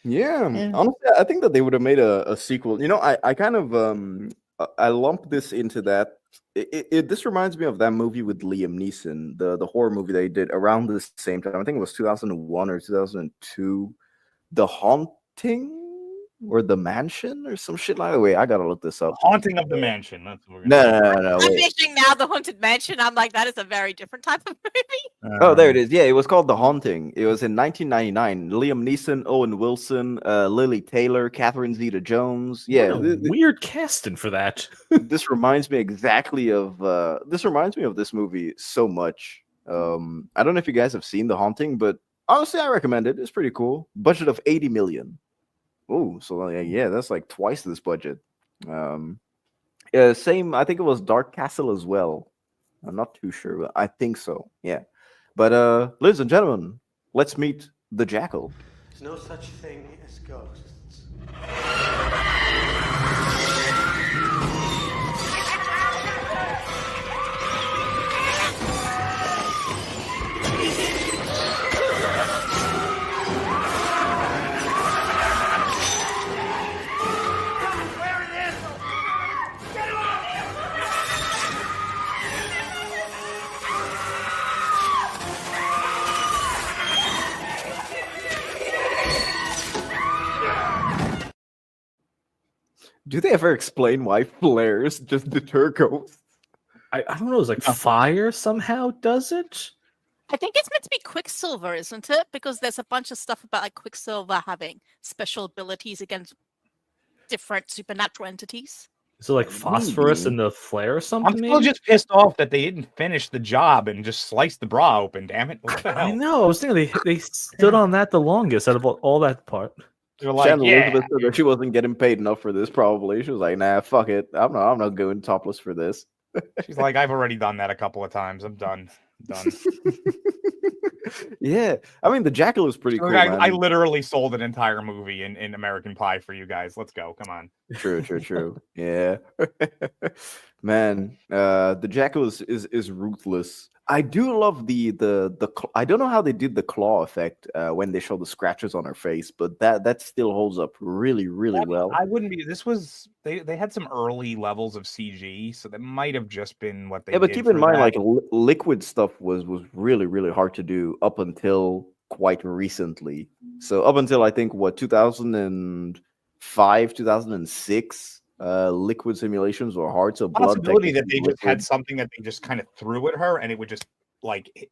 Yeah, honestly, I think that they would have made a sequel. I kind of I lump this into that. This reminds me of that movie with Liam Neeson, the horror movie they did around the same time. I think it was 2001 or 2002. The Haunting or The Mansion or some shit like that. Wait, I gotta look this up. Haunting of the Mansion. That's what we're gonna No. I'm picturing now the Haunted Mansion. I'm like, that is a very different type of movie. Oh, there it is. Yeah, it was called The Haunting. It was in 1999. Liam Neeson, Owen Wilson, Lily Taylor, Catherine Zeta-Jones. Yeah, weird casting for that. This reminds me exactly of this movie so much. I don't know if you guys have seen The Haunting, but honestly, I recommend it. It's pretty cool. Budget of 80 million. Oh, so yeah, that's like twice this budget. Same. I think it was Dark Castle as well. I'm not too sure, but I think so. Yeah. But ladies and gentlemen, let's meet the Jackal. There's no such thing as ghosts. Do they ever explain why flares just deter ghosts? I don't know. It's like fire somehow does it. I think it's meant to be Quicksilver, isn't it? Because there's a bunch of stuff about like Quicksilver having special abilities against different supernatural entities. So like phosphorus in the flare or something? I'm still just pissed off that they didn't finish the job and just slice the bra open. Damn it! What the hell? I know. I was thinking they stood on that the longest out of all that part. They're like, Elizabeth said that she wasn't getting paid enough for this. Probably she was like, "Nah, fuck it. I'm not going topless for this." She's like, "I've already done that a couple of times. I'm done." Yeah, I mean the Jackal is pretty cool. I literally sold an entire movie in American Pie for you guys. Let's go. Come on. True. Yeah, man. The Jackal is ruthless. I do love the I don't know how they did the claw effect when they show the scratches on her face, but that still holds up really well. I wouldn't be. This was they had some early levels of CG, so that might have just been what they. Yeah, but did keep in mind, that. like liquid stuff was really hard to do up until quite recently. So up until I think 2000 and 2005, 2006. Liquid simulations or hearts of blood. Possibility that they just had something that they just kind of threw at her, and it would just like it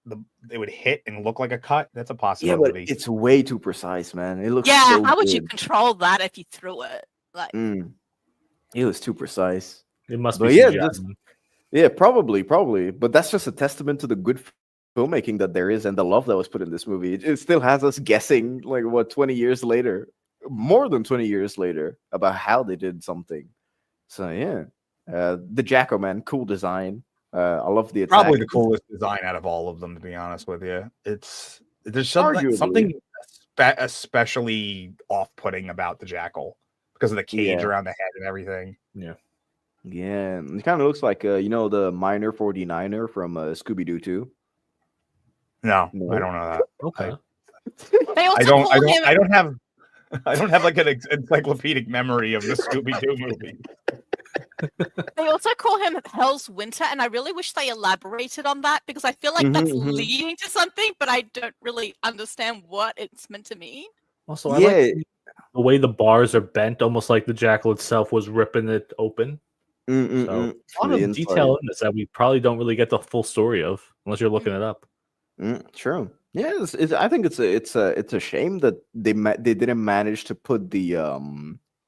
would hit and look like a cut. That's a possibility. Yeah, but it's way too precise, man. It looks Yeah, so how would you good. control that if you threw it? Like, It was too precise. It must But be. yeah, CGI. probably. But that's just a testament to the good filmmaking that there is and the love that was put in this movie. It still has us guessing, like, what, 20 years later, more than 20 years later, about how they did something. So yeah, the Jacko, man, cool design. I love the attack. Probably the coolest design out of all of them, to be honest with you. There's something especially off-putting about the Jackal because of the cage around the head and everything. Yeah. Yeah, it kind of looks like the Miner 49er from Scooby-Doo 2. No, I don't know that. Okay. I don't have like an encyclopedic memory of the Scooby-Doo movie. They also call him Hell's Winter, and I really wish they elaborated on that because I feel like that's leading to something, but I don't really understand what it's meant to mean. Also, I like the way the bars are bent, almost like the Jackal itself was ripping it open. So, a lot of detail in this that we probably don't really get the full story of unless you're looking it up. True. Yeah, I think it's a shame that they didn't manage to put the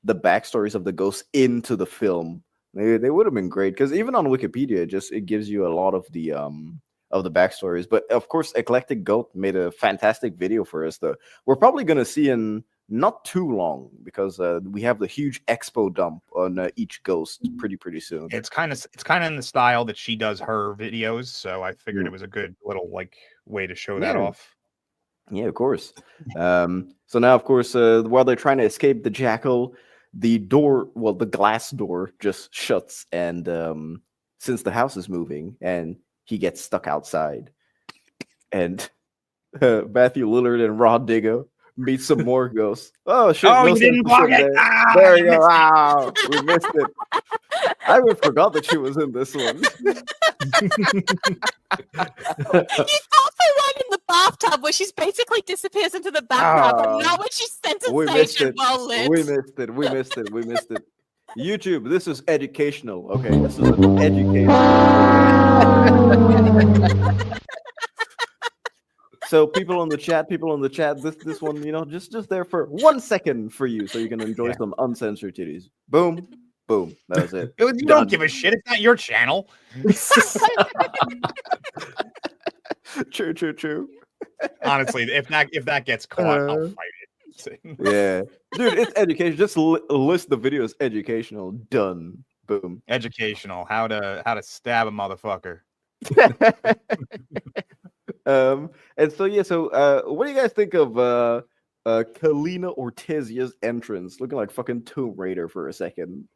backstories of the ghosts into the film. They would have been great because even on Wikipedia, it gives you a lot of the backstories. But of course, Eclectic Goat made a fantastic video for us. Though we're probably gonna see in not too long because we have the huge expo dump on each ghost pretty soon. It's kind of in the style that she does her videos, so I figured it was a good little way to show that off. Yeah, of course. So now, of course, while they're trying to escape the Jackal, the glass door just shuts, and since the house is moving, and he gets stuck outside, and Matthew Lillard and Rah Digga meet some more ghosts. Oh shit! Oh, you didn't block it. There you go. Wow, we missed it. I even forgot that she was in this one. He's also one in the bathtub where she basically disappears into the background, but not when she's center station well lit. We missed it. YouTube, this is educational. Okay, this is an educational. So people on the chat, this one, just there for 1 second for you, so you can enjoy some uncensored titties. Boom. That was it. You don't give a shit. It's not your channel. True. Honestly, if that gets caught, I'll fight it. Yeah, dude, it's education. Just list the videos. Educational. Done. Boom. Educational. How to stab a motherfucker. And so what do you guys think of Kalina Ortezia's entrance, looking like fucking Tomb Raider for a second,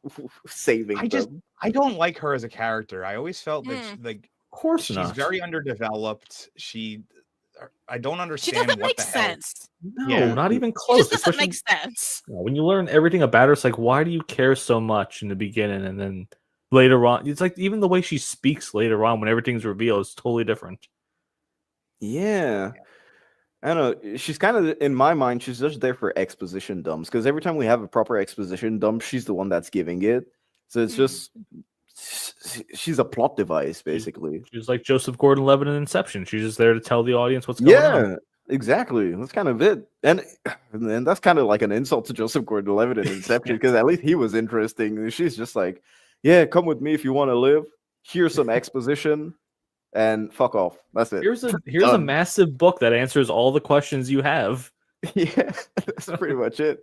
saving them? I don't like her as a character. I always felt that of course she's very underdeveloped. I don't understand. She doesn't what make the hell. sense. No, not even close. It just doesn't make sense. When you learn everything about her, it's like, why do you care so much in the beginning, and then later on, it's like even the way she speaks later on when everything's revealed is totally different. Yeah. I don't know. She's kind of, in my mind, she's just there for exposition dumps. Because every time we have a proper exposition dump, she's the one that's giving it. So it's just, she's a plot device, basically. She's like Joseph Gordon-Levitt in Inception. She's just there to tell the audience what's going on. Yeah, exactly. That's kind of it. And that's kind of like an insult to Joseph Gordon-Levitt in Inception, because at least he was interesting. She's just like, yeah, come with me if you want to live. Here's some exposition. And fuck off. That's it. Here's a massive book that answers all the questions you have. Yeah, that's pretty much it.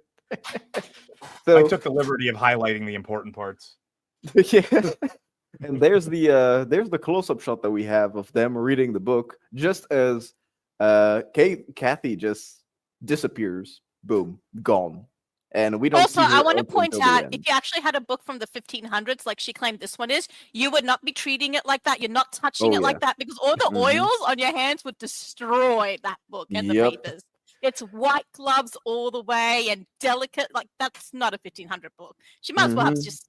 So I took the liberty of highlighting the important parts. Yeah. And there's the close-up shot that we have of them reading the book, just as Kathy just disappears. Boom, gone. And we don't also, I want to point out, if if you actually had a book from the 1500s, like she claimed this one is, you would not be treating it like that. You're not touching it like that, because all the oils on your hands would destroy that book and the papers. It's white gloves all the way and delicate. Like, that's not a 1500 book. She might as well have just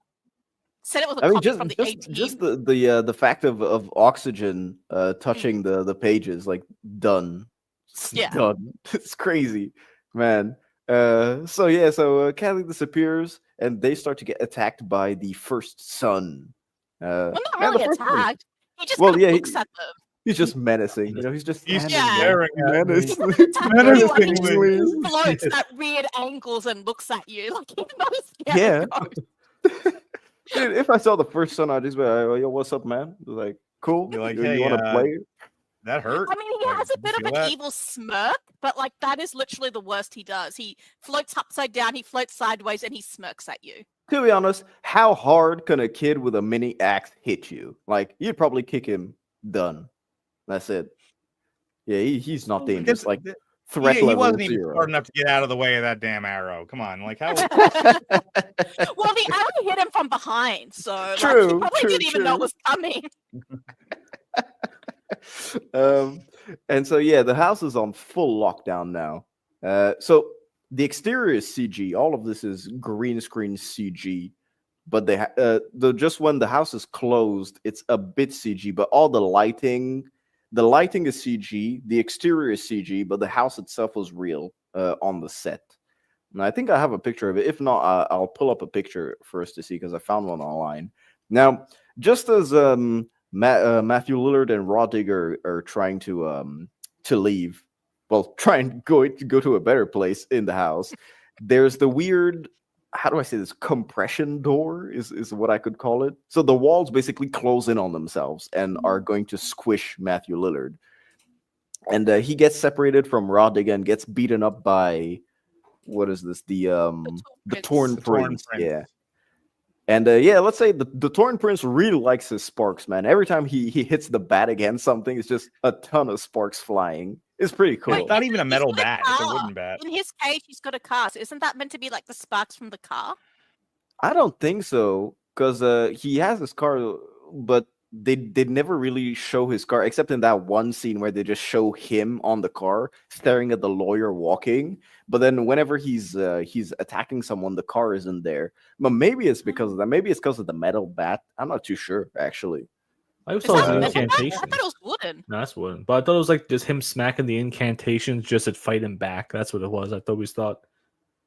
said it was a copy from the 18th. Just the fact of oxygen touching the pages, like, done. Yeah. Done. It's crazy, man. So Callie disappears, and they start to get attacked by the first son. Well, not and the really first one- attacked. He just Well, kind of yeah, looks at them. He's just menacing. You know, he's just He's standing staring there. at me. He just Menacingly. floats at weird angles and looks at you like he's not a scary Yeah. ghost. Dude, if I saw the first son, I'd just be like, yo, what's up, man? Like, cool. Be like, you hey, want to play? That hurt. I mean, he Like, has a you bit of feel an that? evil smirk, but like that is literally the worst he does. He floats upside down, he floats sideways, and he smirks at you. To be honest, how hard can a kid with a mini axe hit you? Like, you'd probably kick him. Done. That's it. Yeah, he's not dangerous. Like, threat He level wasn't even 0. smart enough to get out of the way of that damn arrow. Come on, like how? Well, the arrow hit him from behind, so like, he True, probably true, didn't even know it true. was coming. And so yeah, the house is on full lockdown now. So the exterior is CG. All of this is green screen CG. But just when the house is closed, it's a bit CG. But all the lighting is CG. The exterior is CG, but the house itself was real on the set. And I think I have a picture of it. If not, I'll pull up a picture first to see because I found one online. Now, just as Matthew Lillard and Rah Digga are trying to leave, well, try and go to a better place in the house, there's the weird, how do I say this, compression door is what I could call it. So the walls basically close in on themselves and are going to squish Matthew Lillard. And he gets separated from Rah Digga and gets beaten up by, what is this? The Torn Prince. Yeah. And let's say the Torn Prince really likes his sparks, man. Every time he hits the bat against something, it's just a ton of sparks flying. It's pretty cool. It's not even a metal bat; it's a wooden bat. In his cage, he's got a car. So isn't that meant to be like the sparks from the car? I don't think so, because he has his car, but they never really show his car, except in that one scene where they just show him on the car staring at the lawyer walking. But then whenever he's attacking someone, the car isn't there. But maybe it's because of that. Maybe it's because of the metal bat. I'm not too sure, actually. I always thought it was an I incantation. thought it was wooden. No, that's wooden. But I thought it was like just him smacking the incantations just to fight him back. That's what it was. I thought we thought.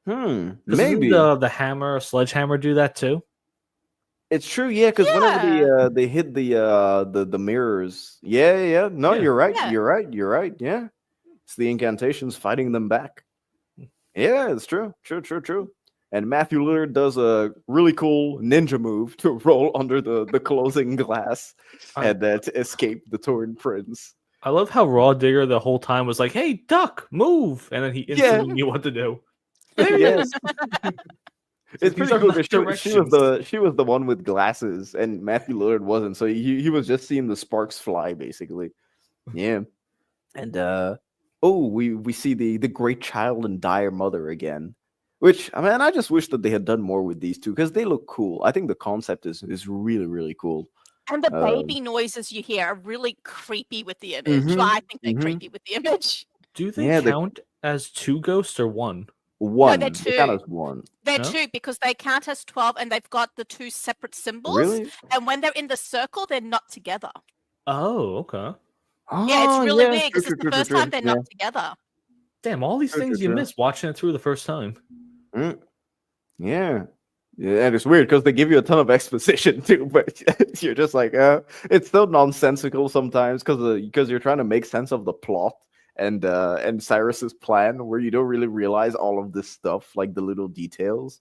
Maybe the hammer, sledgehammer do that too. It's true, yeah. Because whenever they hit the mirrors, yeah. No, Yeah. you're right. Yeah. You're right. Yeah, it's the incantations fighting them back. Yeah, it's true. True. And Matthew Lillard does a really cool ninja move to roll under the closing glass and to escape the Torn Prince. I love how Rah Digga the whole time was like, "Hey, duck, move," and then he instantly knew what to do. Yes. It's These pretty are cool my because she was the one with glasses and Matthew Lillard wasn't, so he was just seeing the sparks fly basically. Yeah. And we see the great child and dire mother again. Which, I mean, I just wish that they had done more with these two because they look cool. I think the concept is really, really cool. And the baby noises you hear are really creepy with the image. Mhm, Well, I think they're creepy with the image. Do they Yeah, count as 2 ghosts or 1? One. they're They count two. as one. They're No? 2 because they count as 12 and they've got the 2 separate symbols. Really? And when they're in the circle, they're not together. Oh, okay. Yeah, it's really weird because True, it's the true, first true, time they're yeah. not together. Damn, all these True, things true, you true. miss watching it through the first time. Mm. Yeah. Yeah, and it's weird because they give you a ton of exposition too, but you're just like, it's still nonsensical sometimes because you're trying to make sense of the plot and Cyrus's plan, where you don't really realize all of this stuff, like the little details.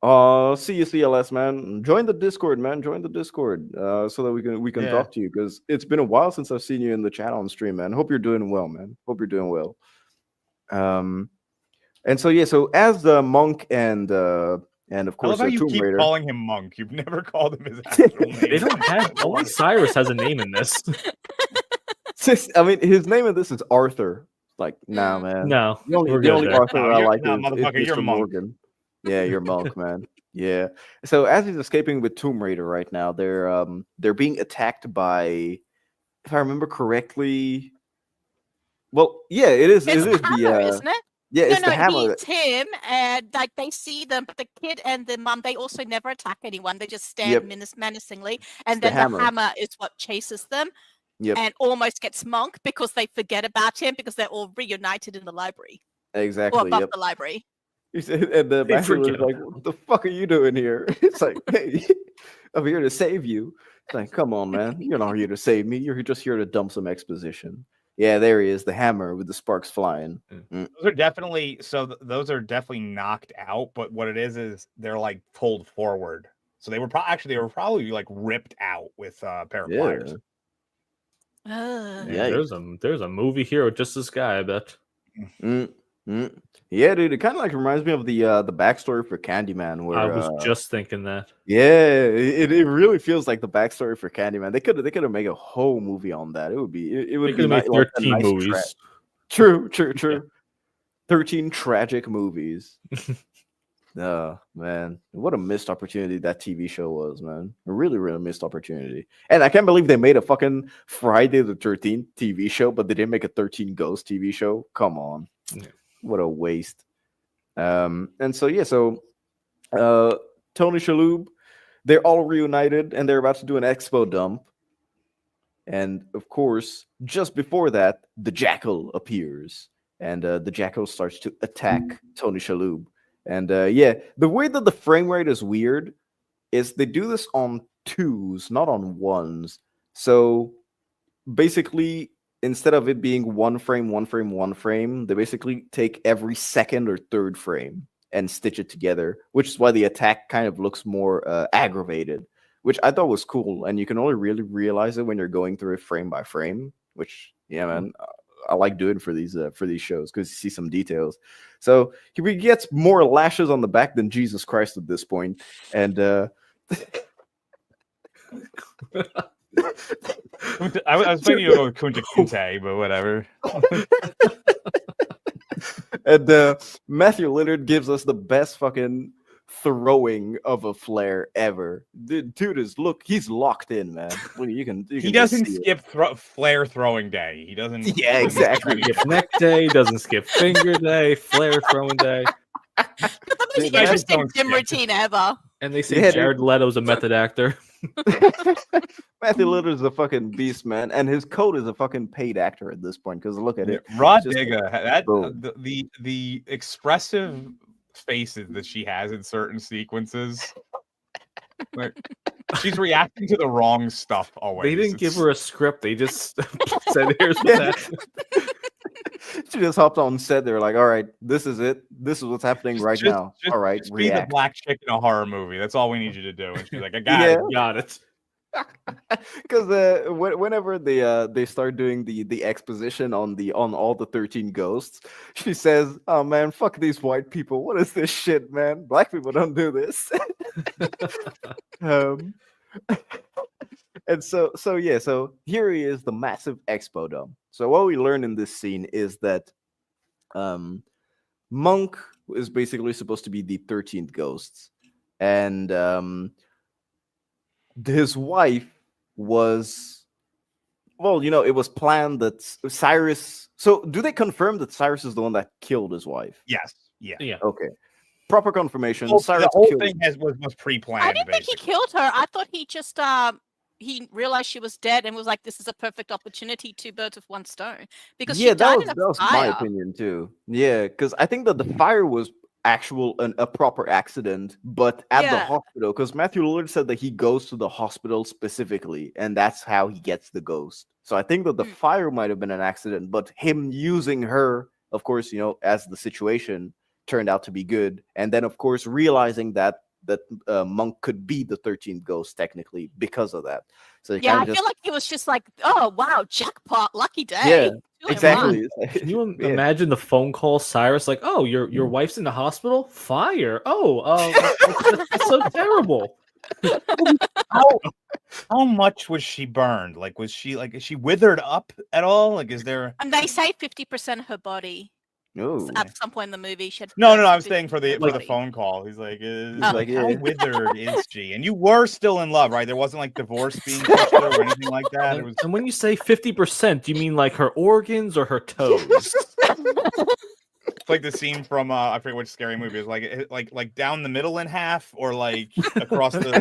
See you, CLS, man. Join the Discord, man. Join the Discord, so that we can Yeah. talk to you, because it's been a while since I've seen you in the chat on stream, man. Hope you're doing well, man. Hope you're doing well. And so yeah, so as the monk and of I love course how you Tomb keep Raider. calling him Monk. You've never called him his actual name. They don't have. Only Cyrus has a name in this. I mean, his name in this is Arthur. Like, nah, man. No, The only, we're the good only there. Arthur No, I you're- like no, is motherfucker, you're Mr. Monk. Morgan. Yeah, you're Monk, man. Yeah. So as he's escaping with Tomb Raider right now, they're being attacked by, if I remember correctly. Well, yeah, it is. It's It is the hammer, isn't it? Yeah, it's no, the hammer. he's him, and like they see them, but the kid and the mum, they also never attack anyone. They just stand Yep. menacingly, and the then hammer. the hammer is what chases them, Yep. and almost gets Monk because they forget about him because they're all reunited in the library. Exactly. Or above Yep. the library. He said, and the They master was forget like, "What the fuck are you doing here?" It's like, "Hey, I'm here to save you." It's like, "Come on, man, you're not here to save me. You're just here to dump some exposition." Yeah, there he is, the hammer with the sparks flying. Those are definitely those are definitely knocked out. But what it is they're like pulled forward. So they were probably like ripped out with a pair of pliers. Ugh. Yeah, there's a movie here with just this guy, I bet. Yeah, dude, it kind of like reminds me of the backstory for Candyman. Where I was just thinking that. yeah, it really feels like the backstory for Candyman. They could have made a whole movie on that. It would They be could make like a 13 nice movies. True. 13 tragic movies. Man, what a missed opportunity that TV show was, man. A really, really missed opportunity. And I can't believe they made a fucking Friday the 13th TV show, but they didn't make a 13 Ghosts TV show. Come on. Yeah. What a waste. And so Tony Shalhoub, they're all reunited and they're about to do an expo dump. And of course, just before that, the Jackal appears. And the Jackal starts to attack Tony Shalhoub. And the way that the frame rate is weird is they do this on 2s, not on 1s. So basically, instead of it being one frame, they basically take every second or third frame and stitch it together, which is why the attack kind of looks more aggravated, which I thought was cool. And you can only really realize it when you're going through it frame by frame, which, yeah, man, I like doing for these shows because you see some details. So he gets more lashes on the back than Jesus Christ at this point, and I was thinking you go Kunta Kinte, but whatever. And Matthew Lillard gives us the best fucking throwing of a flare ever. The dude he's locked in, man. He doesn't skip flare throwing day. He doesn't. Yeah, exactly. Skip neck day, doesn't skip finger day, flare throwing day. That's the most interesting gym routine ever. And they say Jared Leto's a method actor. Matthew Lillard's a fucking beast, man, and his coat is a fucking paid actor at this point. Because look at it, Rah Digga. The expressive faces that she has in certain sequences. Like, she's reacting to the wrong stuff always. They didn't give her a script. They just said, "Here's what's happening." She just hopped on set. They were like, "All right, this is it. This is what's happening now. All right, just be the black chick in a horror movie. That's all we need you to do." And she's like, "I got it." Because whenever they start doing the exposition on all the 13 ghosts, she says, "Oh man, fuck these white people. What is this shit, man? Black people don't do this." And so here he is, the massive expo dump. So what we learn in this scene is that Monk is basically supposed to be the 13th ghosts, and his wife was, well, it was planned that Cyrus. So do they confirm that Cyrus is the one that killed his wife? Yes. Yeah. Okay. Proper confirmation. The whole thing was pre-planned. I didn't think he killed her. I thought he just he realized she was dead and was like, "This is a perfect opportunity, 2 birds with 1 stone." Because she died in a that was fire. my opinion too. Yeah, because I think that the fire was a proper accident, but at the hospital, because Matthew Lillard said that he goes to the hospital specifically, and that's how he gets the ghost. So I think that the fire might have been an accident, but him using her, of course, as the situation turned out to be good, and then of course realizing that Monk could be the 13th ghost technically because of that. So I feel like he was just like, "Oh wow, jackpot, lucky day." Yeah, exactly. Can you imagine the phone call, Cyrus? Like, "Oh, your wife's in the hospital. Fire. Oh, that's so terrible." How much was she burned? Like, is she withered up at all? Like, is there? And they say 50% of her body. Ooh. At some point in the movie, she had No. I'm saying for the phone call. He's like, how withered is she? And you were still in love, right? There wasn't like divorce being pushed or anything like that. It was. And when you say 50%, do you mean like her organs or her toes? It's like the scene from I forget which scary movie. It's like down the middle in half, or like across the.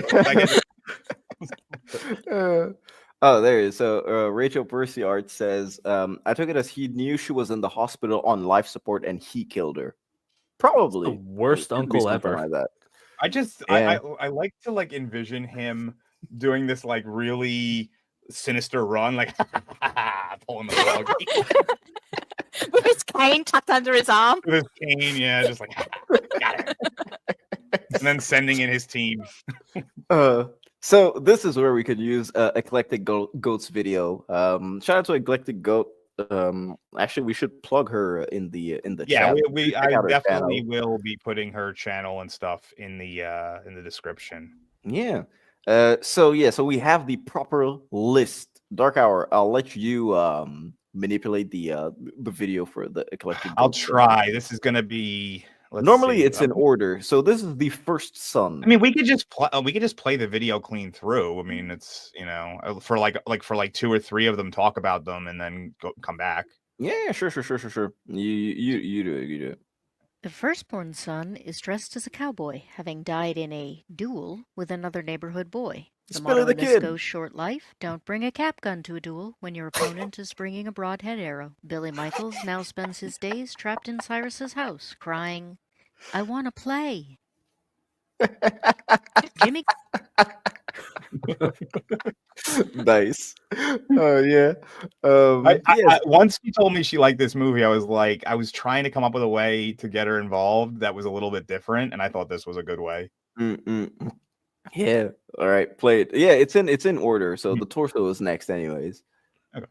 Oh, there it is. So Rachel Percy Art says, I took it as he knew she was in the hospital on life support and he killed her. Probably the worst Could be uncle something ever. like that. I just I like to like envision him doing this like really sinister run, like pulling the plug With his cane tucked under his arm. with his cane, yeah, just like got it. And then sending in his team. So this is where we could use Eclectic Goat's video. Shout out to Eclectic Goat. Actually, we should plug her in the Yeah, chat. I definitely will be putting her channel and stuff in the description. Yeah. So we have the proper list. Dark Hour, I'll let you manipulate the video for the Eclectic Goat. I'll try. This is gonna be. Normally it's in order, so this is the first son. I mean, we could just play the video clean through. I mean, it's for like 2 or 3 of them, talk about them, and then come back. Yeah, sure. You do it. The firstborn son is dressed as a cowboy, having died in a duel with another neighborhood boy. The motto in this goes short life, don't bring a cap gun to a duel when your opponent is bringing a broadhead arrow. Billy Michaels now spends his days trapped in Cyrus's house, crying, I want to play. Jimmy. Nice. Oh yeah. Once she told me she liked this movie, I was trying to come up with a way to get her involved that was a little bit different, and I thought this was a good way. Yeah. All right. Play it. Yeah, it's in order. So the torso is next, anyways. Okay.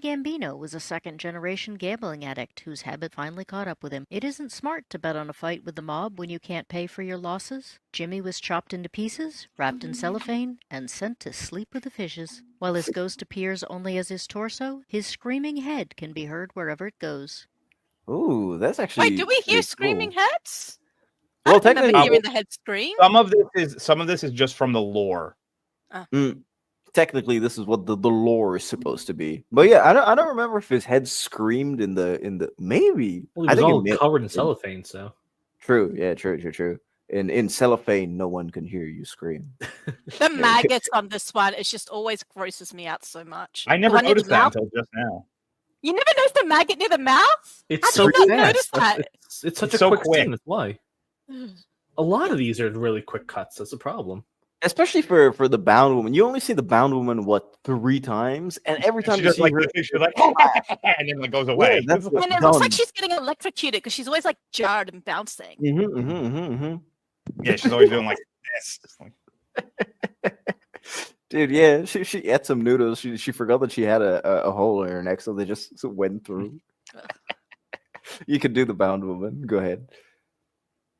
Gambino was a second-generation gambling addict whose habit finally caught up with him. It isn't smart to bet on a fight with the mob when you can't pay for your losses. Jimmy was chopped into pieces, wrapped in cellophane, and sent to sleep with the fishes. While his ghost appears only as his torso, his screaming head can be heard wherever it goes. Ooh, that's actually. Wait, do we hear screaming heads? Well, I don't remember technically, hearing the head scream. Some of this is just from the lore. Technically, this is what the lore is supposed to be. But yeah, I don't remember if his head screamed in the maybe. Well, he was all covered in cellophane, so. True. Yeah. True. In cellophane, no one can hear you scream. The maggots on this one, it just always grosses me out so much. I never noticed that until just now. You never noticed a maggot near the mouth? It's How so did you not fast. notice that? It's such It's a so quick quick. scene. That's why. A lot of these are really quick cuts. That's a problem. Especially for the bound woman. You only see the bound woman 3 times, and every time She you just see like her, she's like, and then goes away. Yeah, that's And it looks like she's getting electrocuted because she's always like jarred and bouncing. Yeah, she's always doing like this. Just like... Dude, yeah, she ate some noodles. She forgot that she had a hole in her neck, so they just went through. You could do the bound woman. Go ahead.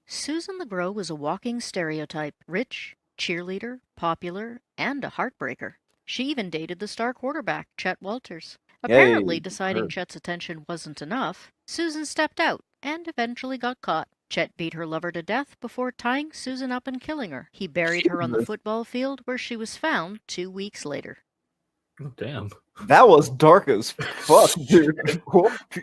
Susan LeGros was a walking stereotype, rich, cheerleader, popular, and a heartbreaker. She even dated the star quarterback, Chet Walters. Apparently, deciding Chet's attention wasn't enough, Susan stepped out and eventually got caught. Chet beat her lover to death before tying Susan up and killing her. He buried her on the football field where she was found 2 weeks later. Oh, damn. That was dark as fuck, dude.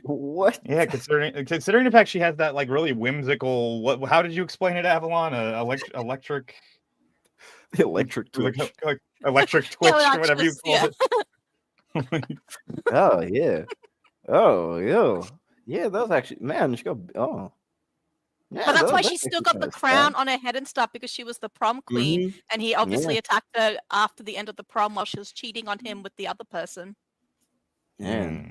What? Yeah, considering the fact she has that like really whimsical. How did you explain it, Avalon? Electric twitch, like electric twitch, or whatever you call it. Oh yeah. Oh yeah. That was actually she got Yeah, But that's why she still got the crown on her head and stuff, because she was the prom queen, and he obviously attacked her after the end of the prom while she was cheating on him with the other person. Yeah.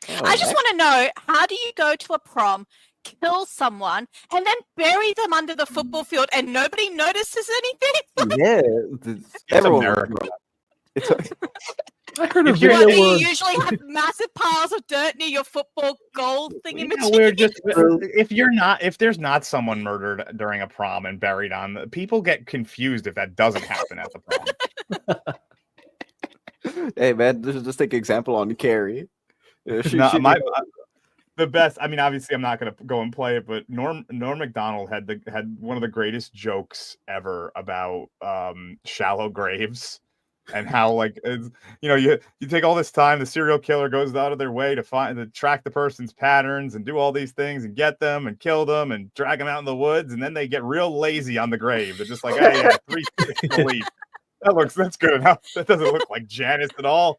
I just want to know, how do you go to a prom, kill someone, and then bury them under the football field and nobody notices anything? Yeah. Everyone. I heard a You video of usually have massive piles of dirt near your football goal thingy. We're just if there's not someone murdered during a prom and buried on, people get confused if that doesn't happen at the prom. Hey man, just take example on Carrie. The best. I mean, obviously, I'm not going to go and play it, but Norm Macdonald had one of the greatest jokes ever about shallow graves. And how, like, you take all this time, the serial killer goes out of their way to track the person's patterns and do all these things and get them and kill them and drag them out in the woods, and then they get real lazy on the grave. They're just like, hey, yeah, 3 feet to leave. That's good enough. That doesn't look like Janice at all.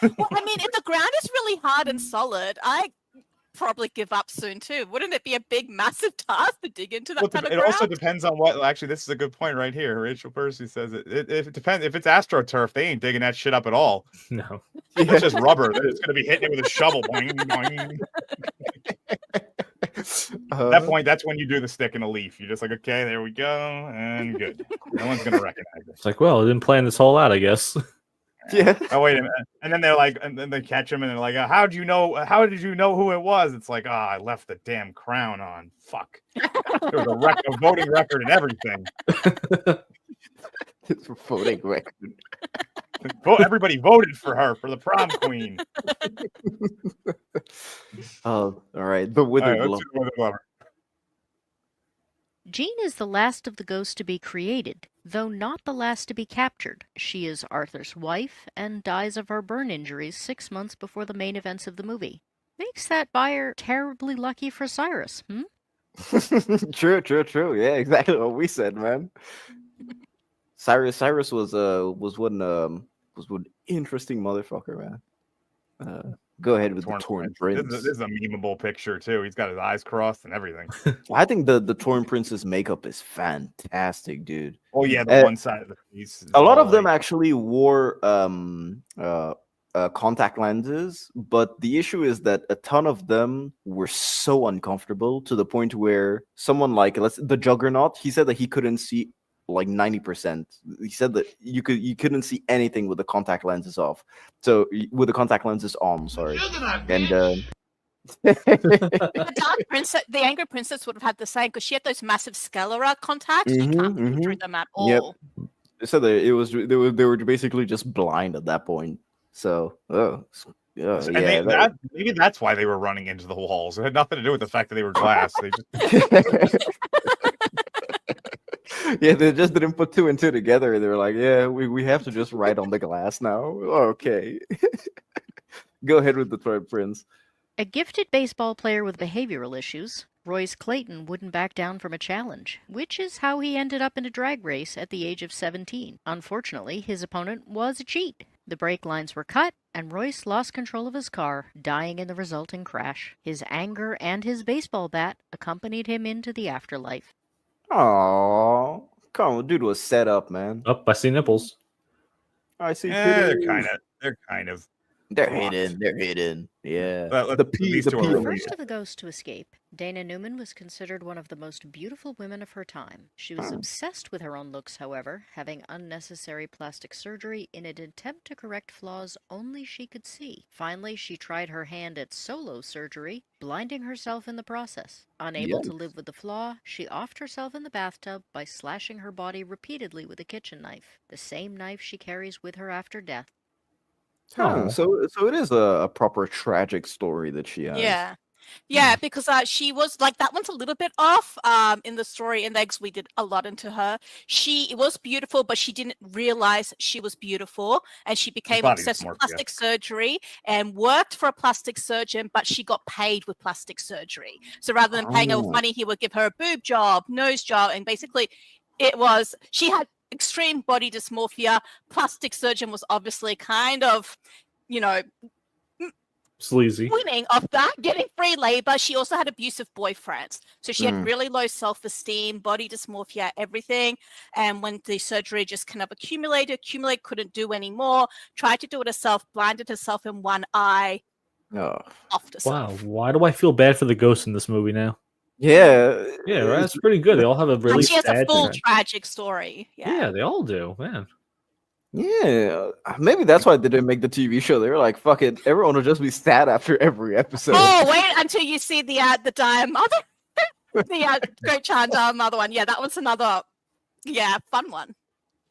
Well, I mean, if the ground is really hard and solid, I probably give up soon too. Wouldn't it be a big, massive task to dig into that kind of It ground? also depends on what. Actually, this is a good point right here. Rachel Percy says it depends. If it's AstroTurf, they ain't digging that shit up at all. No, it's just rubber. It's going to be hitting it with a shovel. Boing, boing. At that point, that's when you do the stick and a leaf. You're just like, okay, there we go, and good. No one's going to recognize it. it's like, well, I didn't plan this whole out, I guess. Yeah. Oh wait a minute. And then they're like, and then they catch him, and they're like, how did you know who it was? It's like, I left the damn crown on. Fuck. There was a voting record and everything. It's a voting record. Everybody voted for her for the prom queen. Oh, all right. The Withered All right, Lover. let's do the Withered Lover. Jean is the last of the ghosts to be created, though not the last to be captured. She is Arthur's wife and dies of her burn injuries 6 months before the main events of the movie. Makes that buyer terribly lucky for Cyrus, True. Yeah, exactly what we said, man. Cyrus was one interesting motherfucker, man. Go ahead with the Torn Prince. This is a memeable picture too. He's got his eyes crossed and everything. I think the Torn Prince's makeup is fantastic, dude. Oh yeah, the one side of the face. A lot of them actually wore contact lenses, but the issue is that a ton of them were so uncomfortable to the point where someone like the Juggernaut, he said that he couldn't see like 90%. He said that you couldn't see anything with the contact lenses off. So with the contact lenses on, sorry. And the Dark Princess, the Angry Princess would have had the same because she had those massive sclera contacts. You can't see through them at all. Yep. They said that they were basically just blind at that point. So maybe that's why they were running into the walls. It had nothing to do with the fact that they were glass. They just yeah, they just didn't put two and two together. They were like, yeah, we have to just write on the glass now. Okay. Go ahead with the Third Prince. A gifted baseball player with behavioral issues, Royce Clayton wouldn't back down from a challenge, which is how he ended up in a drag race at the age of 17. Unfortunately, his opponent was a cheat. The brake lines were cut, and Royce lost control of his car, dying in the resulting crash. His anger and his baseball bat accompanied him into the afterlife. Oh, come on, dude was set up, man. Oh, I see nipples. I see. They're kind of. They're hidden. Yeah. The first of the ghosts to escape, Dana Newman was considered one of the most beautiful women of her time. She was obsessed with her own looks, however, having unnecessary plastic surgery in an attempt to correct flaws only she could see. Finally, she tried her hand at solo surgery, blinding herself in the process. Unable to live with the flaw, she offed herself in the bathtub by slashing her body repeatedly with a kitchen knife, the same knife she carries with her after death. Oh, so it is a proper tragic story that she has. Yeah, because she was like, that one's a little bit off in the story. In the eggs, we did a lot into her. She was beautiful, but she didn't realize she was beautiful, and she became obsessed with plastic surgery and worked for a plastic surgeon, but she got paid with plastic surgery. So rather than paying her with money, he would give her a boob job, nose job, and basically she had extreme body dysmorphia. Plastic surgeon was obviously kind of, sleazy, winning off that, getting free labor. She also had abusive boyfriends, so she had really low self-esteem, body dysmorphia, everything. And when the surgery just kind of accumulated, couldn't do anymore, tried to do it herself, blinded herself in one eye. Off to wow, why do I feel bad for the ghosts in this movie now? Yeah, right. That's pretty good. They all have a really. And she has a full tragic story. Yeah, they all do, man. Yeah, maybe that's why they didn't make the TV show. They were like, "Fuck it, everyone will just be sad after every episode." Oh, wait until you see the dire mother, the Great Chandar mother one. Yeah, that was another, fun one.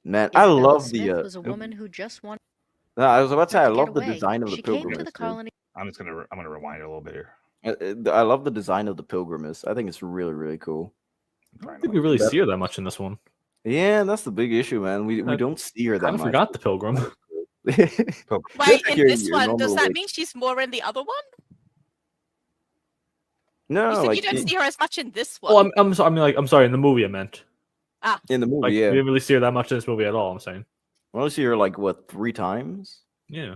Man, I love Smith was a woman who just wanted. No, I was about to say, I love the away. design of the She came to Pilgrimess. the colony. I'm gonna rewind it a little bit here. I love the design of the Pilgrimess. I think it's really, really cool. I don't think we really see her that much in this one. Yeah, that's the big issue, man. We don't see her that much. I forgot the Pilgrim. Wait, in this one, does that mean she's more in the other one? No, you said like, you don't see her as much in this one. Oh, I'm sorry. I'm sorry. In the movie, I meant. In the movie, like, yeah. We didn't really see her that much in this movie at all. I'm saying. Only see her like what 3 times? Yeah.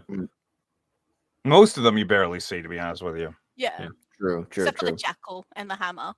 Most of them you barely see, to be honest with you. Yeah. True. Except for the jackal and the hammer.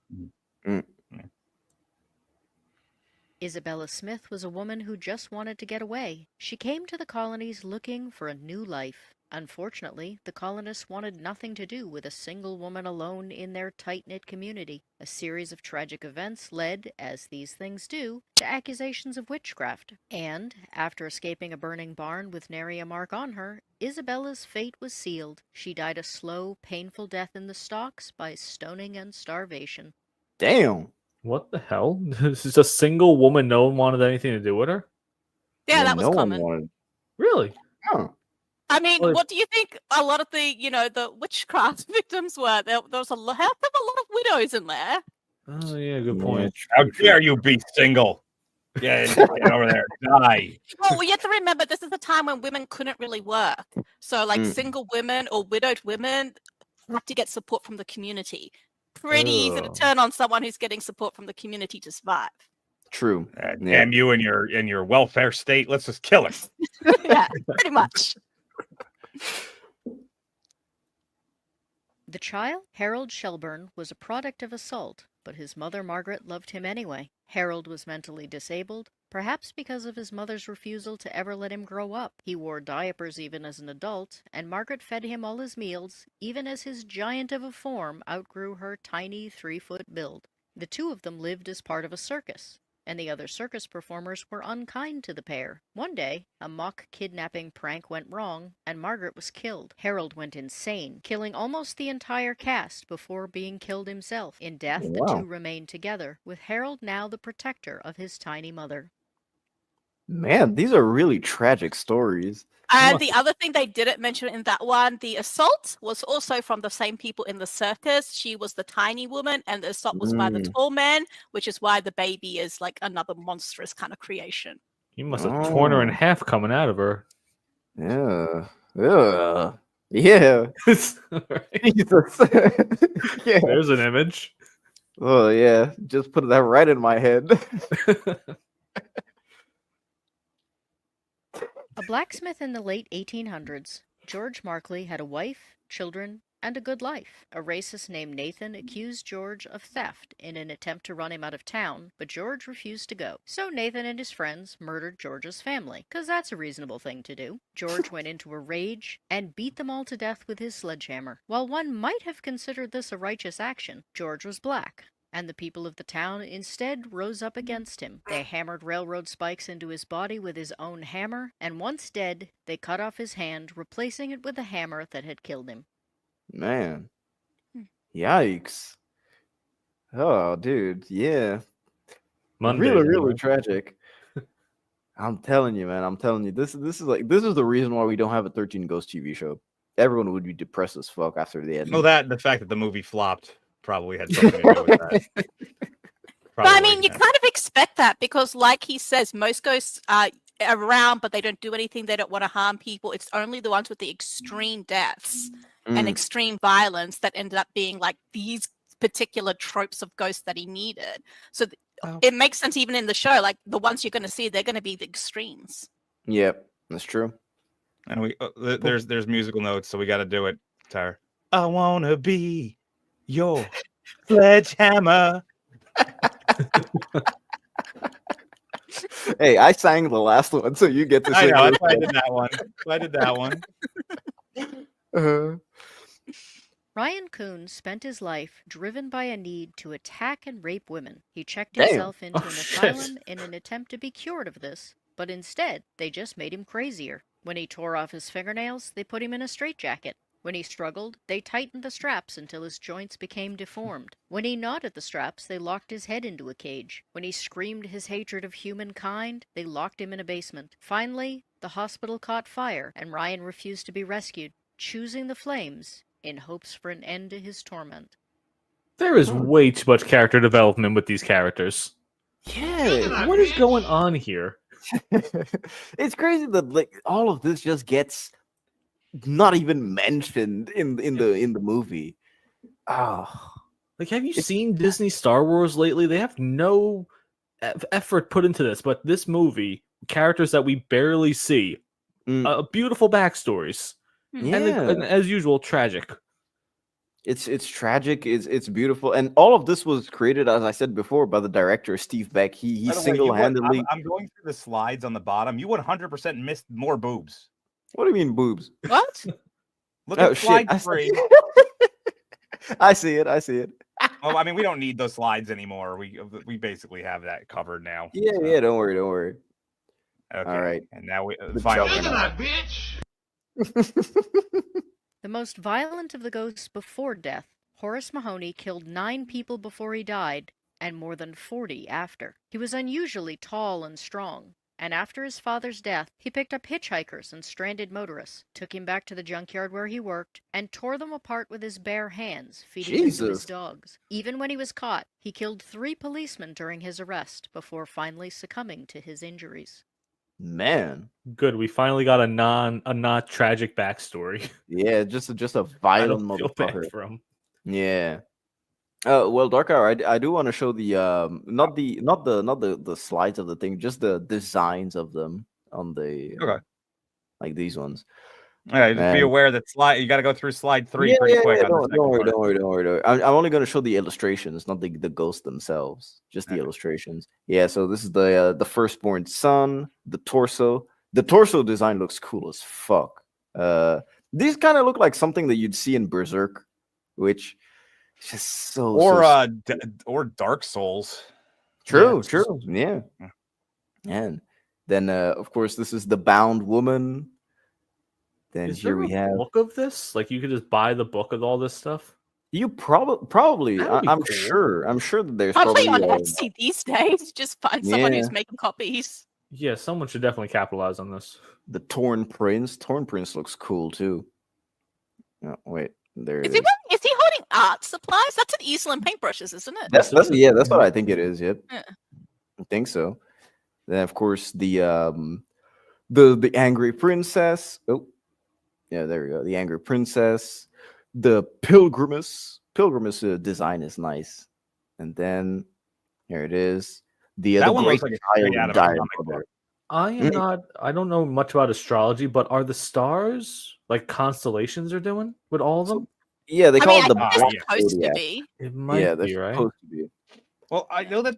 Isabella Smith was a woman who just wanted to get away. She came to the colonies looking for a new life. Unfortunately, the colonists wanted nothing to do with a single woman alone in their tight-knit community. A series of tragic events led, as these things do, to accusations of witchcraft. And, after escaping a burning barn with nary a mark on her, Isabella's fate was sealed. She died a slow, painful death in the stocks by stoning and starvation. Damn. What the hell? This is a single woman. No one wanted anything to do with her. Yeah, that was no common. one wanted. Really? Huh. I mean, what do you think a lot of the, the witchcraft victims were? There was a lot of widows in there. Oh, yeah, good point. How dare you be single? Get over there. Die. Well, you have to remember, this is a time when women couldn't really work. So, like, single women or widowed women had to get support from the community. Pretty easy to turn on someone who's getting support from the community to survive. True. Damn you and your welfare state. Let's just kill it. Yeah, pretty much. The child, Harold Shelburne, was a product of assault, but his mother Margaret loved him anyway. Harold was mentally disabled, perhaps because of his mother's refusal to ever let him grow up. He wore diapers even as an adult, and Margaret fed him all his meals, even as his giant of a form outgrew her tiny 3-foot build. The two of them lived as part of a circus, and the other circus performers were unkind to the pair. One day, a mock kidnapping prank went wrong, and Margaret was killed. Harold went insane, killing almost the entire cast before being killed himself. In death, the two remained together, with Harold now the protector of his tiny mother. Man, these are really tragic stories. And the other thing they didn't mention in that one, the assault was also from the same people in the circus. She was the tiny woman, and the assault was by the tall man, which is why the baby is like another monstrous kind of creation. You must have torn her in half coming out of her. Yeah. Yeah. Jesus. Yeah. There's an image. Oh, yeah. Just put that right in my head. A blacksmith in the late 1800s, George Markley had a wife, children, and a good life. A racist named Nathan accused George of theft in an attempt to run him out of town, but George refused to go. So Nathan and his friends murdered George's family, because that's a reasonable thing to do. George went into a rage and beat them all to death with his sledgehammer. While one might have considered this a righteous action, George was black, and the people of the town instead rose up against him. They hammered railroad spikes into his body with his own hammer, and once dead, they cut off his hand, replacing it with the hammer that had killed him. Man. Yikes. Oh, dude. Yeah. Monday, really tragic. I'm telling you, man. I'm telling you. This is the reason why we don't have a 13 Ghost TV show. Everyone would be depressed as fuck after the end. Well, that and the fact that the movie flopped probably had something to do with that. But I mean, you kind of expect that because, like he says, most ghosts are around, but they don't do anything. They don't want to harm people. It's only the ones with the extreme deaths and extreme violence that ended up being like these particular tropes of ghosts that he needed. So it makes sense even in the show. Like the ones you're going to see, they're going to be the extremes. Yep, that's true. And we there's musical notes, so we got to do it, Tyre. I wanna be your sledgehammer. Hey, I sang the last one, so you get to sing. I know. I did that one. Ryan Coons spent his life driven by a need to attack and rape women. He checked himself into an asylum in an attempt to be cured of this, but instead, they just made him crazier. When he tore off his fingernails, they put him in a straitjacket. When he struggled, they tightened the straps until his joints became deformed. When he gnawed at the straps, they locked his head into a cage. When he screamed his hatred of humankind, they locked him in a basement. Finally, the hospital caught fire, and Ryan refused to be rescued, choosing the flames in hopes for an end to his torment. There is way too much character development with these characters. Yeah, what is going on here? It's crazy that all of this just gets not even mentioned in the movie. Oh, have you seen Disney Star Wars lately? They have no effort put into this, but this movie characters that we barely see. Beautiful backstories. Yeah. And as usual, tragic. It's tragic. It's beautiful, and all of this was created, as I said before, by the director Steve Beck. He single-handedly. I'm going through the slides on the bottom. You 100% missed more boobs. What do you mean boobs? What? Look at slide shit. 3. I see it. I see it. Oh, I mean, we don't need those slides anymore. We basically have that covered now. Yeah, so. yeah. Don't worry. Don't worry. Okay. All right. And now we final. bitch. The most violent of the ghosts before death, Horace Mahoney killed 9 people before he died, and more than 40 after. He was unusually tall and strong, and after his father's death, he picked up hitchhikers and stranded motorists, took him back to the junkyard where he worked, and tore them apart with his bare hands, feeding them to his dogs. Even when he was caught, he killed 3 policemen during his arrest, before finally succumbing to his injuries. Man, good. We finally got a not tragic backstory. Yeah, just a violent motherfucker. From. Yeah. Well, Dark Hour, I do want to show the not the slides of the thing, just the designs of them on the like these ones. All right, just be aware that you got to go through slide 3 pretty quick. Yeah, don't worry. I'm only going to show the illustrations, not the ghosts themselves, just the illustrations. Yeah, so this is the firstborn son, the torso. The torso design looks cool as fuck. These kind of look like something that you'd see in Berserk, which is just so or Dark Souls. True. Yeah. And then of course this is the bound woman. Then is here there we have a book of this. Like you could just buy the book of all this stuff. You probably. I'm cool. sure. I'm sure that there's Probably probably on Etsy these days. Just find someone who's making copies. Yeah, someone should definitely capitalize on this. The Torn Prince. Torn Prince looks cool too. Oh, wait, there it is. Is he holding art supplies? That's an easel and paintbrushes, isn't it? That's what I think it is. Yep, I think so. Then of course the angry princess. Oh, yeah, there we go. The angry princess. The pilgrimess design is nice, and then here it is. The great child died. I don't know much about astrology, but are the stars like constellations are doing with all of them? Yeah, they call it the black supposed to be. It might be, right? Supposed to be. Well, I know that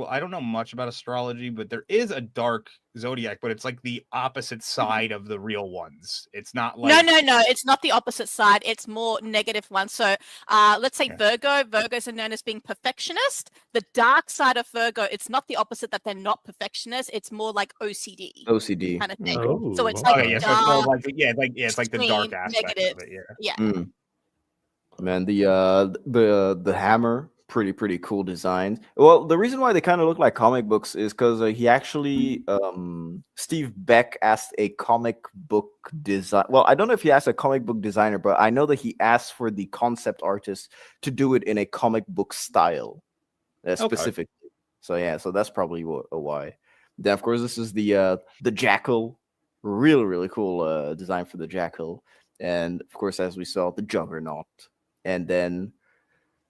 I don't know much about astrology, but there is a dark zodiac, but it's like the opposite side of the real ones. It's not like No, it's not the opposite side. It's more negative one. So let's say Virgo. Virgos are known as being perfectionist. The dark side of Virgo, it's not the opposite that they're not perfectionist. It's more like OCD kind of thing. Oh, so it's like it's like the dark aspect negative. of it. Yeah. Man, the hammer. Pretty cool designs. Well, the reason why they kind of look like comic books is because he actually Steve Beck asked a comic book design. Well, I don't know if he asked a comic book designer, but I know that he asked for the concept artist to do it in a comic book style specifically. So yeah, so that's probably why. Then of course this is the jackal. Really cool design for the jackal, and of course as we saw the juggernaut, and then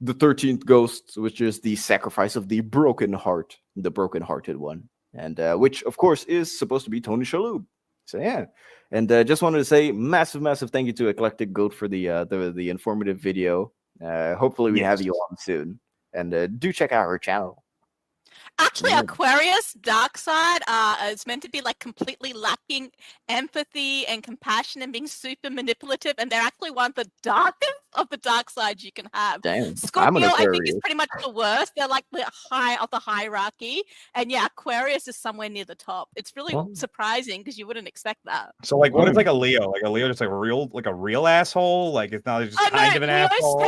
the 13th ghost, which is the sacrifice of the broken heart, the broken-hearted one, and which of course is supposed to be Tony Shalhoub. So yeah, and just wanted to say massive thank you to Eclectic Goat for the informative video. Hopefully we have you on soon, and do check out her channel. Actually, Aquarius dark side is meant to be like completely lacking empathy and compassion and being super manipulative, and they're actually one of the darkest of the dark sides you can have. Damn, Scorpio, I think, is pretty much the worst. They're like the high of the hierarchy, and yeah, Aquarius is somewhere near the top. It's really surprising because you wouldn't expect that. So, like, what is like a Leo? Like a Leo, just like a real asshole. Like it's not just kind of an asshole.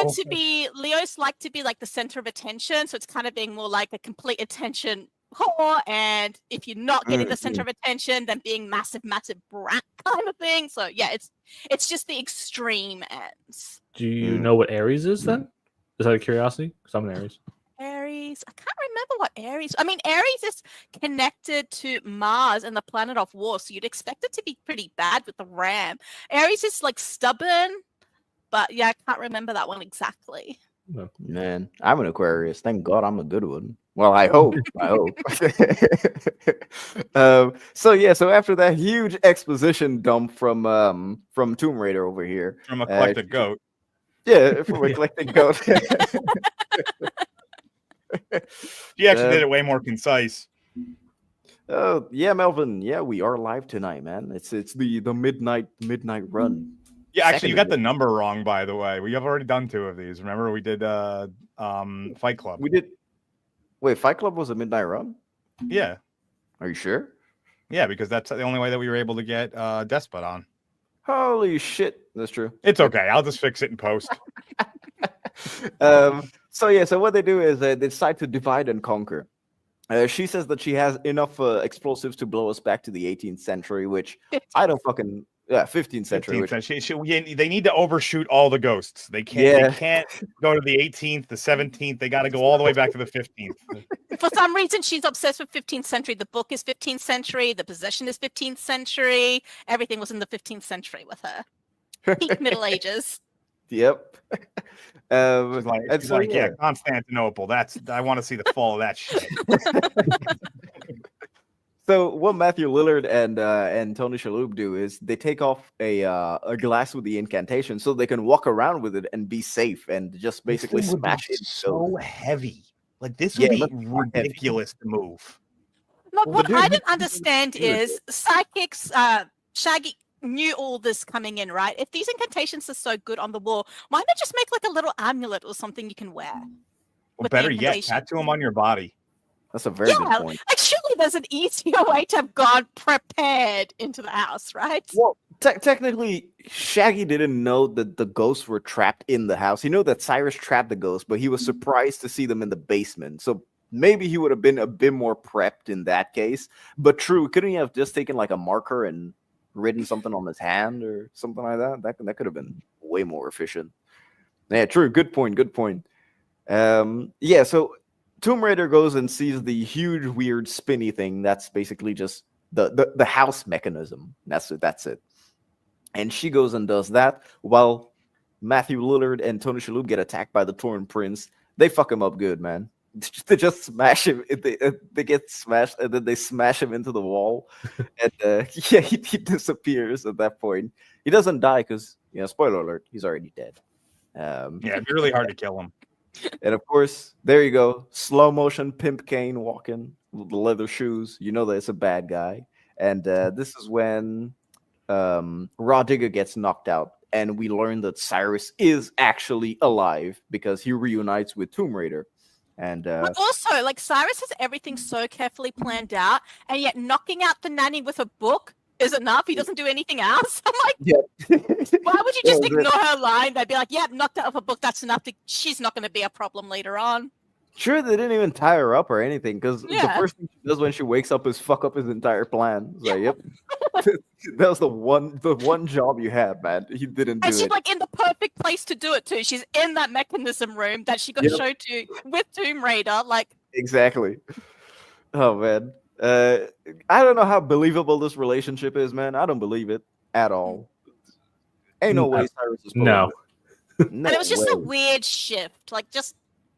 Leos like to be like the center of attention, so it's kind of being more like a complete attention whore, and if you're not getting the center of attention, then being massive brat kind of thing. So yeah, it's just the extreme ends. Do you know what Aries is then? Is that a curiosity? Because I'm an Aries. Aries, I can't remember what Aries. I mean, Aries is connected to Mars and the planet of war, so you'd expect it to be pretty bad with the ram. Aries is like stubborn, but yeah, I can't remember that one exactly. Man, I'm an Aquarius. Thank God I'm a good one. Well, I hope. I hope. So after that huge exposition dump from Tomb Raider over here, From Eclectic Goat. Yeah, from Eclectic Goat. She actually did it way more concise. Oh yeah, Melvin. Yeah, we are live tonight, man. It's the midnight run. Yeah, actually, you got the number wrong, by the way. We have already done 2 of these. Remember, we did Fight Club. We did. Wait, Fight Club was a midnight run? Yeah. Are you sure? Yeah, because that's the only way that we were able to get Despot on. Holy shit, that's true. It's okay. I'll just fix it in post. So what they do is they decide to divide and conquer. She says that she has enough explosives to blow us back to the 18th century, which I don't fucking 15th century. 15th century. They need to overshoot all the ghosts. They can't. They can't go to the 18th, the 17th. They got to go all the way back to the 15th. For some reason, she's obsessed with 15th century. The book is 15th century. The possession is 15th century. Everything was in the 15th century with her. Peak Middle Ages. Yep. She's like, yeah, Constantinople. I want to see the fall of that shit. So what Matthew Lillard and Tony Shalhoub do is they take off a glass with the incantation so they can walk around with it and be safe and just basically smash it. So heavy. Like this would be ridiculous to move. No, what I didn't understand is psychics. Shaggy knew all this coming in, right? If these incantations are so good on the wall, why not just make like a little amulet or something you can wear? Or better yet, tattoo them on your body. That's a very good point. Like, surely there's an easier way to have gone prepared into the house, right? Well, technically, Shaggy didn't know that the ghosts were trapped in the house. He knew that Cyrus trapped the ghosts, but he was surprised to see them in the basement. So maybe he would have been a bit more prepped in that case. But true, couldn't he have just taken like a marker and written something on his hand or something like that? That could have been way more efficient. Yeah, true. Good point. So Tomb Raider goes and sees the huge, weird, spinny thing. That's basically just the house mechanism. That's it. And she goes and does that while Matthew Lillard and Tony Shalhoub get attacked by the Torn Prince. They fuck him up good, man. They just smash him. They get smashed, and then they smash him into the wall. And he disappears at that point. He doesn't die because, spoiler alert, he's already dead. It'd be really hard to kill him. And of course, there you go. Slow motion Pimp Kane walking with the leather shoes. You know that it's a bad guy. And this is when Rah Digga gets knocked out. And we learn that Cyrus is actually alive because he reunites with Tomb Raider. And but also, like, Cyrus has everything so carefully planned out, and yet knocking out the nanny with a book is enough. He doesn't do anything else. I'm like, why would you just ignore her line? They'd be like, yeah, knocked out of a book. That's enough. She's not going to be a problem later on. Sure, they didn't even tie her up or anything because the first thing she does when she wakes up is fuck up his entire plan. It's like, yep, that was the one job you had, man. He didn't do it. And she's like in the perfect place to do it too. She's in that mechanism room that she got showed to with Tomb Raider. Like exactly. Oh man, I don't know how believable this relationship is, man. I don't believe it at all. Ain't no way Cyrus is no. And it was just a weird shift, like just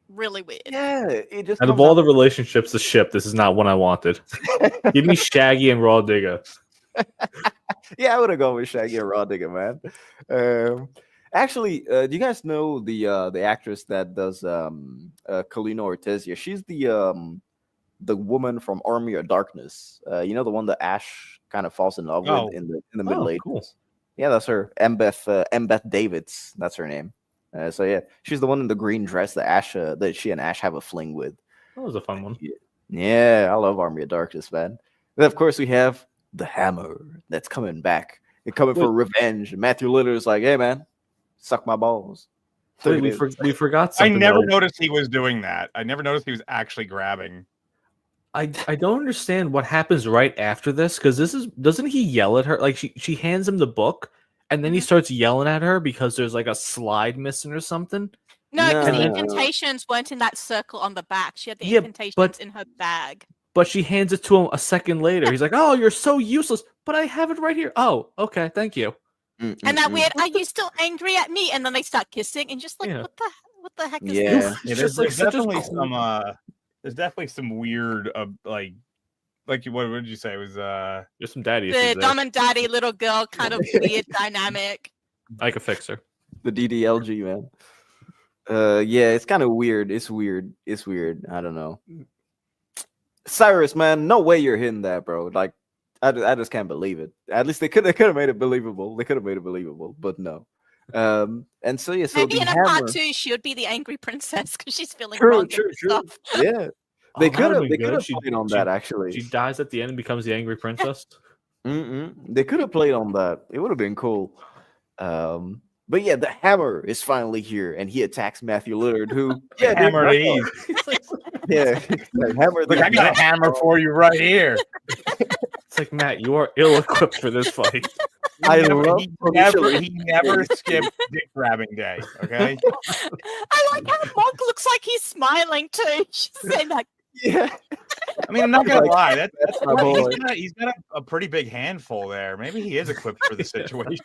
really weird. Yeah, it just out of all the relationships to ship, this is not one I wanted. Give me Shaggy and Rah Digga. Yeah, I would have gone with Shaggy and Rah Digga, man. Actually, do you guys know the actress that does Colina Ortezia? She's the woman from Army of Darkness. The one that Ash kind of falls in love with in the Middle Ages. Cool. Yeah, that's her. Embeth Davids. That's her name. So yeah, she's the one in the green dress that she and Ash have a fling with. That was a fun one. Yeah, I love Army of Darkness, man. And of course, we have the Hammer that's coming back. They're coming for revenge. And Matthew Lillard is like, hey, man, suck my balls. Wait, we forgot something. I never noticed he was doing that. I never noticed he was actually grabbing. I don't understand what happens right after this because doesn't he yell at her? Like she hands him the book. And then he starts yelling at her because there's like a slide missing or something. No, because the incantations weren't in that circle on the back. She had the incantations in her bag. But she hands it to him a second later. He's like, "Oh, you're so useless." But I have it right here. Oh, okay, thank you. And that weird, are you still angry at me? And then they start kissing and just like, what the heck is this? Yeah, there's definitely some There's definitely some weird, like what did you say? It was there's some daddy The issues there. Dom and Daddy little girl kind of weird dynamic. I could fix her. The DDLG, man. Yeah, it's kind of weird. It's weird. I don't know. Cyrus, man, no way you're hitting that, bro. Like, I just can't believe it. At least they could have made it believable. But no. And so yeah, so Maybe the in a hammer, part 2 she would be the angry princess because she's feeling True. wrong and stuff. Yeah, they that could have. would've They been could have good. played on that actually. She dies at the end and becomes the angry princess. They could have played on that. It would have been cool. But yeah, the hammer is finally here, and he attacks Matthew Lillard, who hammer to ease. Yeah, like, hammer. Look, I got a hammer for you right here. It's like, Matt, you are ill-equipped for this fight. I He love he never skipped dick grabbing day. Okay. I like how Monk looks like he's smiling too. She's saying that. Yeah. I mean, I'm not gonna lie. That's my boy. he's got a pretty big handful there. Maybe he is equipped for the situation.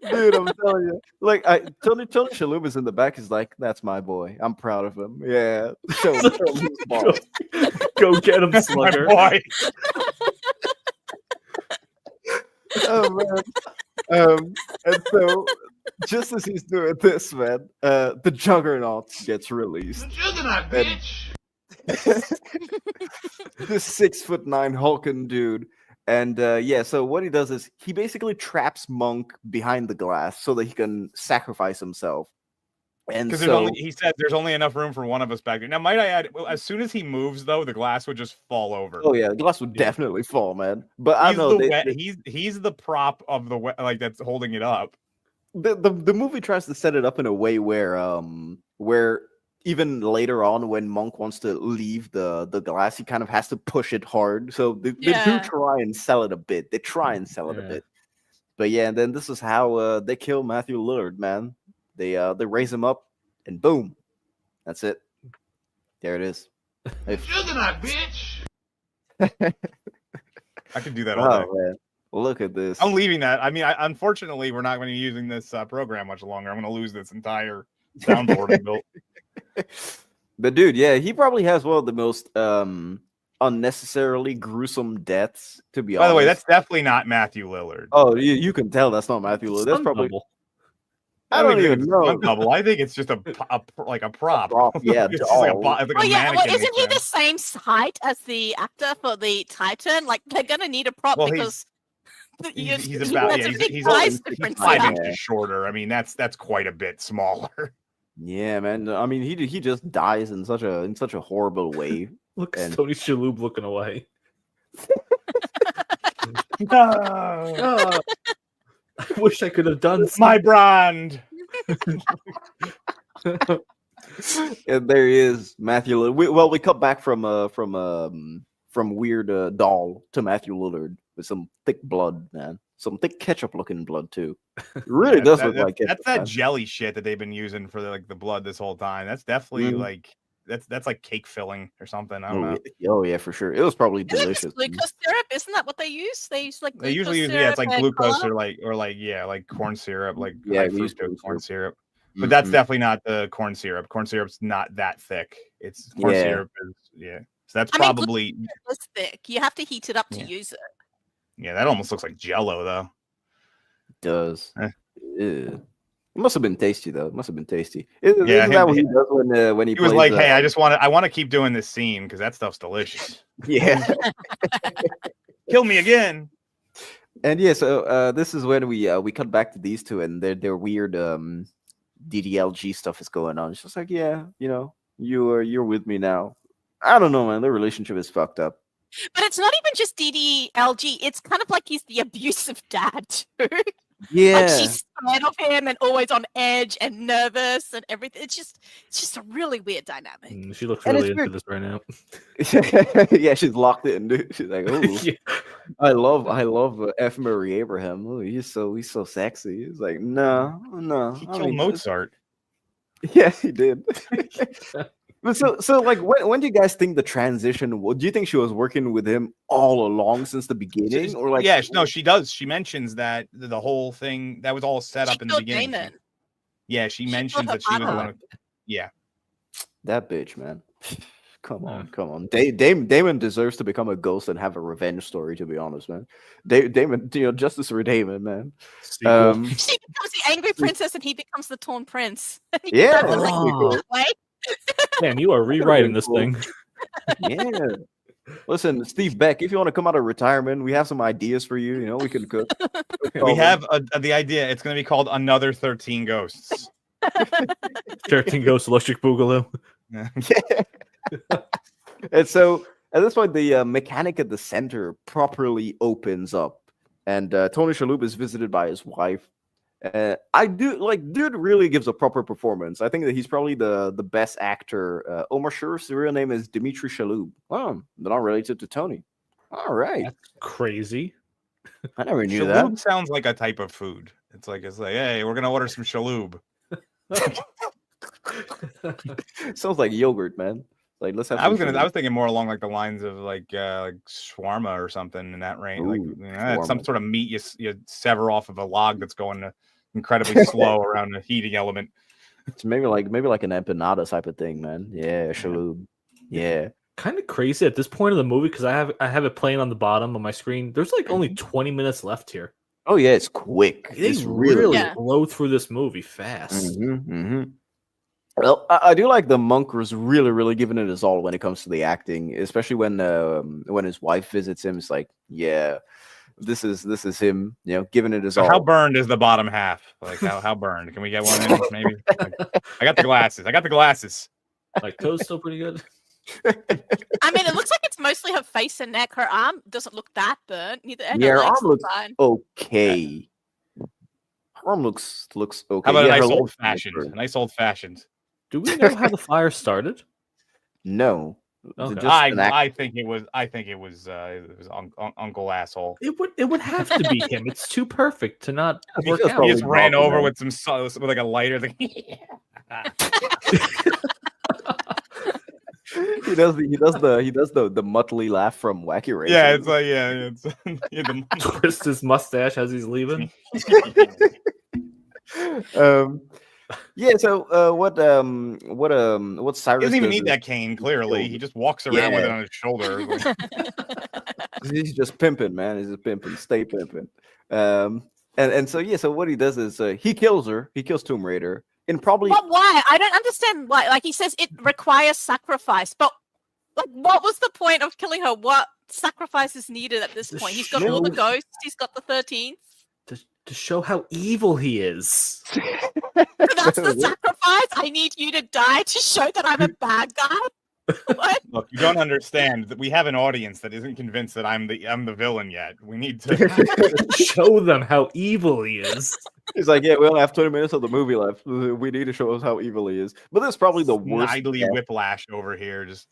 Dude, I'm telling you, like, Tony Shalhoub is in the back. Is like, that's my boy. I'm proud of him. Yeah, show him his balls. Go get him, That's my Slugger. boy. Oh man. And so just as he's doing this, man, the Juggernaut gets released. Juggernaut, bitch. This 6'9" hulking dude. And yeah, so what he does is he basically traps Monk behind the glass so that he can sacrifice himself. And Because so he said there's only enough room for one of us back there. Now, might I add, as soon as he moves, though, the glass would just fall over. oh yeah, the glass would definitely fall, man. But I know he's the prop of the like that's holding it up. the movie tries to set it up in a way where even later on when Monk wants to leave the glass, he kind of has to push it hard. So they do try and sell it a bit. They try and sell it a bit. But yeah, and then this is how they kill Matthew Lillard, man. They raise him up and boom. That's it. There it is. Juggernaut, bitch. I could do that all day. Man. Look at this. I'm leaving that. I mean, unfortunately, we're not going to be using this program much longer. I'm going to lose this entire soundboard I built. But dude, yeah, he probably has one of the most unnecessarily gruesome deaths, to be honest. By the way, that's definitely not Matthew Lillard. Oh, you can tell that's not Matthew Lillard. That's probably I don't even know. Double. I think it's just a prop. Yeah, It's just like a mannequin. Isn't he the same height as the actor for the Titan? Like they're gonna need a prop because he's about he's 5 inches shorter. I mean, that's quite a bit smaller. Yeah, man. I mean, he just dies in such a horrible way. Look at Tony Shalhoub looking away. No. I wish I could have done my brand. And there he is, Matthew Lillard. We cut back from weird doll to Matthew Lillard with some thick blood, man. Some thick ketchup-looking blood too. It really does look like ketchup. That's that jelly shit that they've been using for the blood this whole time. That's definitely like that's like cake filling or something. I don't know. Oh yeah, for sure. It was probably delicious. Glucose syrup, isn't that what they use? They use like they usually use it's like glucose or like corn syrup, like high fructose corn syrup. But that's definitely not the corn syrup. Corn syrup's not that thick. It's corn syrup is So that's probably it's thick. You have to heat it up to use it. Yeah, that almost looks like Jello though. It does. It must have been tasty though. It must have been tasty. Isn't that what he does when he was like, "Hey, I want to keep doing this scene because that stuff's delicious." Yeah. Kill me again. And yeah, so this is when we cut back to these two, and their weird DDLG stuff is going on. It's just like, yeah, you're with me now. I don't know, man. Their relationship is fucked up. But it's not even just DDLG. It's kind of like he's the abusive dad too. Yeah, like she's scared of him and always on edge and nervous and everything. It's just a really weird dynamic. She looks really into this right now. Yeah, she's locked in, dude. She's like, oh, yeah. I love F. Murray Abraham. Oh, he's so sexy. He's like, no. He killed Mozart. Yeah, he did. So like, when do you guys think the transition? Do you think she was working with him all along since the beginning, or like? Yeah, no, she does. She mentions that the whole thing that was all set up in the beginning. Yeah, she mentions that she was one of. Yeah. That bitch, man. Come on. Damon deserves to become a ghost and have a revenge story. To be honest, man. Damon, justice for Damon, man. She becomes the angry princess, and he becomes the torn prince. Yeah, That's that'd be cool. that way. Man, you are rewriting this thing. Yeah. Listen, Steve Beck, if you want to come out of retirement, we have some ideas for you. We can cook. We have the idea. It's going to be called Another 13 Ghosts. 13 Ghosts Electric Boogaloo. Yeah. And so at this point, the mechanic at the center properly opens up, and Tony Shalhoub is visited by his wife. Dude really gives a proper performance. I think that he's probably the best actor. Omar Sharif's real name is Dimitri Shalhoub. Oh, they're not related to Tony. All right. That's crazy. I never knew Shalhoub that. sounds like a type of food. It's like, hey, we're gonna order some Shalhoub. Sounds like yogurt, man. Like, let's have. I was thinking more along like the lines of like shawarma or something in that range. Like some sort of meat you sever off of a log that's going incredibly slow around the heating element. It's maybe like an empanada type of thing, man. Yeah, Shalhoub. Yeah. Kind of crazy at this point of the movie because I have it playing on the bottom of my screen. There's like only 20 minutes left here. Oh yeah, it's quick. They really blow through this movie fast. Well, I do like the monk was really giving it his all when it comes to the acting, especially when his wife visits him. It's like, yeah, this is him, giving it his all. How burned is the bottom half? Like how burned? Can we get one in? Maybe. I got the glasses. Like toes still pretty good. I mean, it looks like it's mostly her face and neck. Her arm doesn't look that burnt. Her arm looks okay. Her arm looks okay. How about a nice old fashioned? Do we know how the fire started? No. Okay. I think it was Uncle Asshole. It would have to be him. It's too perfect to not work out. He just ran over with with like a lighter. He does the Muttley laugh from Wacky Race. Yeah, it's twist his mustache as he's leaving. Yeah. So what Cyrus he doesn't even need that cane. Clearly, he just walks around with it on his shoulder. He's just pimping, man. He's just pimping. Stay pimping. And so what he does is he kills her. He kills Tomb Raider. And probably why? I don't understand why. Like he says, it requires sacrifice, but like, what was the point of killing her? What sacrifice is needed at this point? He's got all the ghosts. He's got the 13th. To show how evil he is. That's the sacrifice. I need you to die to show that I'm a bad guy. What? Look, you don't understand that we have an audience that isn't convinced that I'm the villain yet. We need to show them how evil he is. He's like, yeah, we only have 20 minutes of the movie left. We need to show us how evil he is. But that's probably the worst. Idly whiplash over here. Just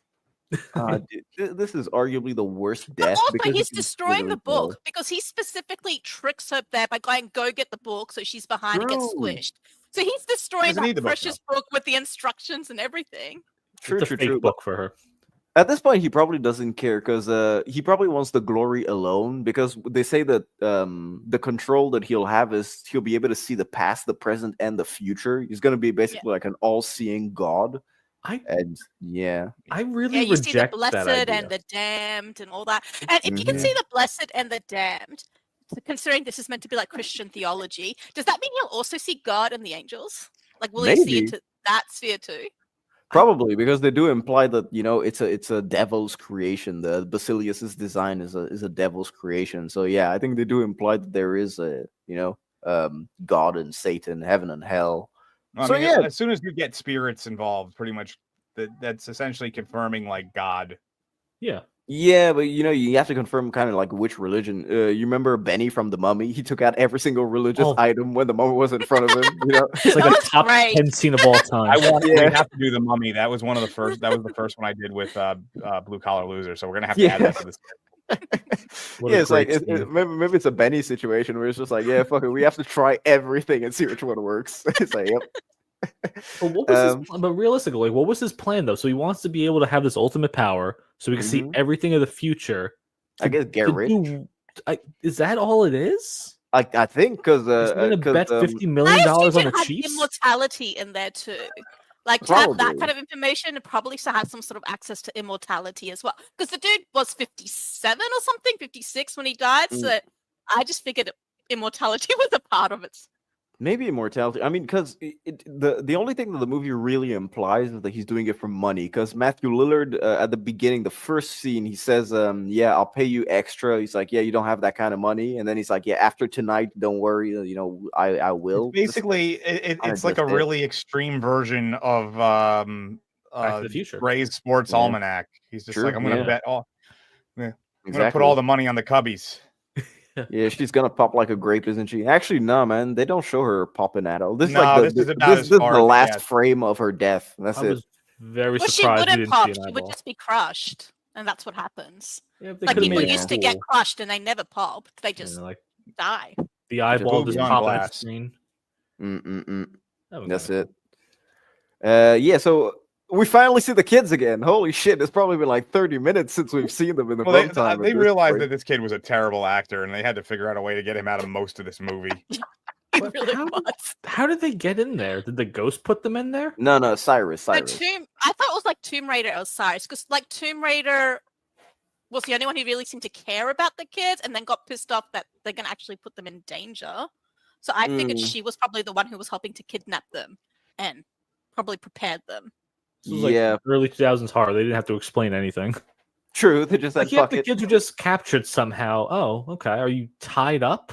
this is arguably the worst death. Also, he's destroying the book because he specifically tricks her there by going, go get the book, so she's behind and gets squished. So he's destroying that precious book with the instructions and everything. It's a fake book for her. At this point, he probably doesn't care because he probably wants the glory alone. Because they say that the control that he'll have is he'll be able to see the past, the present, and the future. He's going to be basically like an all-seeing god. I you really reject see the blessed that idea. and the damned and all that. And if you can see the blessed and the damned, considering this is meant to be like Christian theology, does that mean you'll also see God and the angels? Like, will you see into that sphere too? Probably, because they do imply that it's a devil's creation. The Basilius's design is a devil's creation. So yeah, I think they do imply that there is a God and Satan, heaven and hell. I mean, as soon as you get spirits involved, pretty much that's essentially confirming like God. Yeah, but you have to confirm kind of like which religion. You remember Benny from The Mummy? He took out every single religious item when the mummy was in front of him. It's like a top 10 scene of all time. We have to do The Mummy. That was one of the first. That was the first one I did with Blue Collar Loser. So we're gonna have to add that to this. It's like maybe it's a Benny situation where it's just like, yeah, fuck it, we have to try everything and see which one works. It's like, yep. But what was but realistically, what was his plan though? So he wants to be able to have this ultimate power, so we can see everything of the future. I guess get rich. Is that all it is? I think because he's going to bet $50 million on a Chiefs. Immortality in there too. Like to have that Probably. kind of information, it probably still has some sort of access to immortality as well. Because the dude was 57 or something, 56 when he died. So I just figured immortality was a part of it. Maybe immortality. I mean, because the only thing that the movie really implies is that he's doing it for money. Because Matthew Lillard, at the beginning, the first scene, he says, "Yeah, I'll pay you extra." He's like, "Yeah, you don't have that kind of money." And then he's like, "Yeah, after tonight, don't worry. You know, I will." Basically, it's like a really extreme version of Back to the Future. Ray's Sports Almanac. He's just like, "I'm going to bet all. I'm going to put all the money on the Cubbies." Yeah, she's gonna pop like a grape, isn't she? Actually, no, man. They don't show her popping at all. This is No, like this is about this as is far the as it last gets. frame of her death. That's I it. was very Well, she surprised we wouldn't didn't pop. see an She would eyeball. just be crushed, and that's what happens. Yeah, they Like could've people made it used to get cool. crushed, and they never popped. They just like die. the eyeball boobies just on popping at the glass. screen. That was That's kinda it. Yeah. So we finally see the kids again. Holy shit! It's probably been like 30 minutes since we've seen them in the Well, runtime. they realized that this kid was a terrible actor, and they had to figure out a way to get him out of most of this movie. It really was. How did they get in there? Did the ghost put them in there? No, Cyrus. So I thought it was like Tomb Raider or Cyrus, because like Tomb Raider was the only one who really seemed to care about the kids, and then got pissed off that they're gonna actually put them in danger. So I figured she was probably the one who was helping to kidnap them and probably prepared them. This was like early 2000s horror. They didn't have to explain anything. True. They just like said, fuck the it. kids were just captured somehow. Oh, okay. Are you tied up?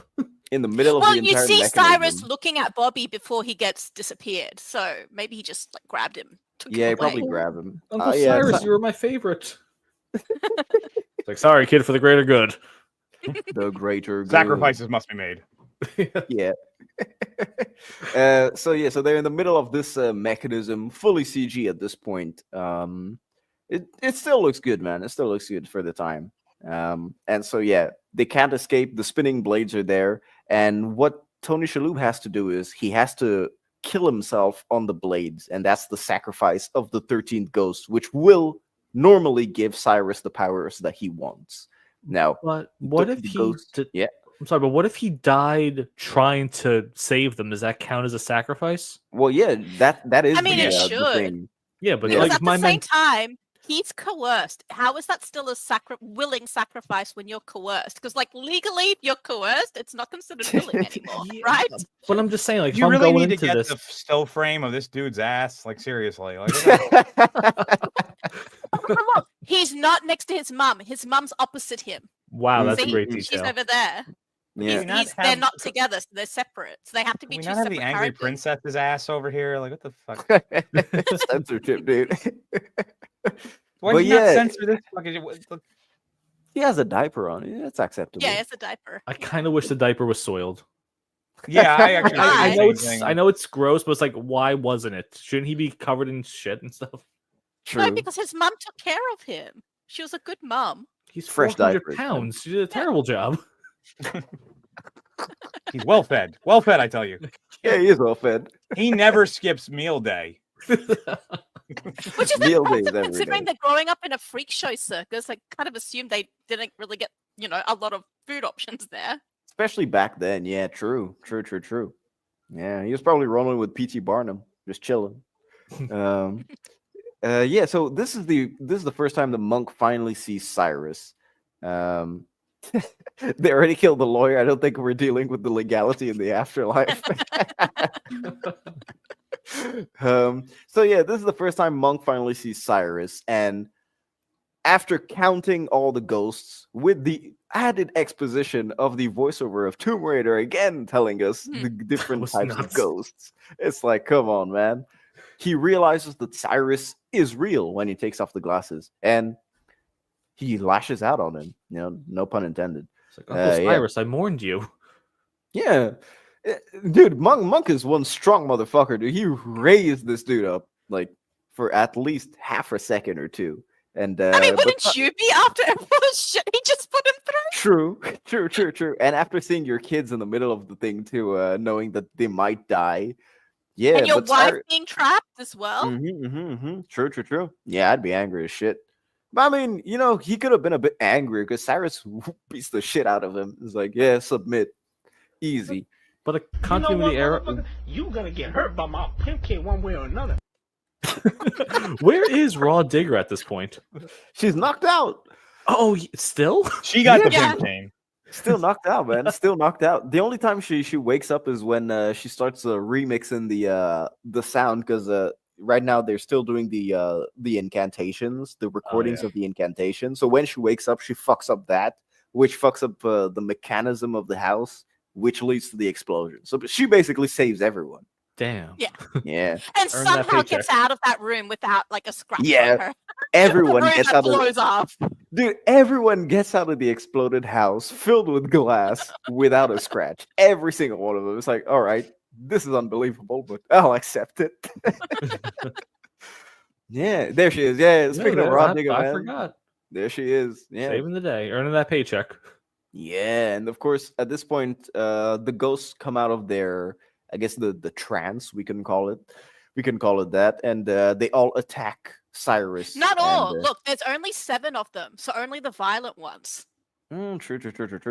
In the middle of Well, the you entire see mechanism. Cyrus looking at Bobby before he gets disappeared, so maybe he just like grabbed him. Took Yeah, him he probably away. grabbed him. Uncle Yeah, Cyrus, you were my favorite. It's like, sorry, kid, for the greater good. The greater good. Sacrifices must be made. Yeah. So they're in the middle of this mechanism, fully CG at this point. It still looks good, man. It still looks good for the time. And so they can't escape. The spinning blades are there, and what Tony Shalhoub has to do is he has to kill himself on the blades, and that's the sacrifice of the 13th ghost, which will normally give Cyrus the powers that he wants. Now, but what if he? I'm sorry, but what if he died trying to save them? Does that count as a sacrifice? Well, yeah, that is. I mean, it the should. thing. Yeah, but Because like at the same time, he's coerced. How is that still a willing sacrifice when you're coerced? Because like legally, if you're coerced, it's not considered willing anymore, right? But I'm just saying, like, You if really I'm going need to into get this, the still frame of this dude's ass. Like seriously, like Look, he's not next to his mum. His mum's opposite him. wow, that's See, a great she's detail. over there. Yeah. They're not together, so they're separate. So they have to be we two not have separate the angry characters. princess's ass over here. Like what the fuck? Censorship, dude. Why But did you not yeah. censor this? Fucking, He has a diaper on. Yeah, that's acceptable. Yeah, it's a diaper. I kind of wish the diaper was soiled. yeah, I actually. I I know it's gross, but it's like, why wasn't it? Shouldn't he be covered in shit and stuff? True. No, because his mum took care of him. She was a good mum. He's Fresh 400 diapers, pounds. She did a terrible job. He's well fed. Well fed, I tell you. Yeah, he is well fed. He never skips meal day. Which is Meal days impressive every considering day. they're growing up in a freak show circus. I kind of assumed they didn't really get, a lot of food options there. Especially back then. Yeah, true. Yeah, he was probably rolling with P.T. Barnum, just chilling. Yeah, so this is the first time the monk finally sees Cyrus. They already killed the lawyer. I don't think we're dealing with the legality in the afterlife. So yeah, this is the first time Monk finally sees Cyrus, and after counting all the ghosts with the added exposition of the voiceover of Tomb Raider again telling us the different types of ghosts, it's like, come on, man. He realizes that Cyrus is real when he takes off the glasses, and he lashes out on him. No pun intended. It's like, Uncle Cyrus, I mourned you. Yeah. Dude, Monk is one strong motherfucker, dude. He raised this dude up like for at least half a second or two. And I mean, wouldn't you be after everyone's shit he just put him through? True. And after seeing your kids in the middle of the thing too, knowing that they might die. Yeah. And your wife being trapped as well. True. Yeah, I'd be angry as shit. But I mean, he could have been a bit angrier because Cyrus beats the shit out of him. It's like, yeah, submit. Easy. But a continuity error. You gonna get hurt by my pimp kid one way or another. Where is Rah Digga at this point? She's knocked out. Oh, still? She got the Yeah. pink chain. Still knocked out, man. Still knocked out. The only time she wakes up is when she starts remixing the sound, because right now they're still doing the incantations, the recordings of the incantations. So when she wakes up, she fucks up that, which fucks up the mechanism of the house, which leads to the explosion. So she basically saves everyone. Damn. Yeah. Yeah. And somehow gets out of that room without like a scratch on her. Everyone gets out blows off. Dude, everyone gets out of the exploded house filled with glass without a scratch. Every single one of them. It's like, all right, this is unbelievable, but I'll accept it. Yeah, there she is. Yeah, speaking of Rah Digga, I man, forgot. there she is. Yeah, Saving the day, earning that paycheck. yeah, and of course, at this point, the ghosts come out of their, I guess, the trance. We can call it. We can call it that, and they all attack Cyrus. Not all. And, Look, there's only 7 of them, so only the violent ones. True.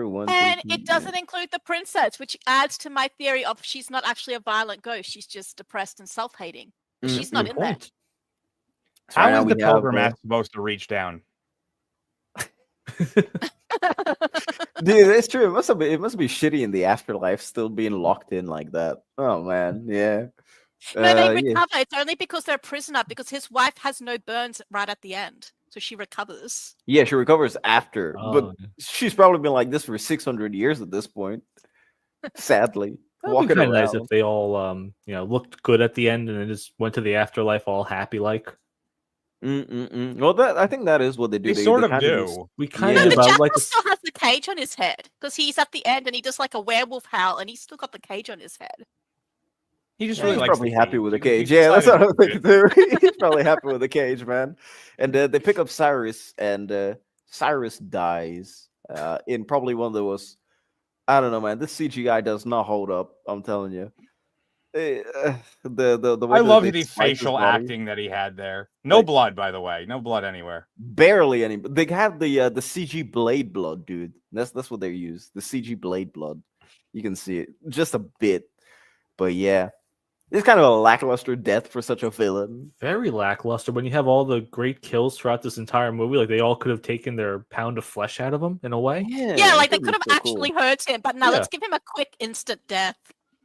One, And two, three, it doesn't include the princess, which adds to my theory of she's not actually a violent ghost. She's just depressed and self-hating. She's not in there. So right now How is the we have, pilgrim supposed to reach down? Dude, it's true. It must be shitty in the afterlife, still being locked in like that. Oh man, yeah. No, they Yeah. recover. It's only because they're a prisoner, because his wife has no burns right at the end. So she recovers. Yeah, she recovers after, but Oh. she's probably been like this for 600 years at this point. Sadly, That'd be walking kind of around. nice if they all, looked good at the end and then just went to the afterlife all happy like. Well, I think that is what they do. They sort of kinda do. just- We kind No, of the like jackal the still has the cage on his head because he's at the end and he does like a werewolf howl and he's still got the cage on his head. He just Yeah, really he's likes probably the happy cage. with the He cage. Yeah, that's decided what I'm to thinking too. He's probably happy with the cage, man. And they pick up Cyrus, and Cyrus dies in probably one of those. I don't know, man. This CGI does not hold up. I'm telling you. The way I that love they the spike his facial body, acting that he had there. No Like- blood, by the way. No blood anywhere. barely any. They have the CG blade blood, dude. That's what they use. The CG blade blood. You can see it just a bit, but yeah. It's kind of a lackluster death for such a villain. very lackluster when you have all the great kills throughout this entire movie. Like they all could have taken their pound of flesh out of him in a way. Yeah, like they that could have was so actually cool. hurt him, but no, Yeah. let's give him a quick instant death.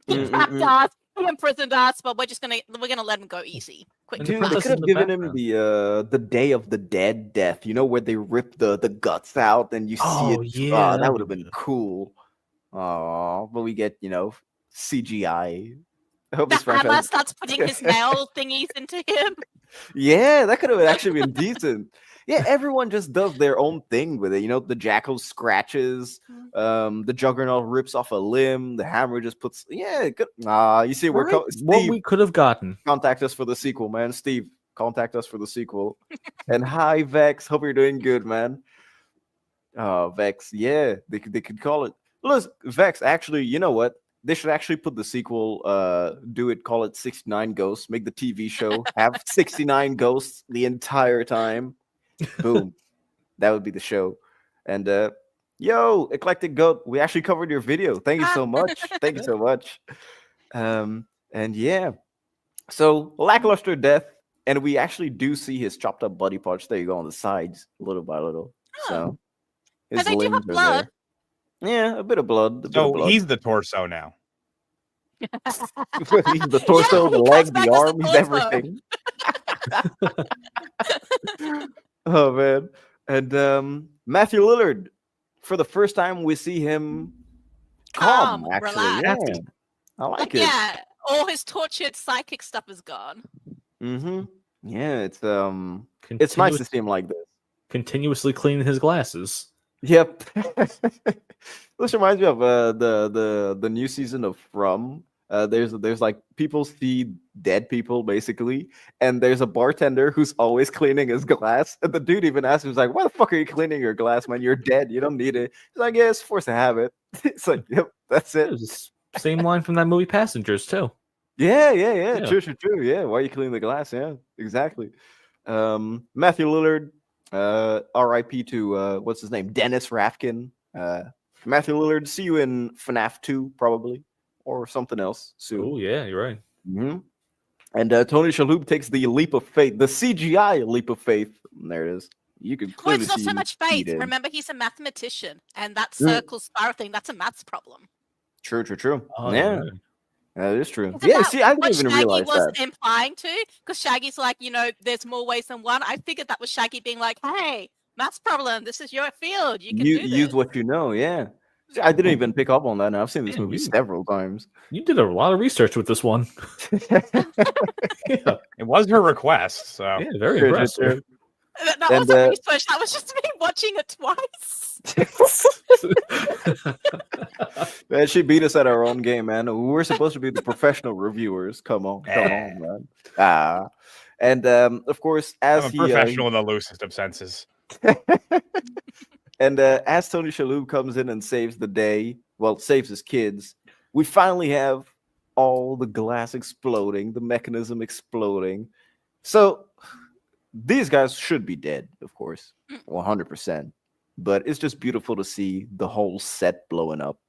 He Mm, trapped mm, us, he imprisoned us, but we're gonna let him go easy. Quick. And the Dude, they princess could in have the given him background. the Day of the Dead death, where they rip the guts out and you see Oh, it. yeah, That that'd would have be been good. cool. Oh, but we get, CGI. I hope this The hammer franchise. starts putting his nail thingies into him. Yeah, that could have actually been decent. Yeah, everyone just does their own thing with it. The jackal scratches, the juggernaut rips off a limb, the hammer just puts. Yeah, good. You see, we're Right? What Steve. we could have gotten. Contact us for the sequel, man. Steve, contact us for the sequel. And hi, Vex. Hope you're doing good, man. Vex. Yeah, they could call it. Listen, Vex. Actually, you know what? They should actually put the sequel. Call it 69 Ghosts. Make the TV show have 69 ghosts the entire time. Boom. That would be the show. And yo, Eclectic Goat, we actually covered your video. Thank you so much. Thank you so much. And yeah. So lackluster death, and we actually do see his chopped up body parts. There you go on the sides, little by little. So his And they do have limbs are blood. there. Yeah, a bit of blood. A bit of So blood. he's the torso now. He's the torso, the he leg, comes back the as arm, the he's torso. everything. Oh man. And Matthew Lillard, for the first time we see him calm, Calm, actually. relaxed. Yeah. I like it. Yeah, all his tortured psychic stuff is gone. Mm-hmm. Yeah, it's nice to see him like this. Continuously cleaning his glasses. Yep. This reminds me of the new season of From. There's like people see dead people basically, and there's a bartender who's always cleaning his glass, and the dude even asks him, he's like, "Why the fuck are you cleaning your glass, man? You're dead. You don't need it." He's like, "Yeah, it's forced to have it." It's like, yep, that's It it. was the same line from that movie Passengers too. Yeah. Yeah. True. Yeah, why are you cleaning the glass? Yeah, exactly. Matthew Lillard, R.I.P. to what's his name, Dennis Rafkin. Matthew Lillard, see you in FNAF 2 probably, or something else soon. Oh yeah, you're right. Mm-hmm. And Tony Shalhoub takes the leap of faith, the CGI leap of faith. And there it is. You can Well, clearly it's not see so him much faith. cheated. Remember, he's a mathematician, and that circle spiral thing, that's a maths problem. True. Oh, yeah, man. that is true. It's Yeah, about see, I didn't what even Shaggy realize was that. implying to, because Shaggy's like, there's more ways than one. I figured that was Shaggy being like, hey, maths problem, this is your field. You can do this. Use what you know, yeah. See, I didn't even pick up on that. And I've seen this movie several times. You did a lot of research with this one. Yeah. It was her request, so yeah, very impressive. That wasn't research. That was just me watching it twice. Man, she beat us at our own game, man. We're supposed to be the professional reviewers. Come on, man. And of course, as I'm a professional in the loosest of senses. And as Tony Shalhoub comes in and saves the day, well, saves his kids, we finally have all the glass exploding, the mechanism exploding. So these guys should be dead, of course, 100%. But it's just beautiful to see the whole set blowing up.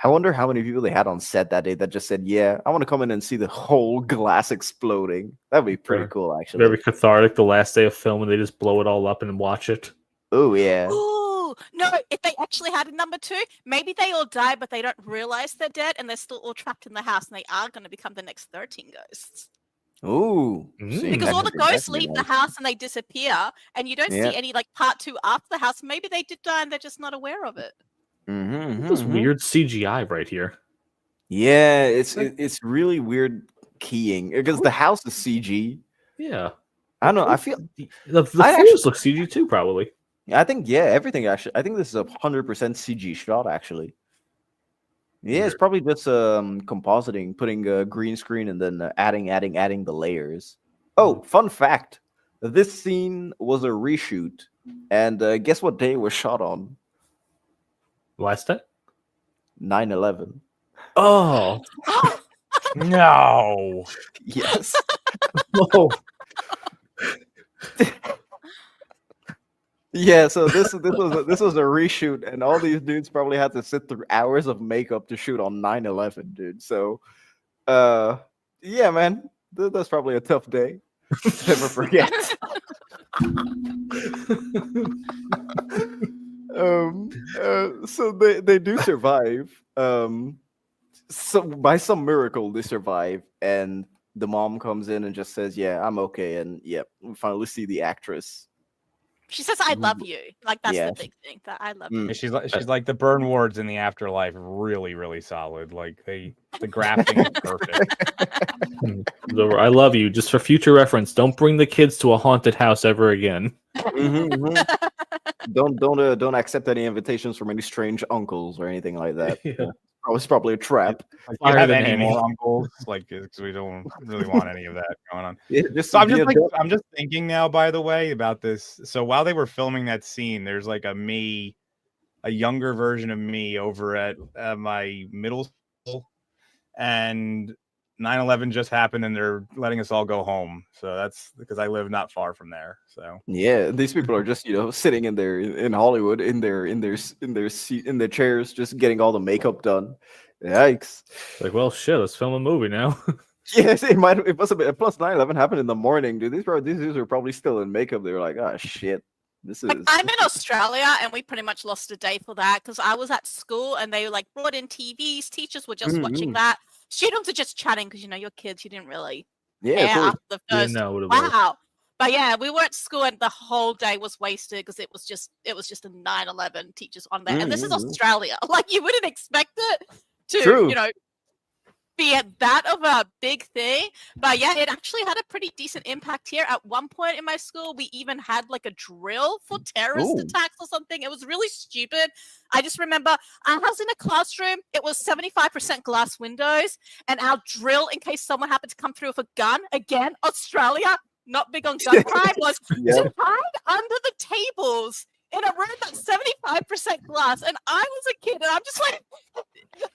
I wonder how many people they had on set that day that just said, yeah, I want to come in and see the whole glass exploding. That'd be pretty cool, actually. Very cathartic. The last day of film, and they just blow it all up and watch it. Oh, yeah. Ooh, no, if they actually had a number 2, maybe they all die, but they don't realize they're dead, and they're still all trapped in the house, and they are going to become the next 13 ghosts. Ooh. Because all the ghosts leave the house and they disappear, and you don't see any like part 2 after the house. Maybe they did die and they're just not aware of it. This weird CGI right here. Yeah, it's really weird keying because the house is CG. Yeah. I don't know. I feel the floors look CG too, probably. I think everything actually. I think this is a 100% CG shot actually. Yeah, it's probably just compositing, putting a green screen and then adding the layers. Oh, fun fact. This scene was a reshoot. And guess what day it was shot on? Last day? 9/11. Oh. No. Yes. Oh. Yeah, so this was a reshoot, and all these dudes probably had to sit through hours of makeup to shoot on 9/11, dude. So, yeah, man, that's probably a tough day to never forget. So they do survive. So by some miracle they survive, and the mom comes in and just says, "Yeah, I'm okay," and yep, we finally see the actress. She says, "I love you." Like that's the big thing. That I love you. She's like the burn wards in the afterlife. Really, really solid. Like the grafting is perfect. I love you. Just for future reference, don't bring the kids to a haunted house ever again. Don't accept any invitations from any strange uncles or anything like that. Yeah. It's probably a trap. If you have any more uncles, like, because we don't really want any of that going on. Yeah, so I'm just thinking now, by the way, about this. So while they were filming that scene, there's like a younger version of me over at my middle school, and 9/11 just happened, and they're letting us all go home. So that's because I live not far from there. So yeah, these people are just sitting in Hollywood in their chairs, just getting all the makeup done. Yikes! Like, well, shit, let's film a movie now. Yes, it must have been. Plus 9/11 happened in the morning, dude. These dudes are probably still in makeup. They were like, oh shit. This is. Like, I'm in Australia, and we pretty much lost a day for that because I was at school, and they like brought in TVs. Teachers were just watching that. Students are just chatting because your kids. You didn't really care after the first. Wow. But yeah, we were at school, and the whole day was wasted because it was just a 9/11 teachers on there, and this is Australia. Like you wouldn't expect it to, be that of a big thing. But yeah, it actually had a pretty decent impact here. At one point in my school, we even had like a drill for terrorist attacks or something. It was really stupid. I just remember I was in a classroom. It was 75% glass windows, and our drill, in case someone happened to come through with a gun, again, Australia, not big on gun crime, was to hide under the tables in a room that's 75% glass. And I was a kid, and I'm just like,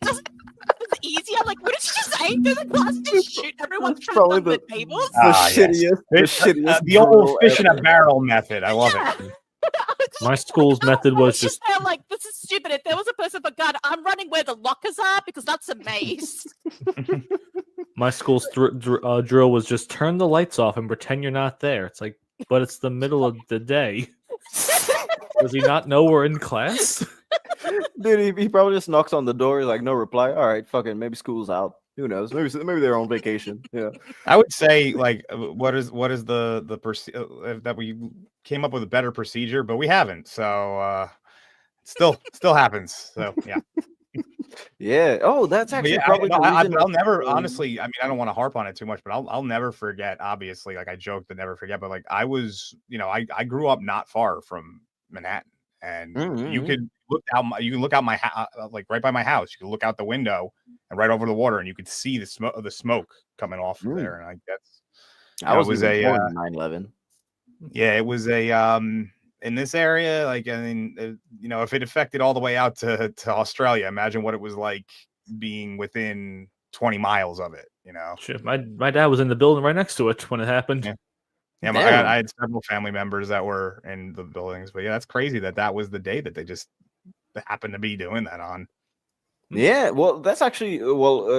it's easier. Like, wouldn't you just aim through the glass and just shoot everyone trapped on the tables? The old fish in a barrel method. I love it. My school's method was just like, this is stupid. If there was a person with a gun, I'm running where the lockers are because that's a maze. My school's drill was just turn the lights off and pretend you're not there. It's like, but it's the middle of the day. Does he not know we're in class? Dude, he probably just knocks on the door, like no reply. All right, fucking maybe school's out. Who knows? Maybe they're on vacation. Yeah. I would say like what is the that we came up with a better procedure, but we haven't. So still happens. So yeah. Yeah. Oh, that's actually probably the reason. I'll never honestly. I mean, I don't want to harp on it too much, but I'll never forget. Obviously, like I joked to never forget, but like I was, I grew up not far from Manhattan, and you could look out. You can look out my like right by my house. You can look out the window and right over the water, and you could see the smoke coming off of there. And I was a 9/11. Yeah, it was a in this area, like I mean, if it affected all the way out to Australia, imagine what it was like being within 20 miles of it. Shit, my dad was in the building right next to it when it happened. Yeah, I had several family members that were in the buildings, but yeah, that's crazy that was the day that they just happened to be doing that on. Yeah, well, that's actually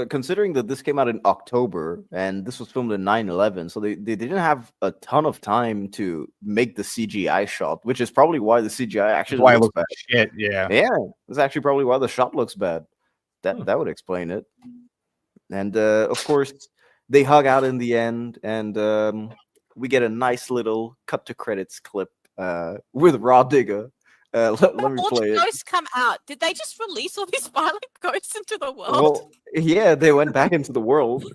considering that this came out in October and this was filmed in 9/11, so they didn't have a ton of time to make the CGI shot, which is probably why the CGI actually looks bad. Shit, yeah, that's actually probably why the shot looks bad. That would explain it. And of course, they hug out in the end, and we get a nice little cut to credits clip with Rah Digga. Let me play it. Ghosts come out. Did they just release all these violent ghosts into the world? Well, yeah, they went back into the world.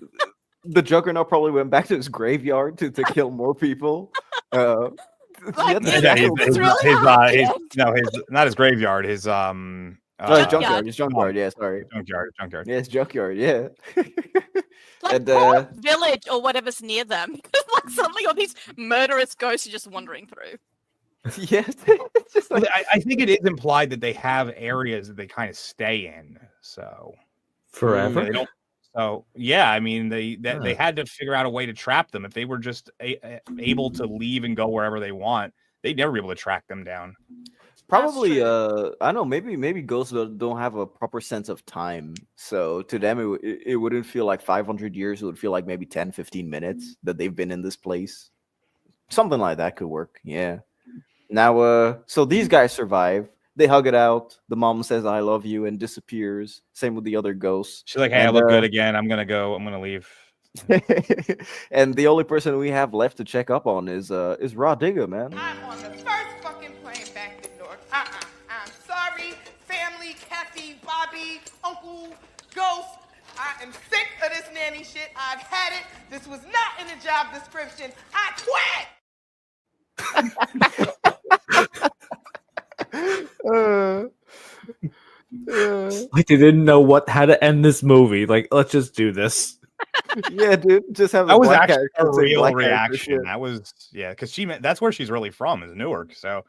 The Juggernaut probably went back to his graveyard to kill more people. His not his graveyard. His junkyard. His junkyard. Yeah, sorry. Junkyard. Yeah, his junkyard. Yeah. Like village or whatever's near them. Like suddenly all these murderous ghosts are just wandering through. Yes, it's just like, I think it is implied that they have areas that they kind of stay in. So forever. So yeah, I mean they had to figure out a way to trap them. If they were just able to leave and go wherever they want, they'd never be able to track them down. Probably, I know. Maybe ghosts don't have a proper sense of time. So to them, it wouldn't feel like 500 years. It would feel like maybe 10, 15 minutes that they've been in this place. Something like that could work. Yeah. Now, so these guys survive. They hug it out. The mom says, "I love you," and disappears. Same with the other ghosts. She's like, "Hey, I look good again. I'm gonna go. I'm gonna leave." And the only person we have left to check up on is Rah Digga, man. I'm on the first fucking plane back to North. I'm sorry, family, Kathy, Bobby, Uncle, Ghost. I am sick of this nanny shit. I've had it. This was not in the job description. I quit. Like they didn't know how to end this movie. Like, let's just do this. Yeah, dude. Just have that was actually a real reaction. That was because that's where she's really from, is Newark. So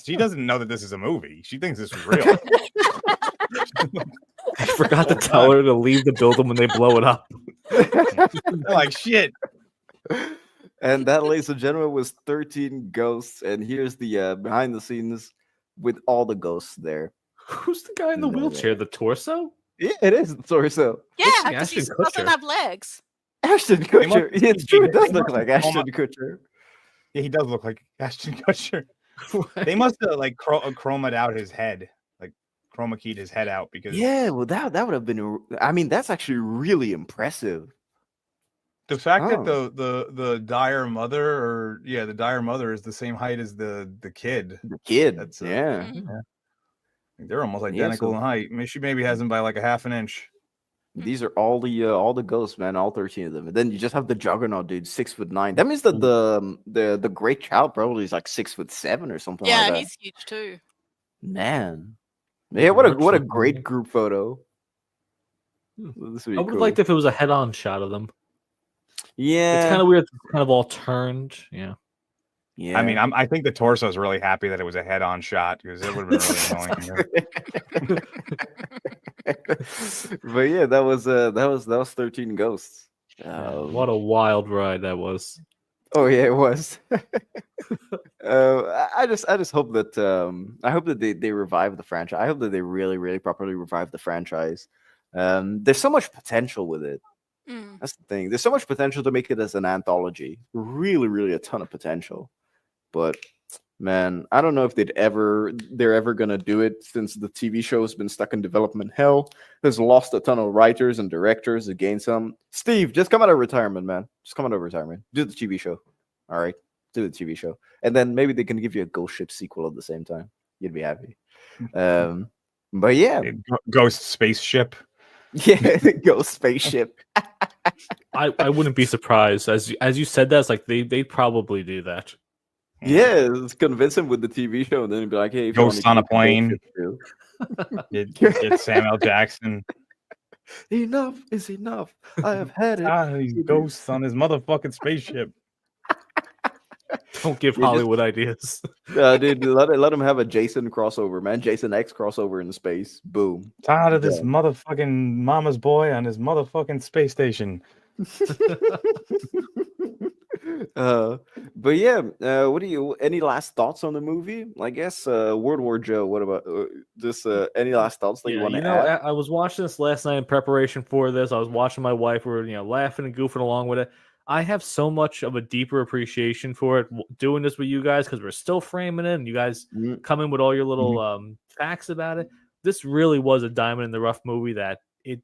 she doesn't know that this is a movie. She thinks this is real. I forgot to tell her to leave the building when they blow it up. Like shit. And that, ladies and gentlemen, was 13 Ghosts. And here's the behind the scenes with all the ghosts there. Who's the guy in the wheelchair? The torso? Yeah, it is the torso. Yeah, because he doesn't have legs. Ashton Kutcher. It's true. It does look like Ashton Kutcher. Yeah, he does look like Ashton Kutcher. They must have like chromed out his head, like chroma keyed his head out because. Yeah, well, that would have been. I mean, that's actually really impressive. The fact that the dire mother, the dire mother is the same height as the kid. The kid. That's yeah. They're almost identical in height. I mean, she maybe has him by like a half an inch. These are all the ghosts, man. All 13 of them. And then you just have the Juggernaut, dude, 6'9". That means that the Great Child probably is like 6'7" or something. Yeah, like that. he's huge too. Man, yeah, what a great group photo. I would have liked if it was a head-on shot of them. Yeah, it's kind of weird. It's kind of all turned. Yeah. Yeah. I mean, I think the torso is really happy that it was a head-on shot because it would have been really annoying. But yeah, that was 13 Ghosts. What a wild ride that was. Oh yeah, it was. I just hope that I hope that they revive the franchise. I hope that they really properly revive the franchise. There's so much potential with it. Mm. That's the thing. There's so much potential to make it as an anthology. Really, really a ton of potential. But man, I don't know if they're ever gonna do it, since the TV show has been stuck in development hell. Has lost a ton of writers and directors, again some. Steve, just come out of retirement, man. Just come out of retirement. Do the TV show. All right, do the TV show, and then maybe they can give you a Ghost Ship sequel at the same time. You'd be happy. But yeah, Ghost Spaceship. Yeah, Ghost Spaceship. I wouldn't be surprised. As you said that, it's like they probably do that. Yeah, let's convince him with the TV show, and then he'd be like, "Hey, if you Ghosts want on to a plane." Get Samuel Jackson. Enough is enough. I have had it. These ghosts on his motherfucking spaceship. Don't give Hollywood ideas. Dude, let him have a Jason crossover, man. Jason X crossover in space. Boom. Tired of this motherfucking mama's boy on his motherfucking space station. But yeah, what do you? Any last thoughts on the movie? I guess World War Joe. What about just any last thoughts that you want to add? I was watching this last night in preparation for this. I was watching my wife. We were laughing and goofing along with it. I have so much of a deeper appreciation for it doing this with you guys, because we're still framing it, and you guys come in with all your little facts about it. This really was a diamond in the rough movie that it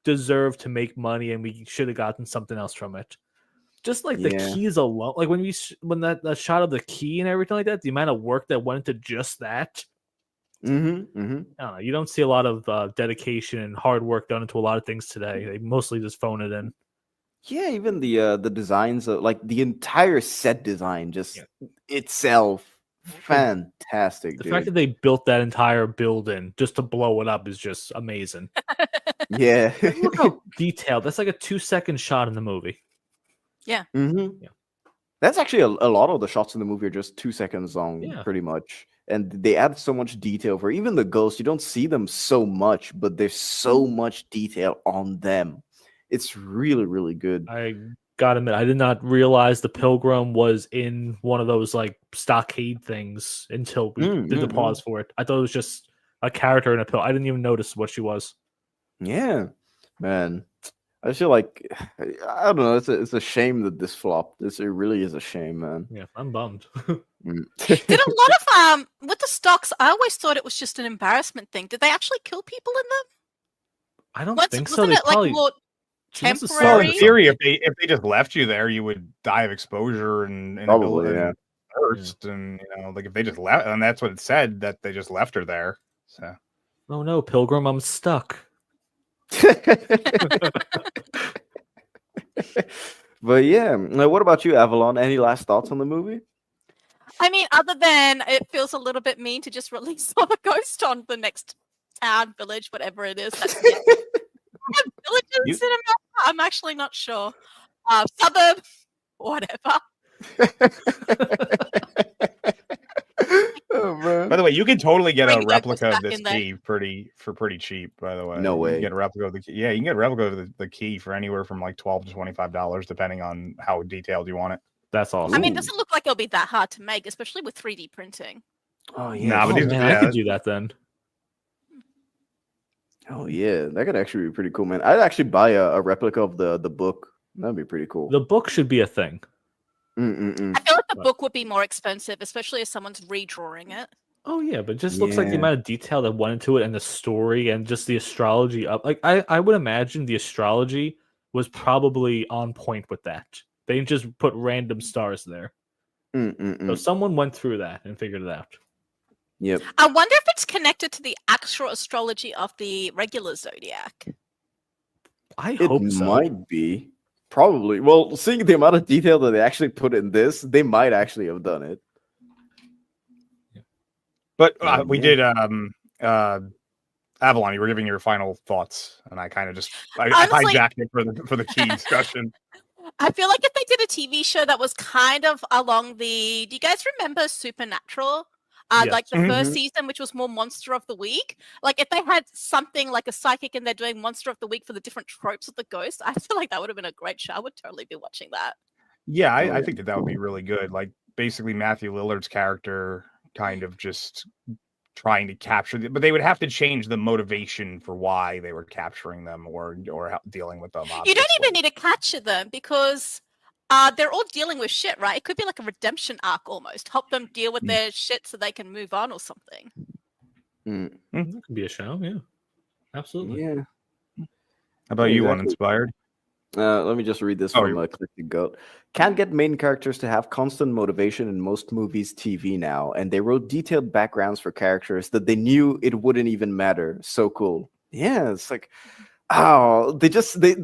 deserved to make money, and we should have gotten something else from it. Just like the keys alone, like when that shot of the key and everything like that, the amount of work that went into just that. I don't know, you don't see a lot of dedication and hard work done into a lot of things today. They mostly just phone it in. Yeah, even the designs, like the entire set design, just itself, fantastic. The fact that they built that entire building just to blow it up is just amazing. Yeah, look how detailed. That's like a 2-second shot in the movie. Yeah. Yeah. That's actually a lot of the shots in the movie are just 2 seconds long, pretty much. And they add so much detail for even the ghosts. You don't see them so much, but there's so much detail on them. It's really, really good. I gotta admit, I did not realize the Pilgrim was in one of those like stockade things until we did the pause for it. I thought it was just a character in a pill. I didn't even notice what she was. Yeah, man. I feel like, I don't know. It's a shame that this flopped. It really is a shame, man. Yeah, I'm bummed. Did a lot of with the stocks? I always thought it was just an embarrassment thing. Did they actually kill people in them? I don't think so. Wasn't it like more temporary? In theory, if they just left you there, you would die of exposure and probably thirst, and like if they just left, and that's what it said, that they just left her there. So, oh no, Pilgrim, I'm stuck. But yeah, what about you, Avalon? Any last thoughts on the movie? I mean, other than it feels a little bit mean to just release all the ghost on the next town, village, whatever it is. That's villages in America? I'm actually not sure. Suburb, whatever. By the way, you can totally get a replica of this key for pretty cheap. By the way, no way. You can get a replica of the key. Yeah, you can get a replica of the key for anywhere from like $12 to $25, depending on how detailed you want it. That's awesome. I mean, it doesn't look like it'll be that hard to make, especially with 3D printing. Oh yeah, I could do that then. Oh yeah, that could actually be pretty cool, man. I'd actually buy a replica of the book. That'd be pretty cool. The book should be a thing. I feel like the book would be more expensive, especially if someone's redrawing it. Oh yeah, but it just looks like the amount of detail that went into it, and the story, and just the astrology up. Like I would imagine the astrology was probably on point with that. They didn't just put random stars there. So someone went through that and figured it out. Yep. I wonder if it's connected to the actual astrology of the regular zodiac. I hope so. It might be. Probably. Well, seeing the amount of detail that they actually put in this, they might actually have done it. But we did Avalon, you were giving your final thoughts, and I kind of just Honestly, hijacked it for the key discussion. I feel like if they did a TV show that was kind of along the... Do you guys remember Supernatural? Yes. Like the first season, which was more Monster of the Week. Like if they had something like a psychic and they're doing Monster of the Week for the different tropes of the ghost, I feel like that would have been a great show. I would totally be watching that. Yeah, I think that would be really good. Like basically Matthew Lillard's character kind of just trying to capture them, but they would have to change the motivation for why they were capturing them or dealing with them. You don't even need to capture them because they're all dealing with shit, right? It could be like a redemption arc almost. Help them deal with their shit so they can move on or something. That could be a show, yeah. Absolutely. Yeah. How about you, Uninspired? Let me just read this from Eclectic Goat. Can't get main characters to have constant motivation in most movies, TV now, and they wrote detailed backgrounds for characters that they knew it wouldn't even matter. So cool. Yeah, it's like, oh, they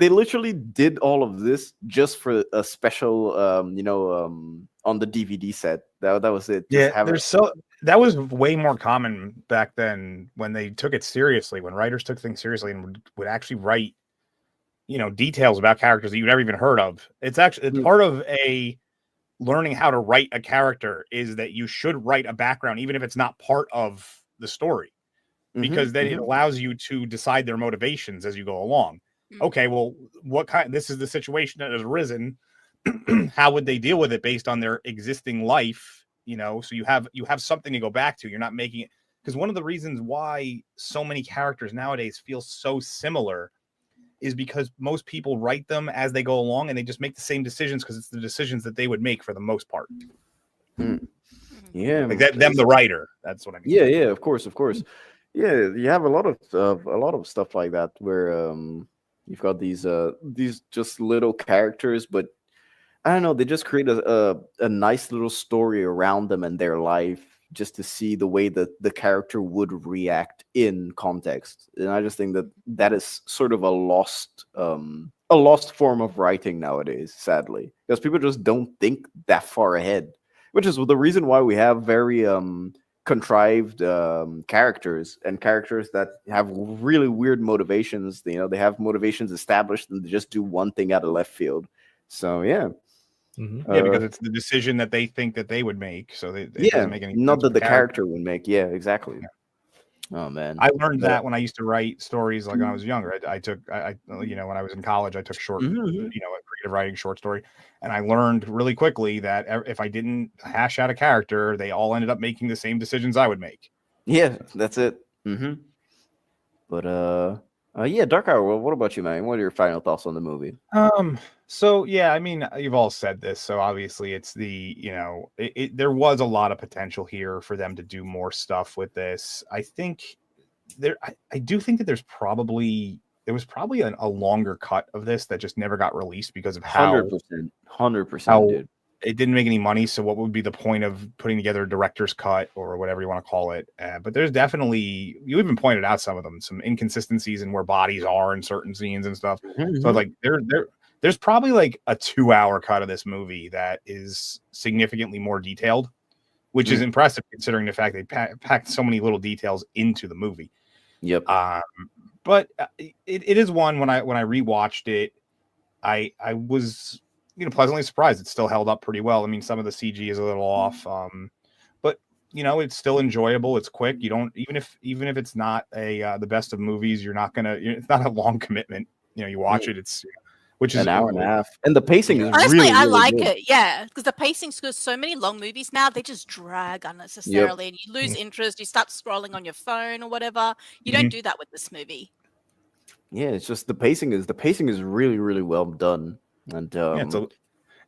literally did all of this just for a special, on the DVD set. That was it. That was way more common back then when they took it seriously. When writers took things seriously and would actually write, details about characters that you've never even heard of. It's part of a learning how to write a character is that you should write a background, even if it's not part of the story, because then it allows you to decide their motivations as you go along. Okay, well, this is the situation that has arisen. How would they deal with it based on their existing life? So you have something to go back to. You're not making it, because one of the reasons why so many characters nowadays feel so similar is because most people write them as they go along and they just make the same decisions because it's the decisions that they would make for the most part. Yeah, like them, the writer. That's what I mean. Yeah, of course. Yeah, you have a lot of stuff like that where you've got these just little characters, but I don't know, they just create a nice little story around them and their life, just to see the way that the character would react in context. And I just think that is sort of a lost form of writing nowadays, sadly, because people just don't think that far ahead, which is the reason why we have very contrived characters and characters that have really weird motivations. They have motivations established and they just do one thing out of left field. So yeah. Yeah, because it's the decision that they think that they would make. So they doesn't make any not sense that the character would make. Yeah, exactly. Yeah. Oh man, I learned that when I used to write stories, like when I was younger. I took when I was in college, I took short, a creative writing short story, and I learned really quickly that if I didn't hash out a character, they all ended up making the same decisions I would make. Yeah, that's it. But yeah, Dark Hour. Well, what about you, man? What are your final thoughts on the movie? So yeah, I mean, you've all said this, so obviously it's there was a lot of potential here for them to do more stuff with this. I think I do think that there was probably a longer cut of this that just never got released because of how 100%, dude. It didn't make any money. So what would be the point of putting together a director's cut or whatever you want to call it? But there's definitely, you even pointed out some of them, some inconsistencies in where bodies are in certain scenes and stuff. So like there's probably like a 2-hour cut of this movie that is significantly more detailed, which is impressive considering the fact they packed so many little details into the movie. Yep. But it is one when I rewatched it, I was pleasantly surprised. It still held up pretty well. I mean, some of the CG is a little off, but it's still enjoyable. It's quick. You don't even if it's not the best of movies, you're not gonna. It's not a long commitment. You watch it. It's which is an hour and a half, and the pacing is honestly, really, I really like good. it. Yeah, because the pacing's good. So many long movies now, they just drag unnecessarily, and you lose interest. You start scrolling on your phone or whatever. You don't do that with this movie. Yeah, it's just the pacing is really, really well done. And it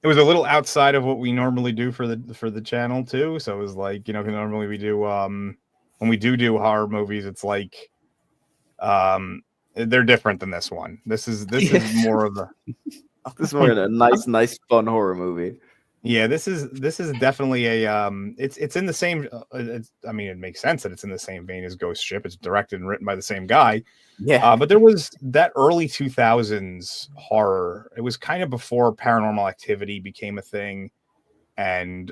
was a little outside of what we normally do for the channel too. So it was like, normally we do when we do horror movies, it's like they're different than this one. This is more of a this is more a nice fun horror movie. Yeah, this is definitely a it's in the same I mean, it makes sense that it's in the same vein as Ghost Ship. It's directed and written by the same guy. Yeah. But there was that early 2000s horror. It was kind of before Paranormal Activity became a thing, and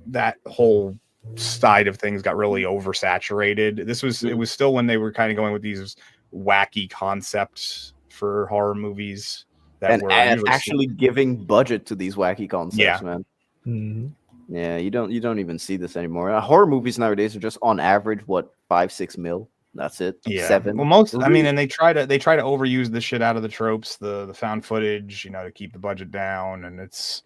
that whole side of things got really oversaturated. It was still when they were kind of going with these wacky concepts for horror movies that were actually giving budget to these wacky concepts, man. Mm-hmm. Yeah, you don't even see this anymore. Horror movies nowadays are just on average 5-6 mil. That's it. Yeah. 7. Well, and they try to overuse the shit out of the tropes, the found footage, to keep the budget down, and it's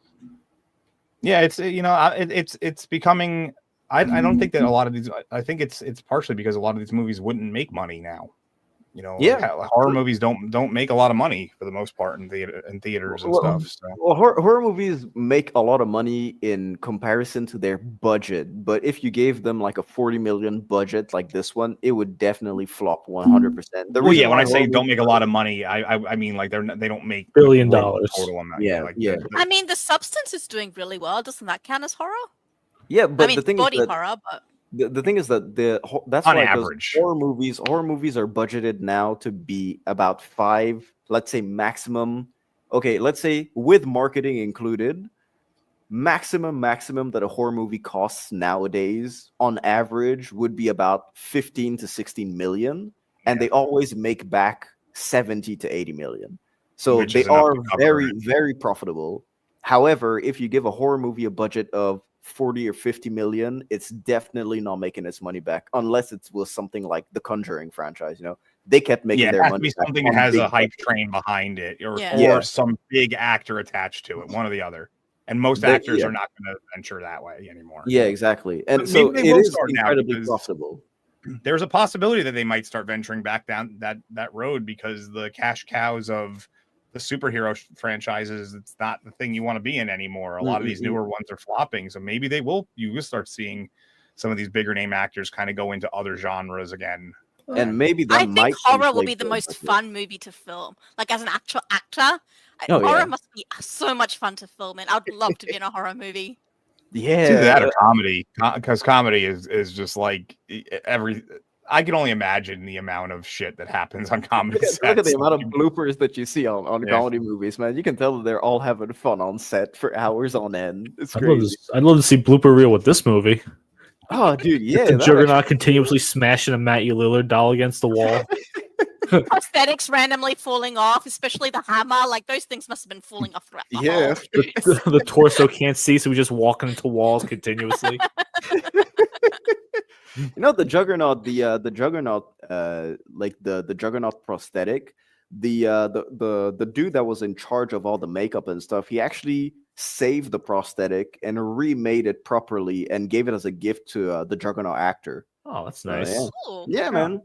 becoming I don't think that a lot of these. I think it's partially because a lot of these movies wouldn't make money now. You know, horror movies don't make a lot of money for the most part in theaters and stuff. So. Well, horror movies make a lot of money in comparison to their budget, but if you gave them like a 40 million budget like this one, it would definitely flop 100%. Well, yeah, when I say don't make a lot of money, I mean like they don't make $1 billion total amount. Yeah, like, yeah. I mean, The Substance is doing really well. Doesn't that count as horror? Yeah, but I mean, the thing body is that horror, but the thing is that that's On why average. horror movies are budgeted now to be about 5, let's say maximum. Okay, let's say with marketing included, maximum that a horror movie costs nowadays on average would be about 15 to 16 million, and they always make back 70 to 80 million. So Which they is enough are to cover very, it. very profitable. However, if you give a horror movie a budget of 40 or 50 million, it's definitely not making its money back unless it was something like the Conjuring franchise. You know, they kept making their it has to money be back something on that has big a hype budget. train behind it, or Yeah. some big actor attached to it, one or the other. And most actors are not going to venture that way anymore. Yeah, exactly. And But so maybe they it will is start now incredibly because profitable. There's a possibility that they might start venturing back down that road because the cash cows of the superhero franchises, it's not the thing you want to be in anymore. A lot of these newer ones are flopping, so maybe you will start seeing some of these bigger name actors kind of go into other genres again. And maybe that I might think horror will translate be the to most budget. fun movie to film. Like as an actual actor, Oh, horror yeah. must be so much fun to film, and I'd love to be in a horror movie. Yeah, It's either that or comedy, because comedy is just like I can only imagine the amount of shit that happens on comedy sets. Look at the amount of bloopers that you see on Yeah. comedy movies, man. You can tell that they're all having fun on set for hours on end. It's I'd love, crazy. I'd love to see blooper reel with this movie. Oh, dude, yeah. The that Juggernaut actually- continuously smashing a Matthew Lillard doll against the wall. Prosthetics randomly falling off, especially the hammer. Like those things must have been falling off throughout the whole shoot. The torso can't see, so we just walking into walls continuously. You know the Juggernaut, the Juggernaut, like the Juggernaut prosthetic, the dude that was in charge of all the makeup and stuff, he actually saved the prosthetic and remade it properly and gave it as a gift to the Juggernaut actor. Oh, that's So, nice. yeah. Cool. Yeah, man.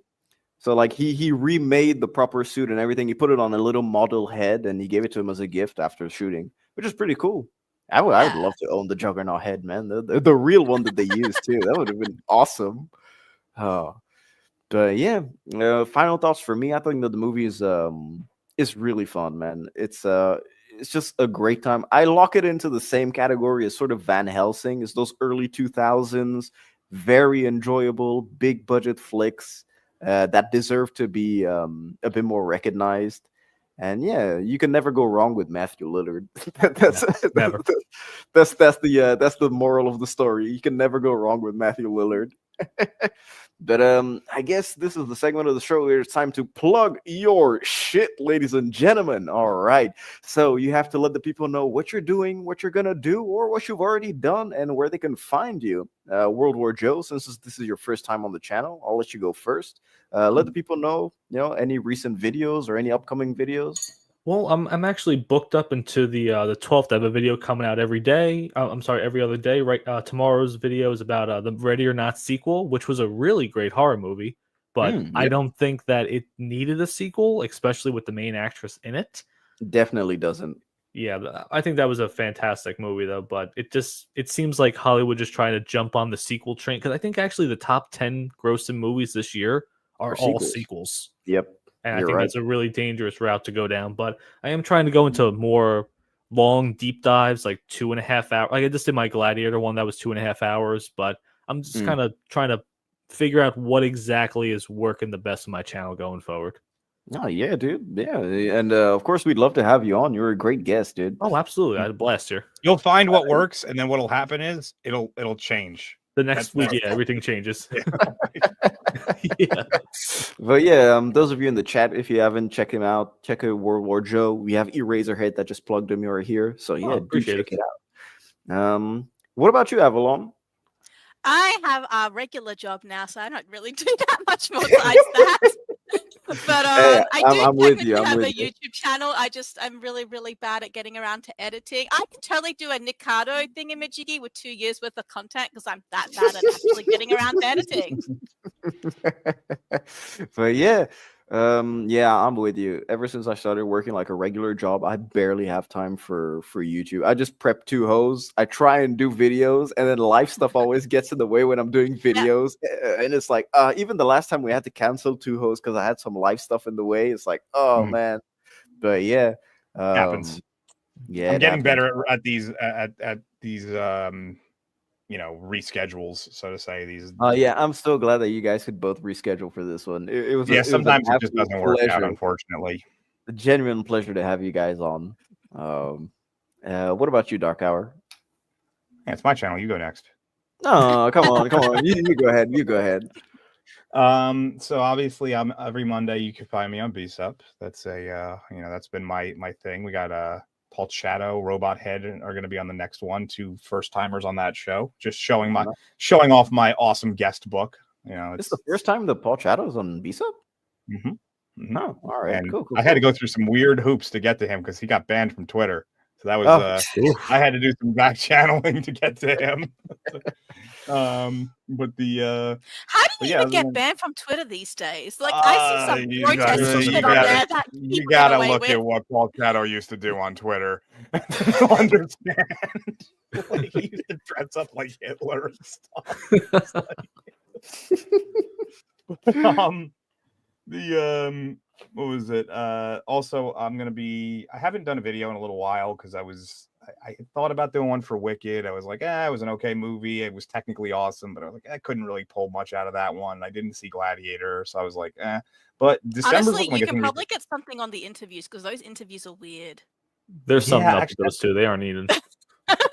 So like he remade the proper suit and everything. He put it on a little model head and he gave it to him as a gift after shooting, which is pretty cool. I would love to own the Juggernaut head, man. The real one that they used too. That would have been awesome. Oh, but yeah. Final thoughts for me. I think that the movie is really fun, man. It's just a great time. I lock it into the same category as sort of Van Helsing. It's those early 2000s, very enjoyable, big budget flicks that deserve to be a bit more recognized. And yeah, you can never go wrong with Matthew Lillard. Never. That's the moral of the story. You can never go wrong with Matthew Lillard. But I guess this is the segment of the show where it's time to plug your shit, ladies and gentlemen. All right. So you have to let the people know what you're doing, what you're gonna do, or what you've already done, and where they can find you. World War Joe, since this is your first time on the channel, I'll let you go first. Let the people know, any recent videos or any upcoming videos. Well, I'm actually booked up into the 12th. I have a video coming out every day. I'm sorry, every other day. Right, tomorrow's video is about the Ready or Not sequel, which was a really great horror movie. But I don't think that it needed a sequel, especially with the main actress in it. Definitely doesn't. Yeah, I think that was a fantastic movie though. But it seems like Hollywood just trying to jump on the sequel train, because I think actually the top 10 grossing movies this year are all sequels. Yep. And I think that's a really dangerous route to go down. But I am trying to go into more long, deep dives, like 2.5 hours. Like I just did my Gladiator one that was 2.5 hours. But I'm just kind of trying to figure out what exactly is working the best on my channel going forward. Oh, yeah, dude. Yeah. And of course, we'd love to have you on. You're a great guest, dude. Oh, absolutely. I had a blast here. You'll find what works, and then what'll happen is it'll change. The next week, everything changes. Yeah. But yeah, those of you in the chat, if you haven't checked him out, check out World War Joe. We have Eraserhead that just plugged him right here. So yeah, do check it out. What about you, Avalon? I have a regular job now, so I don't really do that much more besides that. But Hey, I do I'm with technically you. I'm have a with you. YouTube channel. I'm really, really bad at getting around to editing. I can totally do a Nikado thingamajiggy with 2 years worth of content because I'm that bad at actually getting around to editing. But yeah, yeah, I'm with you. Ever since I started working like a regular job, I barely have time for YouTube. I just prep 2 hoes. I try and do videos, and then life stuff always gets in the way when I'm doing videos. And it's like, even the last time we had to cancel 2 hoes because I had some life stuff in the way. It's like, oh man. But yeah, Happens. yeah, I'm it getting happens. better at these reschedules, so to say. These. Yeah, I'm so glad that you guys could both reschedule for this one. It was Sometimes an it just absolute doesn't work out, pleasure. unfortunately. A genuine pleasure to have you guys on. What about you, Dark Hour? Yeah, it's my channel. You go next. No, come on. You go ahead. You go ahead. So obviously, I'm every Monday. You can find me on BSUP. That's that's been my thing. We got Pulse Shadow, Robot Head are going to be on the next one. 2 first timers on that show. Just showing off my awesome guest book. It's the first time the Paul Shadow's on BSUP. Mm-hmm. Oh, all right, and cool. I had to go through some weird hoops to get to him because he got banned from Twitter. So that was I had to do some back channeling to get to him. But the how do you even get banned from Twitter these days? Like I see some protest shit on there that you gotta look at what Paul Shadow used to do on Twitter to understand. Like, he used to dress up like Hitler and stuff. What was it? Also, I haven't done a video in a little while because I thought about doing one for Wicked. I was like, it was an okay movie. It was technically awesome, but I was like, I couldn't really pull much out of that one. I didn't see Gladiator, so I was like, But December's honestly, looking you like can probably get something on the interviews because those interviews are weird. There's something up with those 2. They aren't needed.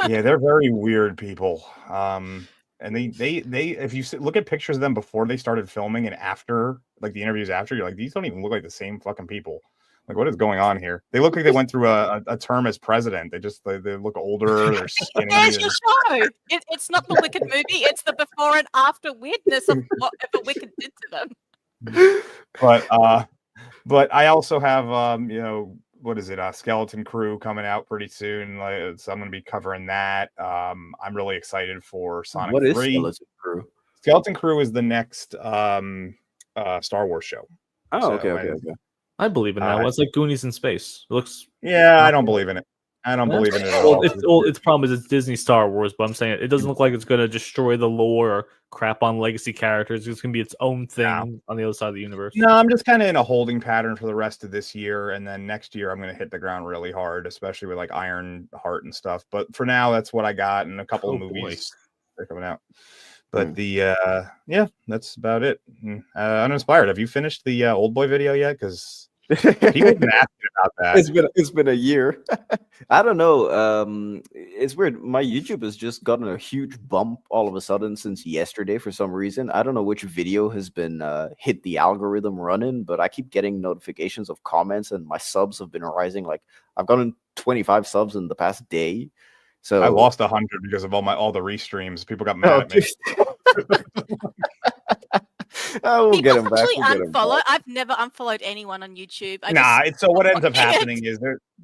Yeah, they're very weird people. And they if you look at pictures of them before they started filming and after, like the interviews after, you're like, these don't even look like the same fucking people. Like, what is going on here? They look like they went through a term as president. They look older. They're skinny. There's your show. It's not the Wicked movie. It's the before and after weirdness of whatever Wicked did to them. But I also have what is it? Skeleton Crew coming out pretty soon. So I'm going to be covering that. I'm really excited for Sonic 3. What is Skeleton Crew? Skeleton Crew is the next Star Wars show. Oh, so okay. I believe in that. It's like Goonies in space. It looks. Yeah, I don't believe in it. I don't believe in it at all. Its problem is it's Disney Star Wars, but I'm saying it doesn't look like it's going to destroy the lore or crap on legacy characters. It's going to be its own thing on the other side of the universe. No, I'm just kind of in a holding pattern for the rest of this year, and then next year I'm going to hit the ground really hard, especially with like Iron Heart and stuff. But for now, that's what I got, and a couple of movies are coming out. But that's about it. Uninspired. Have you finished the Old Boy video yet? Because people have been asking about that. It's been a year. I don't know. It's weird. My YouTube has just gotten a huge bump all of a sudden since yesterday for some reason. I don't know which video has been hit the algorithm running, but I keep getting notifications of comments, and my subs have been rising. Like I've gotten 25 subs in the past day. So I lost 100 because of all the restreams. People got mad at me. We'll get them back. I've never unfollowed anyone on YouTube. So what ends up happening is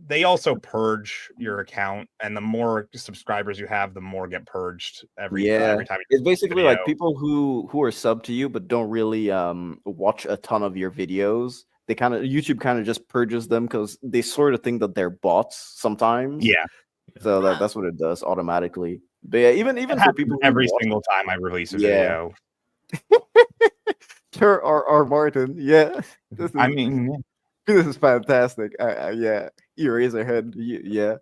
they also purge your account, and the more subscribers you have, the more get purged every time. It's basically like people who are sub to you but don't really watch a ton of your videos. YouTube kind of just purges them because they sort of think that they're bots sometimes. Yeah. So that's what it does automatically. But yeah, even for people every single time I release a video. Sure, or Martin, yeah. This is fantastic. Eraserhead, yeah.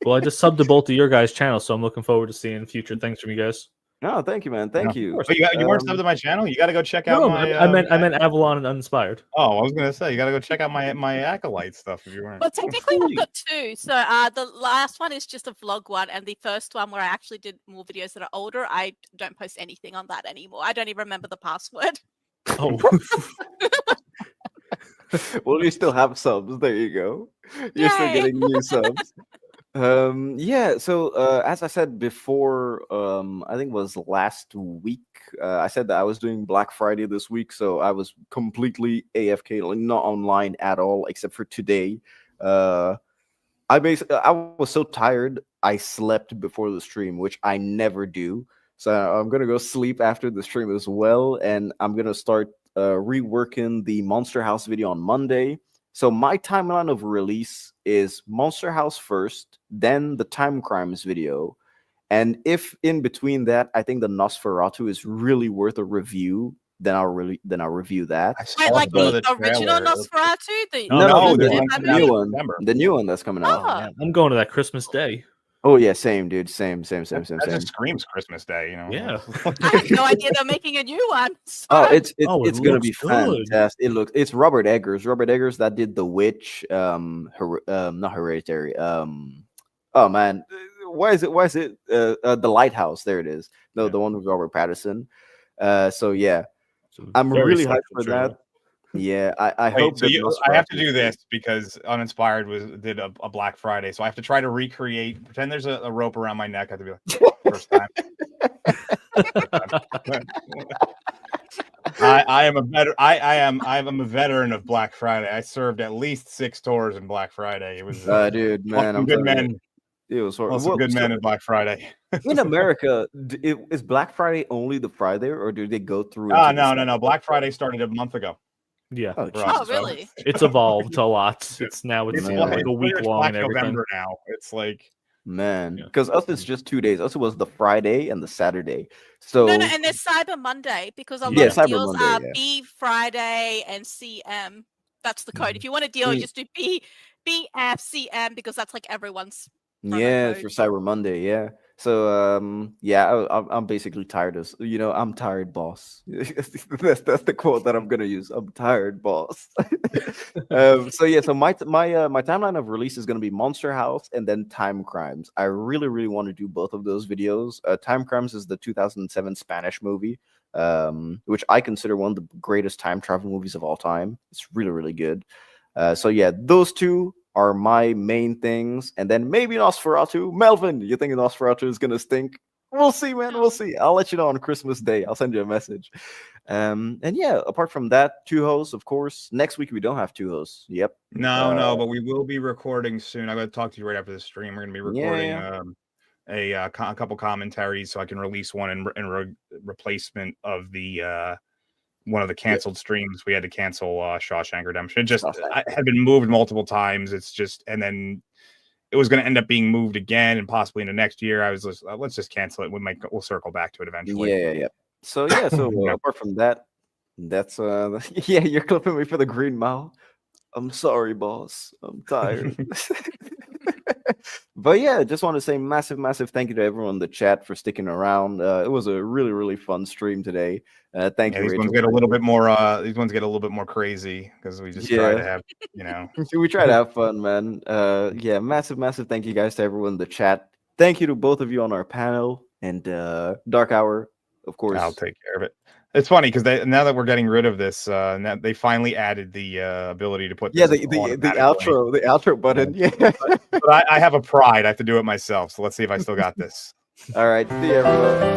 Well, I just subbed to both of your guys' channels, so I'm looking forward to seeing future things from you guys. No, thank you, man. Thank you. So you weren't subbed to my channel? You got to go check out my. I meant Avalon and Uninspired. Oh, I was gonna say you got to go check out my acolyte stuff if you weren't. Well, technically I've got 2. So the last one is just a vlog one, and the first one where I actually did more videos that are older, I don't post anything on that anymore. I don't even remember the password. Oh. Well, you still have subs. There you go. You're still getting new subs. Yeah, so as I said before, I think it was last week, I said that I was doing Black Friday this week, so I was completely AFK, like not online at all, except for today. I was so tired, I slept before the stream, which I never do. So I'm gonna go sleep after the stream as well, and I'm gonna start reworking the Monster House video on Monday. So my timeline of release is Monster House first, then the Time Crimes video, and if in between that, I think the Nosferatu is really worth a review, then I'll review that. Wait, like the original Nosferatu? No, the the new one, the new one that's coming out. Oh. Yeah, I'm going to that Christmas Day. Oh yeah, same dude, same. That just screams Christmas Day, you know. Yeah. I had no idea they're making a new one. Oh, Sorry. it's gonna be fantastic. It's Robert Eggers. Robert Eggers that did The Witch, not Hereditary. Oh man, why is it The Lighthouse? There it is. No, the one with Robert Pattinson. So yeah, I'm really hyped for that. Yeah, I hope. So I have to do this because Uninspired did a Black Friday, so I have to try to recreate. Pretend there's a rope around my neck. I have to be like first time. I am a veteran of Black Friday. I served at least 6 tours in Black Friday. It was dude, man, I'm good men. It was some good men in Black Friday. In America, is Black Friday only the Friday, or do they go through? No. Black Friday started a month ago. Yeah. Oh, really? It's evolved a lot. It's like a week long and everything. November now. It's like, man, because us it's just 2 days. Us it was the Friday and the Saturday. So no, and there's Cyber Monday because a lot of Cyber deals Monday, are yeah. B Friday and CM. That's the code. If you want a deal, just do BFCM because that's like everyone's. Yeah, for Cyber Monday, yeah. So yeah, I'm basically tired of, I'm tired, boss. that's the quote that I'm gonna use. I'm tired, boss. So yeah, so my timeline of release is gonna be Monster House and then Time Crimes. I really want to do both of those videos. Time Crimes is the 2007 Spanish movie, which I consider one of the greatest time travel movies of all time. It's really good. So yeah, those two are my main things, and then maybe Nosferatu. Melvin, you think Nosferatu is gonna stink? We'll see, man. We'll see. I'll let you know on Christmas Day. I'll send you a message. And yeah, apart from that, 2 hosts, of course. Next week we don't have 2 hosts. Yep. No, but we will be recording soon. I'm going to talk to you right after the stream. We're going to be recording a couple commentaries, so I can release one in replacement of the one of the canceled streams. We had to cancel Shawshank Redemption. It just had been moved multiple times. It's just, and then it was going to end up being moved again and possibly into next year. I was just, let's just cancel it. We'll circle back to it eventually. Yeah. So yeah, apart from that, that's yeah, you're clipping me for the green mile. I'm sorry, boss. I'm tired. But yeah, just want to say massive thank you to everyone in the chat for sticking around. It was a really fun stream today. Thank you. These ones get a little bit more. These ones get a little bit more crazy because we just try to have, we try to have fun, man. Yeah, massive thank you guys to everyone in the chat. Thank you to both of you on our panel and Dark Hour, of course. I'll take care of it. It's funny because now that we're getting rid of this, now they finally added the ability to put the outro button. Yeah, but I have a pride. I have to do it myself. So let's see if I still got this. All right, see you, everyone.